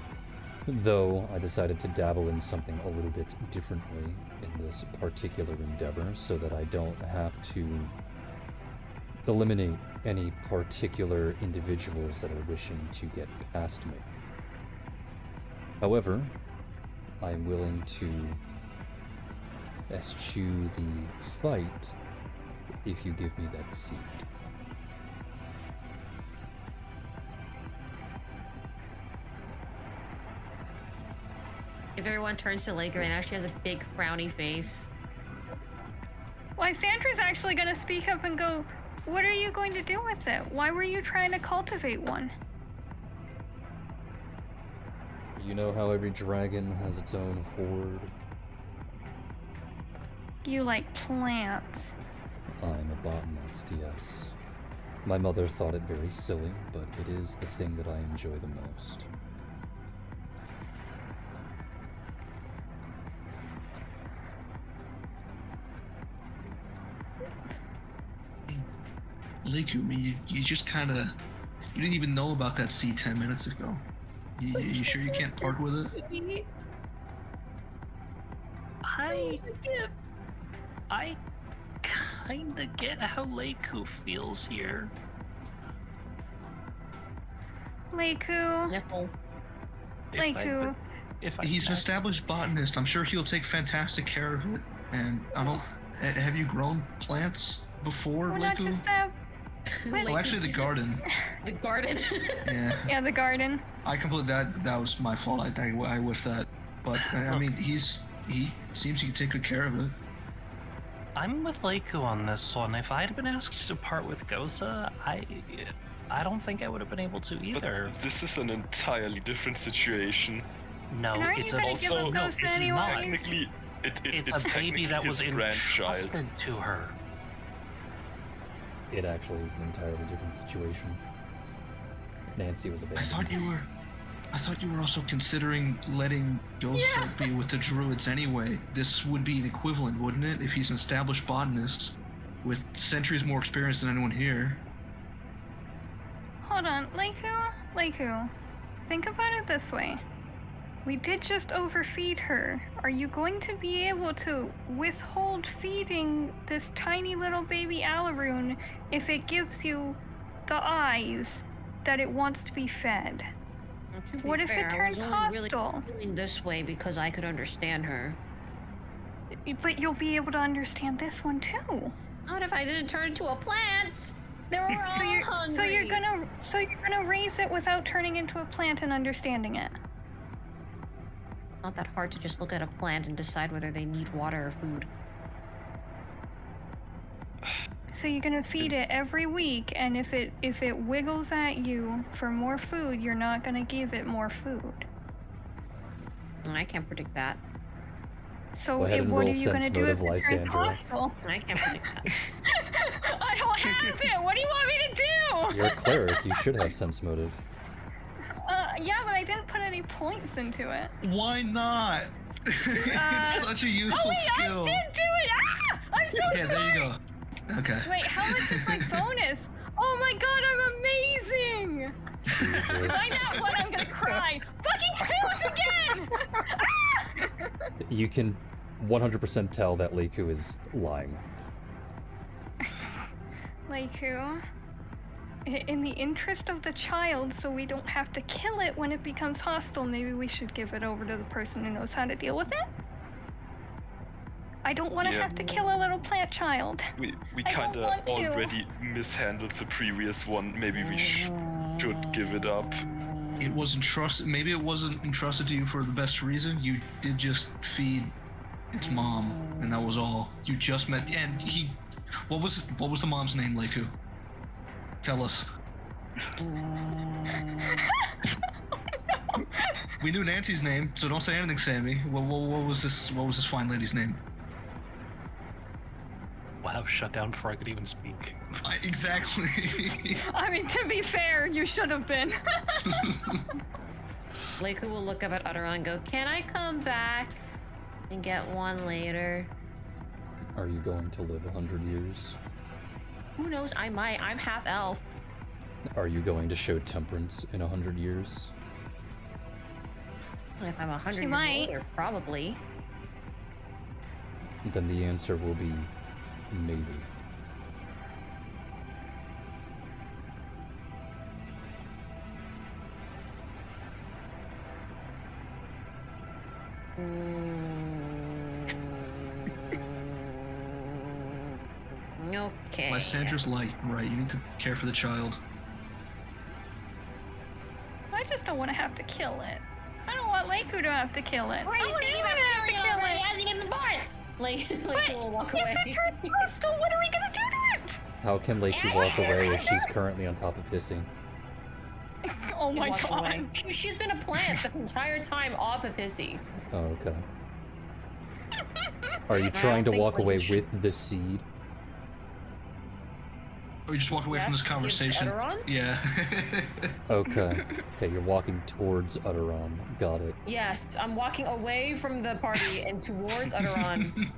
though I decided to dabble in something a little bit differently in this particular endeavor so that I don't have to eliminate any particular individuals that are wishing to get past me. However, I'm willing to eschew the fight if you give me that seed." If everyone turns to Laker and now she has a big frowny face. Lysandra's actually gonna speak up and go, "What are you going to do with it? Why were you trying to cultivate one?" You know how every dragon has its own horde? You like plants. I'm a botanist, yes. My mother thought it very silly, but it is the thing that I enjoy the most. Liku, I mean, you just kind of, you didn't even know about that seed 10 minutes ago. You sure you can't part with it? I kinda get how Leiku feels here. Leiku. Nipple. Leiku. He's an established botanist. I'm sure he'll take fantastic care of it. And I don't, have you grown plants before, We're not Liku? just that. Oh, actually, the garden. The garden. Yeah. Yeah, the garden. I completely, that was my fault. I whiffed that. But I mean, he seems he can take good care of it. I'm with Leiku on this one. If I had been asked to part with Gosa, I don't think I would have been able to either. But this is an entirely different situation. No, And aren't it's you a gonna give up no, Gosa it's anyways? not. Technically, It's it's a baby that was his grandchild. entrusted to her. It actually is an entirely different situation. Nancy was abandoned. I thought you were also considering letting Gosa be with the druids anyway. This would be an equivalent, wouldn't it? If he's an established botanist with centuries more experience than anyone here. Hold on, Leiku. Think about it this way. We did just overfeed her. Are you going to be able to withhold feeding this tiny little baby Alaroon if it gives you the eyes that it wants to be fed? To be What if it fair, turns I was only really hostile? feeling this way because I could understand her. But you'll be able to understand this one too. Not if I didn't turn into a plant. They were all hungry. So you're gonna raise it without turning into a plant and understanding it. Not that hard to just look at a plant and decide whether they need water or food. So you're gonna feed it every week, and if it wiggles at you for more food, you're not gonna give it more food. And I can't predict that. Go So ahead and what roll are you gonna sense do if motive, it turns Lysandra. hostile? I can't predict that. I don't have it. What do you want me to do? You're a cleric. You should have sense motive. Yeah, but I didn't put any points into it. Why not? It's such a useful Oh wait, skill. I did do it! Ah! I'm so Okay, there you go. Okay. Wait, how much is my bonus? Oh my god, I'm amazing! Jesus. Find out what I'm gonna cry. Fucking twos again! Ah! You can 100% tell that Leiku is lying. Leiku, in the interest of the child, so we don't have to kill it when it becomes hostile, maybe we should give it over to the person who knows how to deal with it? I don't want to Yeah. have to kill a little plant child. We I don't kind of want to. already mishandled the previous one. Maybe we should give it up. It was entrusted. Maybe it wasn't entrusted to you for the best reason. You did just feed its mom, and that was all. You just met. And he. What was the mom's name, Leiku? Tell us. We knew Nancy's name, so don't say anything, Sammy. What was this? What was this fine lady's name? Wow, shut down before I could even speak. Exactly. I mean, to be fair, you should have been. Leiku will look up at Utteron and go, "Can I come back and get one later?" Are you going to live 100 years? Who knows? I might. I'm half elf. Are you going to show temperance in 100 years? If I'm 100 years might. older, probably. Then the answer will be maybe. Okay. Lysandra's light, right? You need to care for the child. I just don't want to have to kill it. I don't want Leiku to have to kill it. What are I you want thinking him about to have to killing it kill already? it. It hasn't even been born. Like But will walk if away. it turns hostile, what are we gonna do to it? How can Leiku walk away if she's currently on top of Hissy? Oh my Walk god. away. She's been a plant this entire time off of Hissy. Oh, okay. Are you trying to think walk Leiku away should- with the seed? Or you just walk away from this Yes, give to conversation. Utteron? Yeah. Okay. Okay, you're walking towards Utteron. Got it. Yes, I'm walking away from the party and towards Utteron.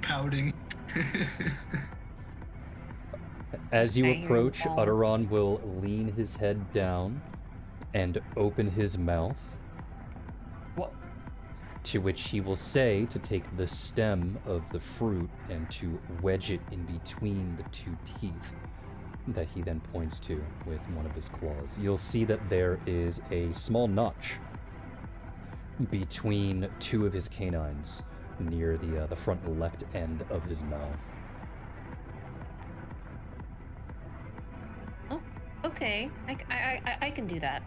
Pouting. As you Banging approach, ball. Utteron will lean his head down and open his mouth, What? to which he will say to take the stem of the fruit and to wedge it in between the two teeth that he then points to with one of his claws. You'll see that there is a small notch between two of his canines near the front left end of his mouth. Oh, okay. I can do that.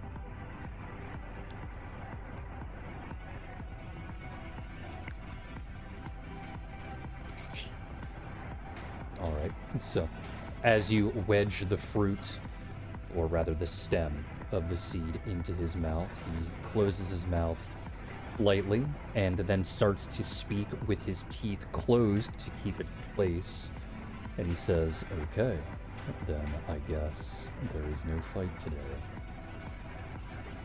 Alright, so as you wedge the fruit, or rather the stem of the seed into his mouth, he closes his mouth slightly and then starts to speak with his teeth closed to keep it in place. And he says, "Okay, then I guess there is no fight today.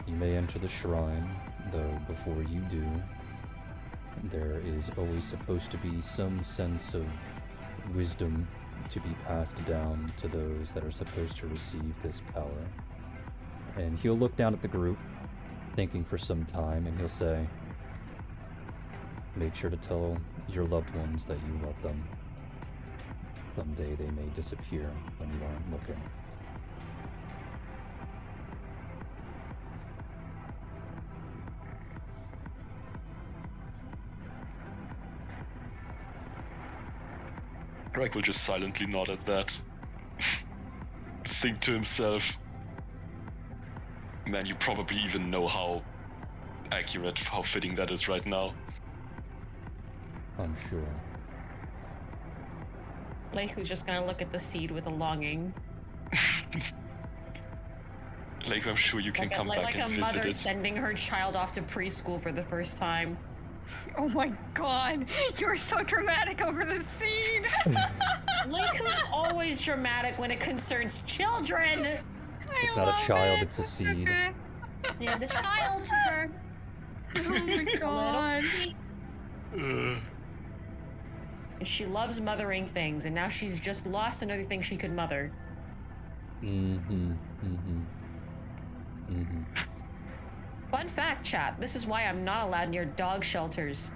You may enter the shrine, though before you do, there is always supposed to be some sense of wisdom to be passed down to those that are supposed to receive this power." And he'll look down at the group, thinking for some time, and he'll say, "Make sure to tell your loved ones that you love them. Someday they may disappear when you aren't looking." Greg will just silently nod at that. Think to himself, man, you probably even know how accurate, how fitting that is right now. I'm sure. Leiku's just gonna look at the seed with a longing. Like, I'm sure you can come back Like a and mother visit it. sending her child off to preschool for the first time. Oh my god, you're so dramatic over the seed. Leiku's always always dramatic when it concerns children. It's not a child, it's a seed. There's a child to her. Oh my A god. little baby. And she loves mothering things, and now she's just lost another thing she could mother. Fun fact, chat. This is why I'm not allowed near dog shelters.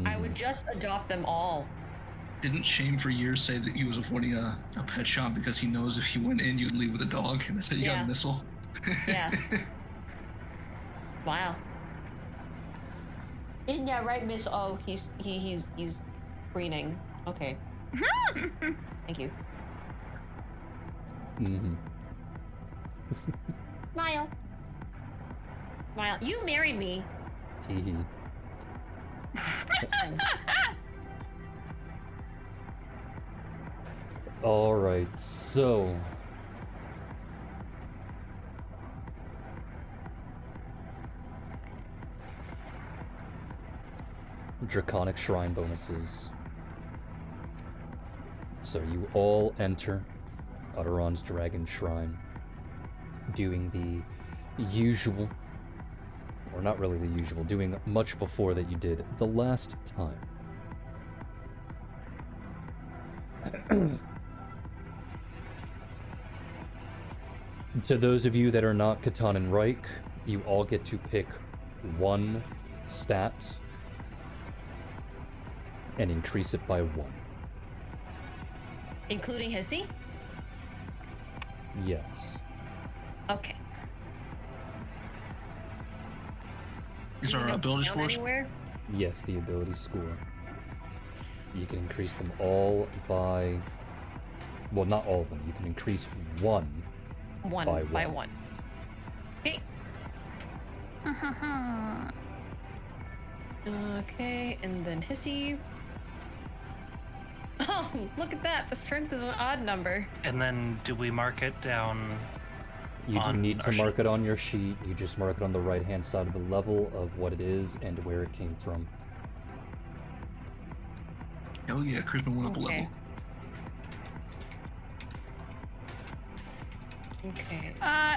I would just adopt them all. Didn't Shame for years say that he was avoiding a pet shop because he knows if he went in, you'd leave with a dog, and that's how you got a missile? Yeah. Wow. Isn't that right, Miss? Oh, he's preening. Okay. Thank you. Smile. Smile. You married me. Teehee. Alright, so... Draconic Shrine bonuses. So you all enter Utteron's Dragon Shrine, doing the usual, or not really the usual, doing much before that you did the last time. To those of you that are not Catan and Reich, you all get to pick one stat and increase it by 1. Including Hissy? Yes. Okay. Is Do you our note ability down scores? anywhere? Yes, the ability score. You can increase them all by... Well, not all of them. You can increase one By one. Okay. Okay, and then Hissy. Oh, look at that. The strength is an odd number. And then do we mark it down? You do on need to our mark it on your sheet. You just mark it on the right-hand side of the level of what it is and where it came from. Oh yeah, Charisma went up a Okay. level. Okay.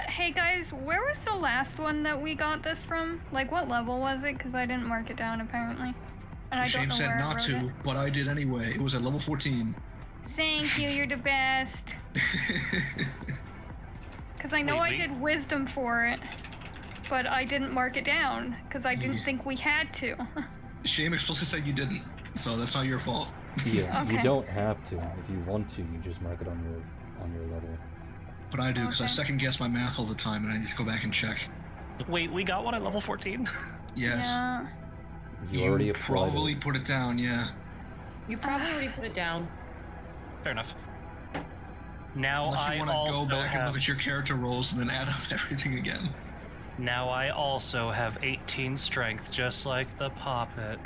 Hey guys, where was the last one that we got this from? Like, what level was it? Because I didn't mark it down, apparently. And I don't Shame know said where I not wrote to, it. but I did anyway. It was at level 14. Thank you, you're the best. Because I know Wait, I wait. did wisdom for it, but I didn't mark it down, because I didn't Yeah. think we had to. Shame explicitly said you didn't, so that's not your fault. Yeah, you Okay. don't have to. If you want to, you just mark it on your level. But I do, because I Okay. second guess my math all the time, and I need to go back and check. Wait, we got one at level 14? Yes. Yeah. You already applied probably it. put it down, yeah. You probably already put it down. Fair enough. Now Unless you I want to also go back and have... look at your character rolls and then add up everything again. Now I also have 18 strength, just like the poppet.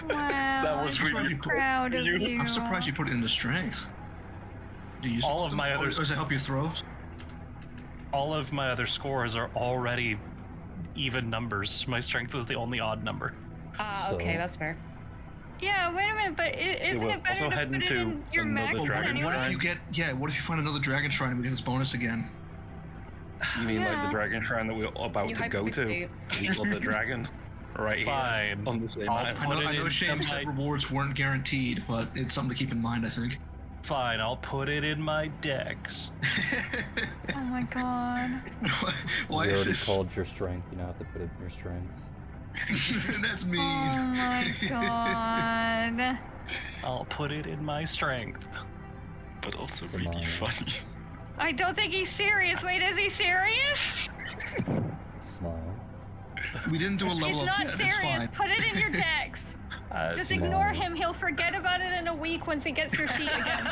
Wow. That was I'm really so proud of you. you. I'm surprised you put it into strength. Do you use All of my or others- does it help your throws? All of my other scores are already even numbers. My strength was the only odd number. Ah, So- okay, that's fair. Yeah, wait a minute, but isn't we're it better also to heading put it to in your another max But dragon anyway? what if you get, what if you find another dragon shrine and we get this bonus again? You mean like Yeah. the dragon shrine that we're about You to go to? hyperfixate. Eagle the dragon. Right Fine. here on the same I'll island. put it I know in Shame my- said rewards weren't guaranteed, but it's something to keep in mind, I think. Fine, I'll put it in my dex. Oh my god. Why you is already this? called your strength. You now have to put it in your strength. That's mean. Oh my god. I'll put it in my strength. But also really Smiles. funny. I don't think he's serious. Wait, is he serious? Smile. We didn't do a level He's up not yet. serious. It's fine. Put it in your dex. Just ignore him. He'll forget about it in a week once he gets your sheet again.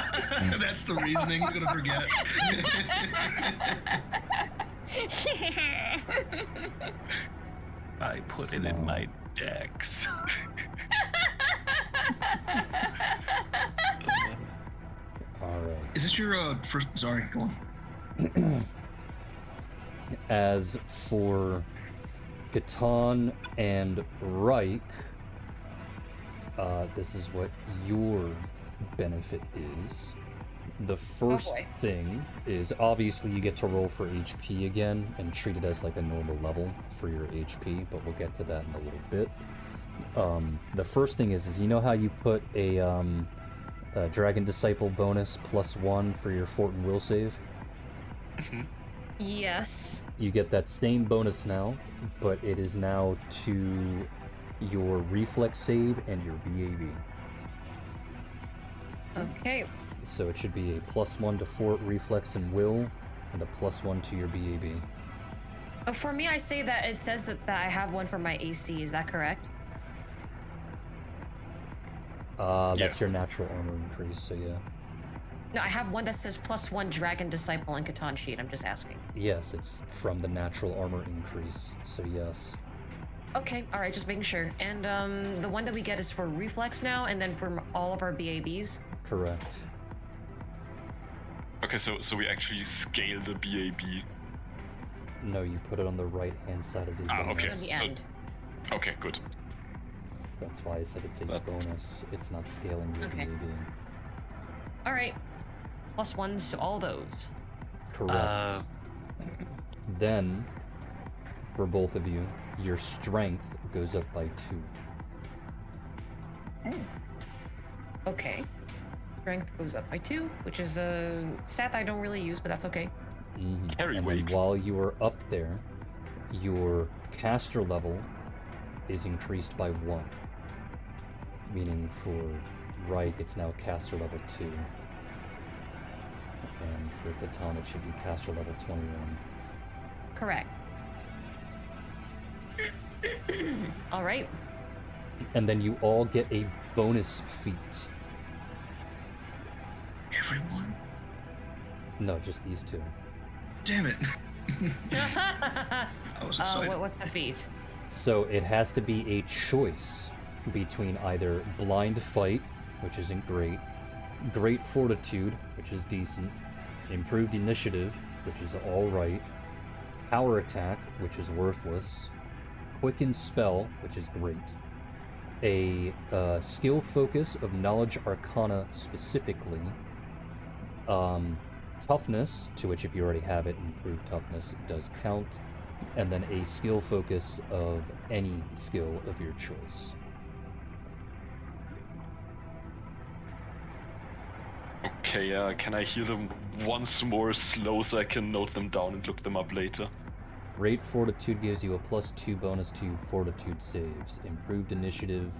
That's the reasoning. He's gonna forget. I put it in my dex. Alright. Is this your first? Sorry, go on. As for Catan and Reich, This is what your benefit is. The first boy. thing is obviously you get to roll for HP again and treat it as like a normal level for your HP, but we'll get to that in a little bit. The first thing is you know how you put a Dragon Disciple bonus +1 for your Fort and Will save? Yes. You get that same bonus now, but it is now to your reflex save and your BAB. Okay. So it should be a +1 to Fort, reflex, and will, and a +1 to your BAB. For me, I say that it says that I have one for my AC. Is that correct? That's your natural armor increase, so yeah. No, I have one that says +1 Dragon Disciple and Catan sheet. I'm just asking. Yes, it's from the natural armor increase, so yes. Okay, all right, just making sure. And the one that we get is for reflex now, and then for all of our BABs. Correct. Okay, so we actually scale the BAB. No, you put it on the right-hand side as a bonus. Okay. In the So- end. Okay, good. That's why I said it's a bonus. It's not scaling your Okay. BAB. All right. +1s to all those. Correct. Then, for both of you, your strength goes up by 2. Okay. Strength goes up by 2, which is a stat I don't really use, but that's okay. Carry And weight. then while you are up there, your caster level is increased by 1. Meaning for Reich, it's now caster level 2. And for Catan, it should be caster level 21. Correct. All right. And then you all get a bonus feat. Everyone? No, just these 2. Damn it. I was excited. What's the feat? So it has to be a choice between either blind fight, which isn't great, great fortitude, which is decent, improved initiative, which is alright, power attack, which is worthless, quicken spell, which is great, a skill focus of knowledge arcana specifically, toughness, to which if you already have it, improved toughness does count, and then a skill focus of any skill of your choice. Okay, can I hear them once more slow so I can note them down and look them up later? Great fortitude gives you a +2 bonus to fortitude saves. Improved initiative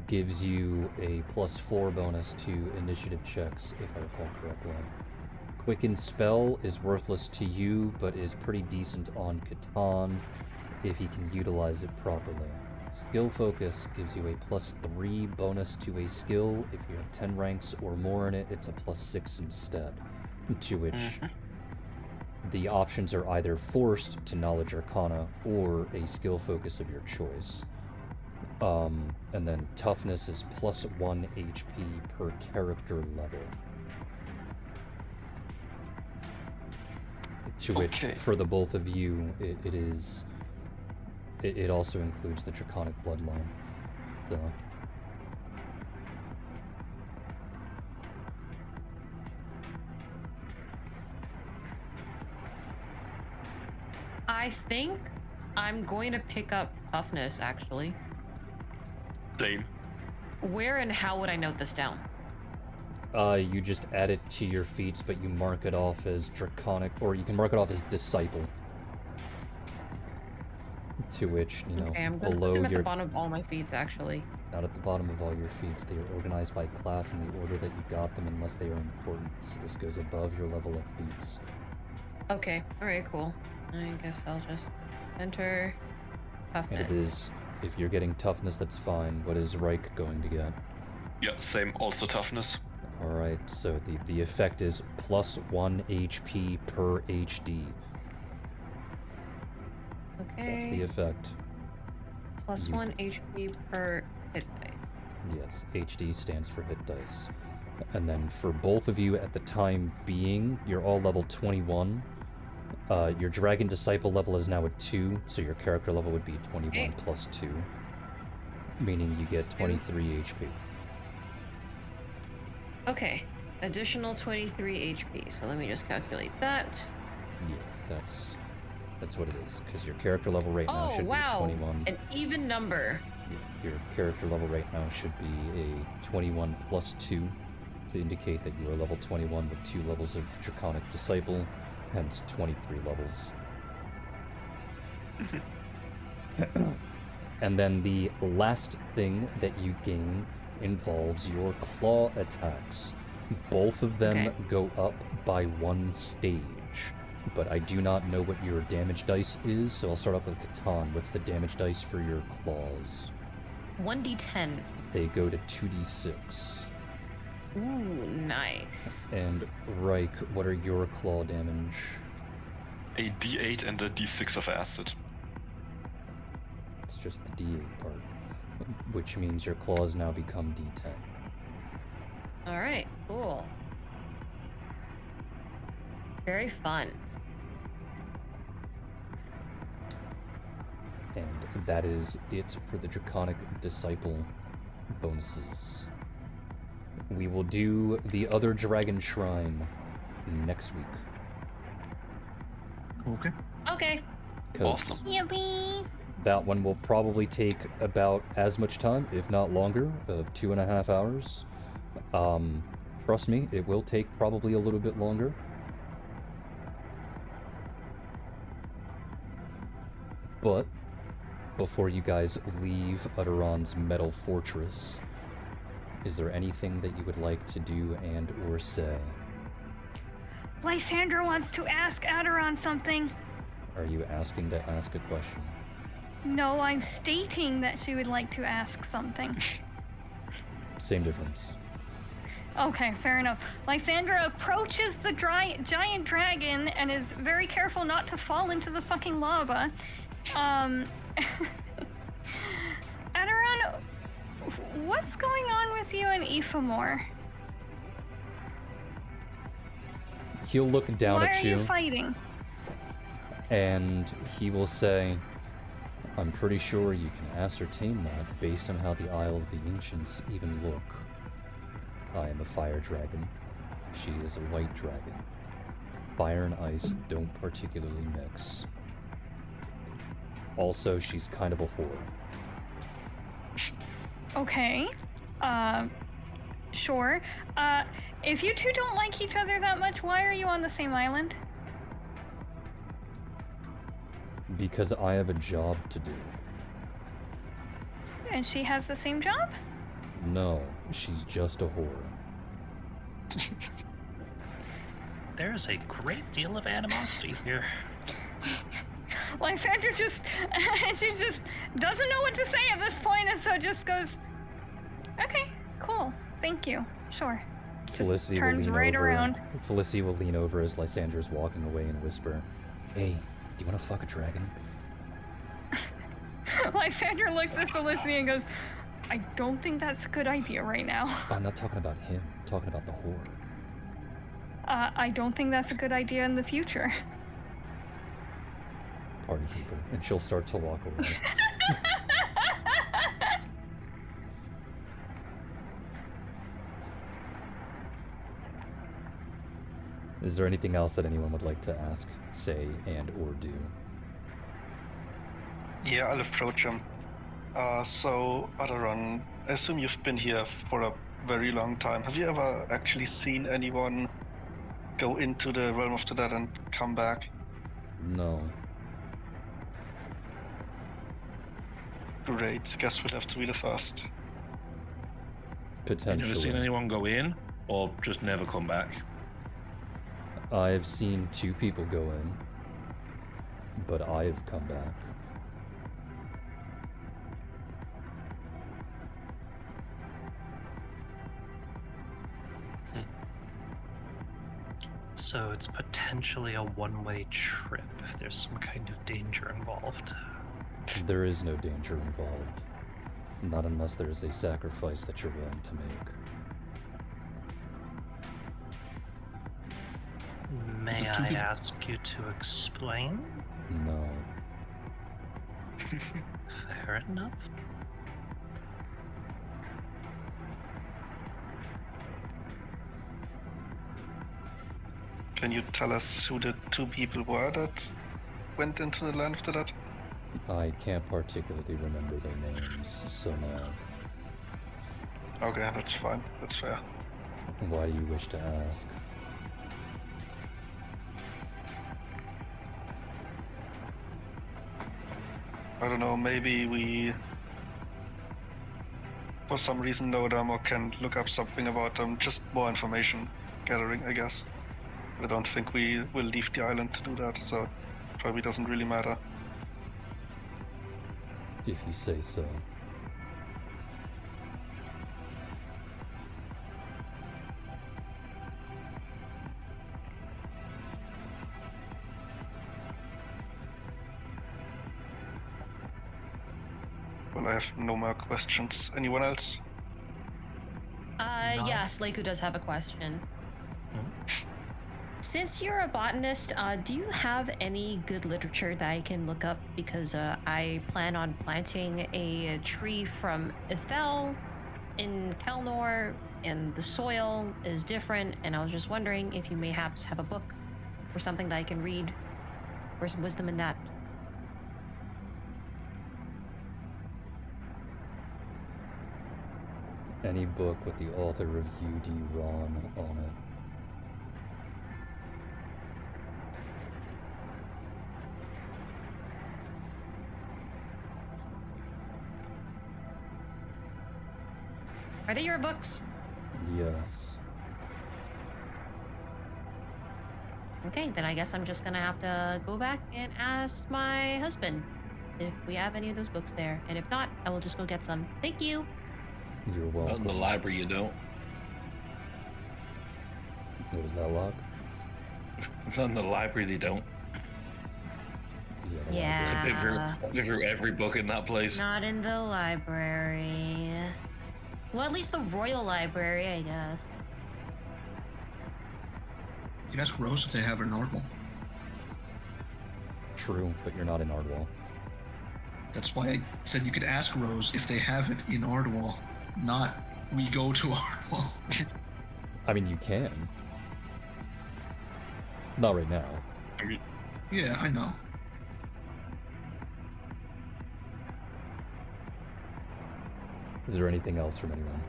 gives you a +4 bonus to initiative checks, if I recall correctly. Quicken spell is worthless to you, but is pretty decent on Catan if he can utilize it properly. Skill focus gives you a +3 bonus to a skill. If you have 10 ranks or more in it, it's a +6 instead. To which the options are either forced to knowledge arcana or a skill focus of your choice. And then toughness is +1 HP per character level. To which, Okay. for the both of you, it also includes the draconic bloodline. So I think I'm going to pick up toughness, actually. Same. Where and how would I note this down? you just add it to your feats, but you mark it off as draconic, or you can mark it off as disciple. To which, you know, Okay, I'm going to below put them at your the bottom of all my feats, actually. not at the bottom of all your feats. They are organized by class in the order that you got them, unless they are important. So this goes above your level of feats. Okay, alright, cool. I guess I'll just enter toughness. And it is, if you're getting toughness, that's fine. What is Reich going to get? Yeah, same. Also toughness. Alright, so the effect is +1 HP per HD. Okay. That's the effect. Plus You- 1 HP per hit dice. Yes, HD stands for hit dice. And then for both of you at the time being, you're all level 21. Your Dragon Disciple level is now at 2, so your character level would be 21 Okay. plus 2. meaning you get 23 HP. Okay. Additional 23 HP. So let me just calculate that. Yeah, that's what it is, because your character level right now Oh, should wow. be 21. An even number. Your character level right now should be a 21 plus 2 to indicate that you are level 21 with 2 levels of Draconic Disciple, hence 23 levels. And then the last thing that you gain involves your claw attacks. Both of them go up by 1 stage, but I do not know what your damage dice is, so I'll start off with Catan. What's the damage dice for your claws? 1d10. They go to 2d6. Ooh, nice. And Reich, what are your claw damage? A D8 and a D6 of acid. It's just the D8 part, which means your claws now become D10. All right, cool. Very fun. And that is it for the Draconic Disciple bonuses. We will do the other Dragon Shrine next week. Okay. Okay. Because Yippee! that one will probably take about as much time, if not longer, of 2.5 hours. Trust me, it will take probably a little bit longer. But before you guys leave Utteron's Metal Fortress, is there anything that you would like to do and or say? Lysandra wants to ask Aderon something. Are you asking to ask a question? No, I'm stating that she would like to ask something. Same difference. Okay, fair enough. Lysandra approaches the giant dragon and is very careful not to fall into the fucking lava. Aderon, what's going on with you and Ephamore? He'll look down Why at are you fighting? And he will say, I'm pretty sure you can ascertain that based on how the Isle of the Ancients even look. I am a fire dragon. She is a white dragon. Fire and ice don't particularly mix. Also, she's kind of a whore. Okay. Sure. If you two don't like each other that much, why are you on the same island? Because I have a job to do. And she has the same job? No, she's just a whore. There's a great deal of animosity here. Lysandra just, she just doesn't know what to say at this point, and so just goes, okay, cool, thank you, sure. Felicity will lean over. Felicity will lean over as Lysandra's walking away and whisper, "Hey, do you want to fuck a dragon?" Lysandra looks at Felicity and goes, I don't think that's a good idea right now. I'm not talking about him. I'm talking about the whore. I don't think that's a good idea in the future. Party pooper. And she'll start to walk away. Is there anything else that anyone would like to ask, say, and or do? Yeah, I'll approach him. So, Aderon, I assume you've been here for a very long time. Have you ever actually seen anyone go into the realm of the dead and come back? No. Great. Guess we'll have to be the first. Potentially. You never seen anyone go in, or just never come back? I've seen 2 people go in, but I've come back. So it's potentially a one-way trip if there's some kind of danger involved. There is no danger involved. Not unless there's a sacrifice that you're willing to make. May I ask you to explain? No. Fair enough. Can you tell us who the two people were that went into the land after that? I can't particularly remember their names, so no. Okay, that's fine. That's fair. Why do you wish to ask? I don't know, maybe we for some reason know them or can look up something about them. Just more information gathering, I guess. I don't think we will leave the island to do that, so it probably doesn't really matter. If you say so. Well, I have no more questions. Anyone else? No. Yes, Leiku does have a question. Since you're a botanist, do you have any good literature that I can look up? Because I plan on planting a tree from Ethel in Kelnor, and the soil is different, and I was just wondering if you mayhaps have a book or something that I can read, or some wisdom in that. Any book with the author of UD Ron on it. Are they your books? Yes. Okay, then I guess I'm just gonna have to go back and ask my husband if we have any of those books there. And if not, I will just go get some. Thank you. You're Not welcome. in the library, you don't. What was that, Locke? Not in the library, they don't. Yeah. the Yeah. library. They threw every book in that place. Not in the library. Well, at least the Royal Library, I guess. You can ask Rose if they have it in Ardwell. True, but you're not in Ardwell. That's why I said you could ask Rose if they have it in Ardwell, not we go to Ardwell. I mean, you can. Not right now. I mean, Yeah, I know. Is there anything else from anyone?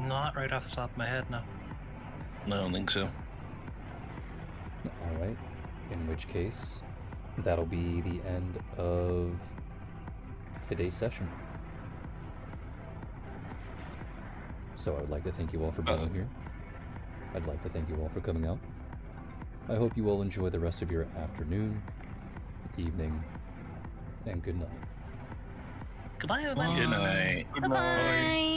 Not right off the top of my head, no. No, I don't think so. Alright. In which case, that'll be the end of today's session. So I would like to thank you all for being here. I'd like to thank you all for coming out. I hope you all enjoy the rest of your afternoon, evening, and good night. Goodbye, everybody. Good night. Bye-bye.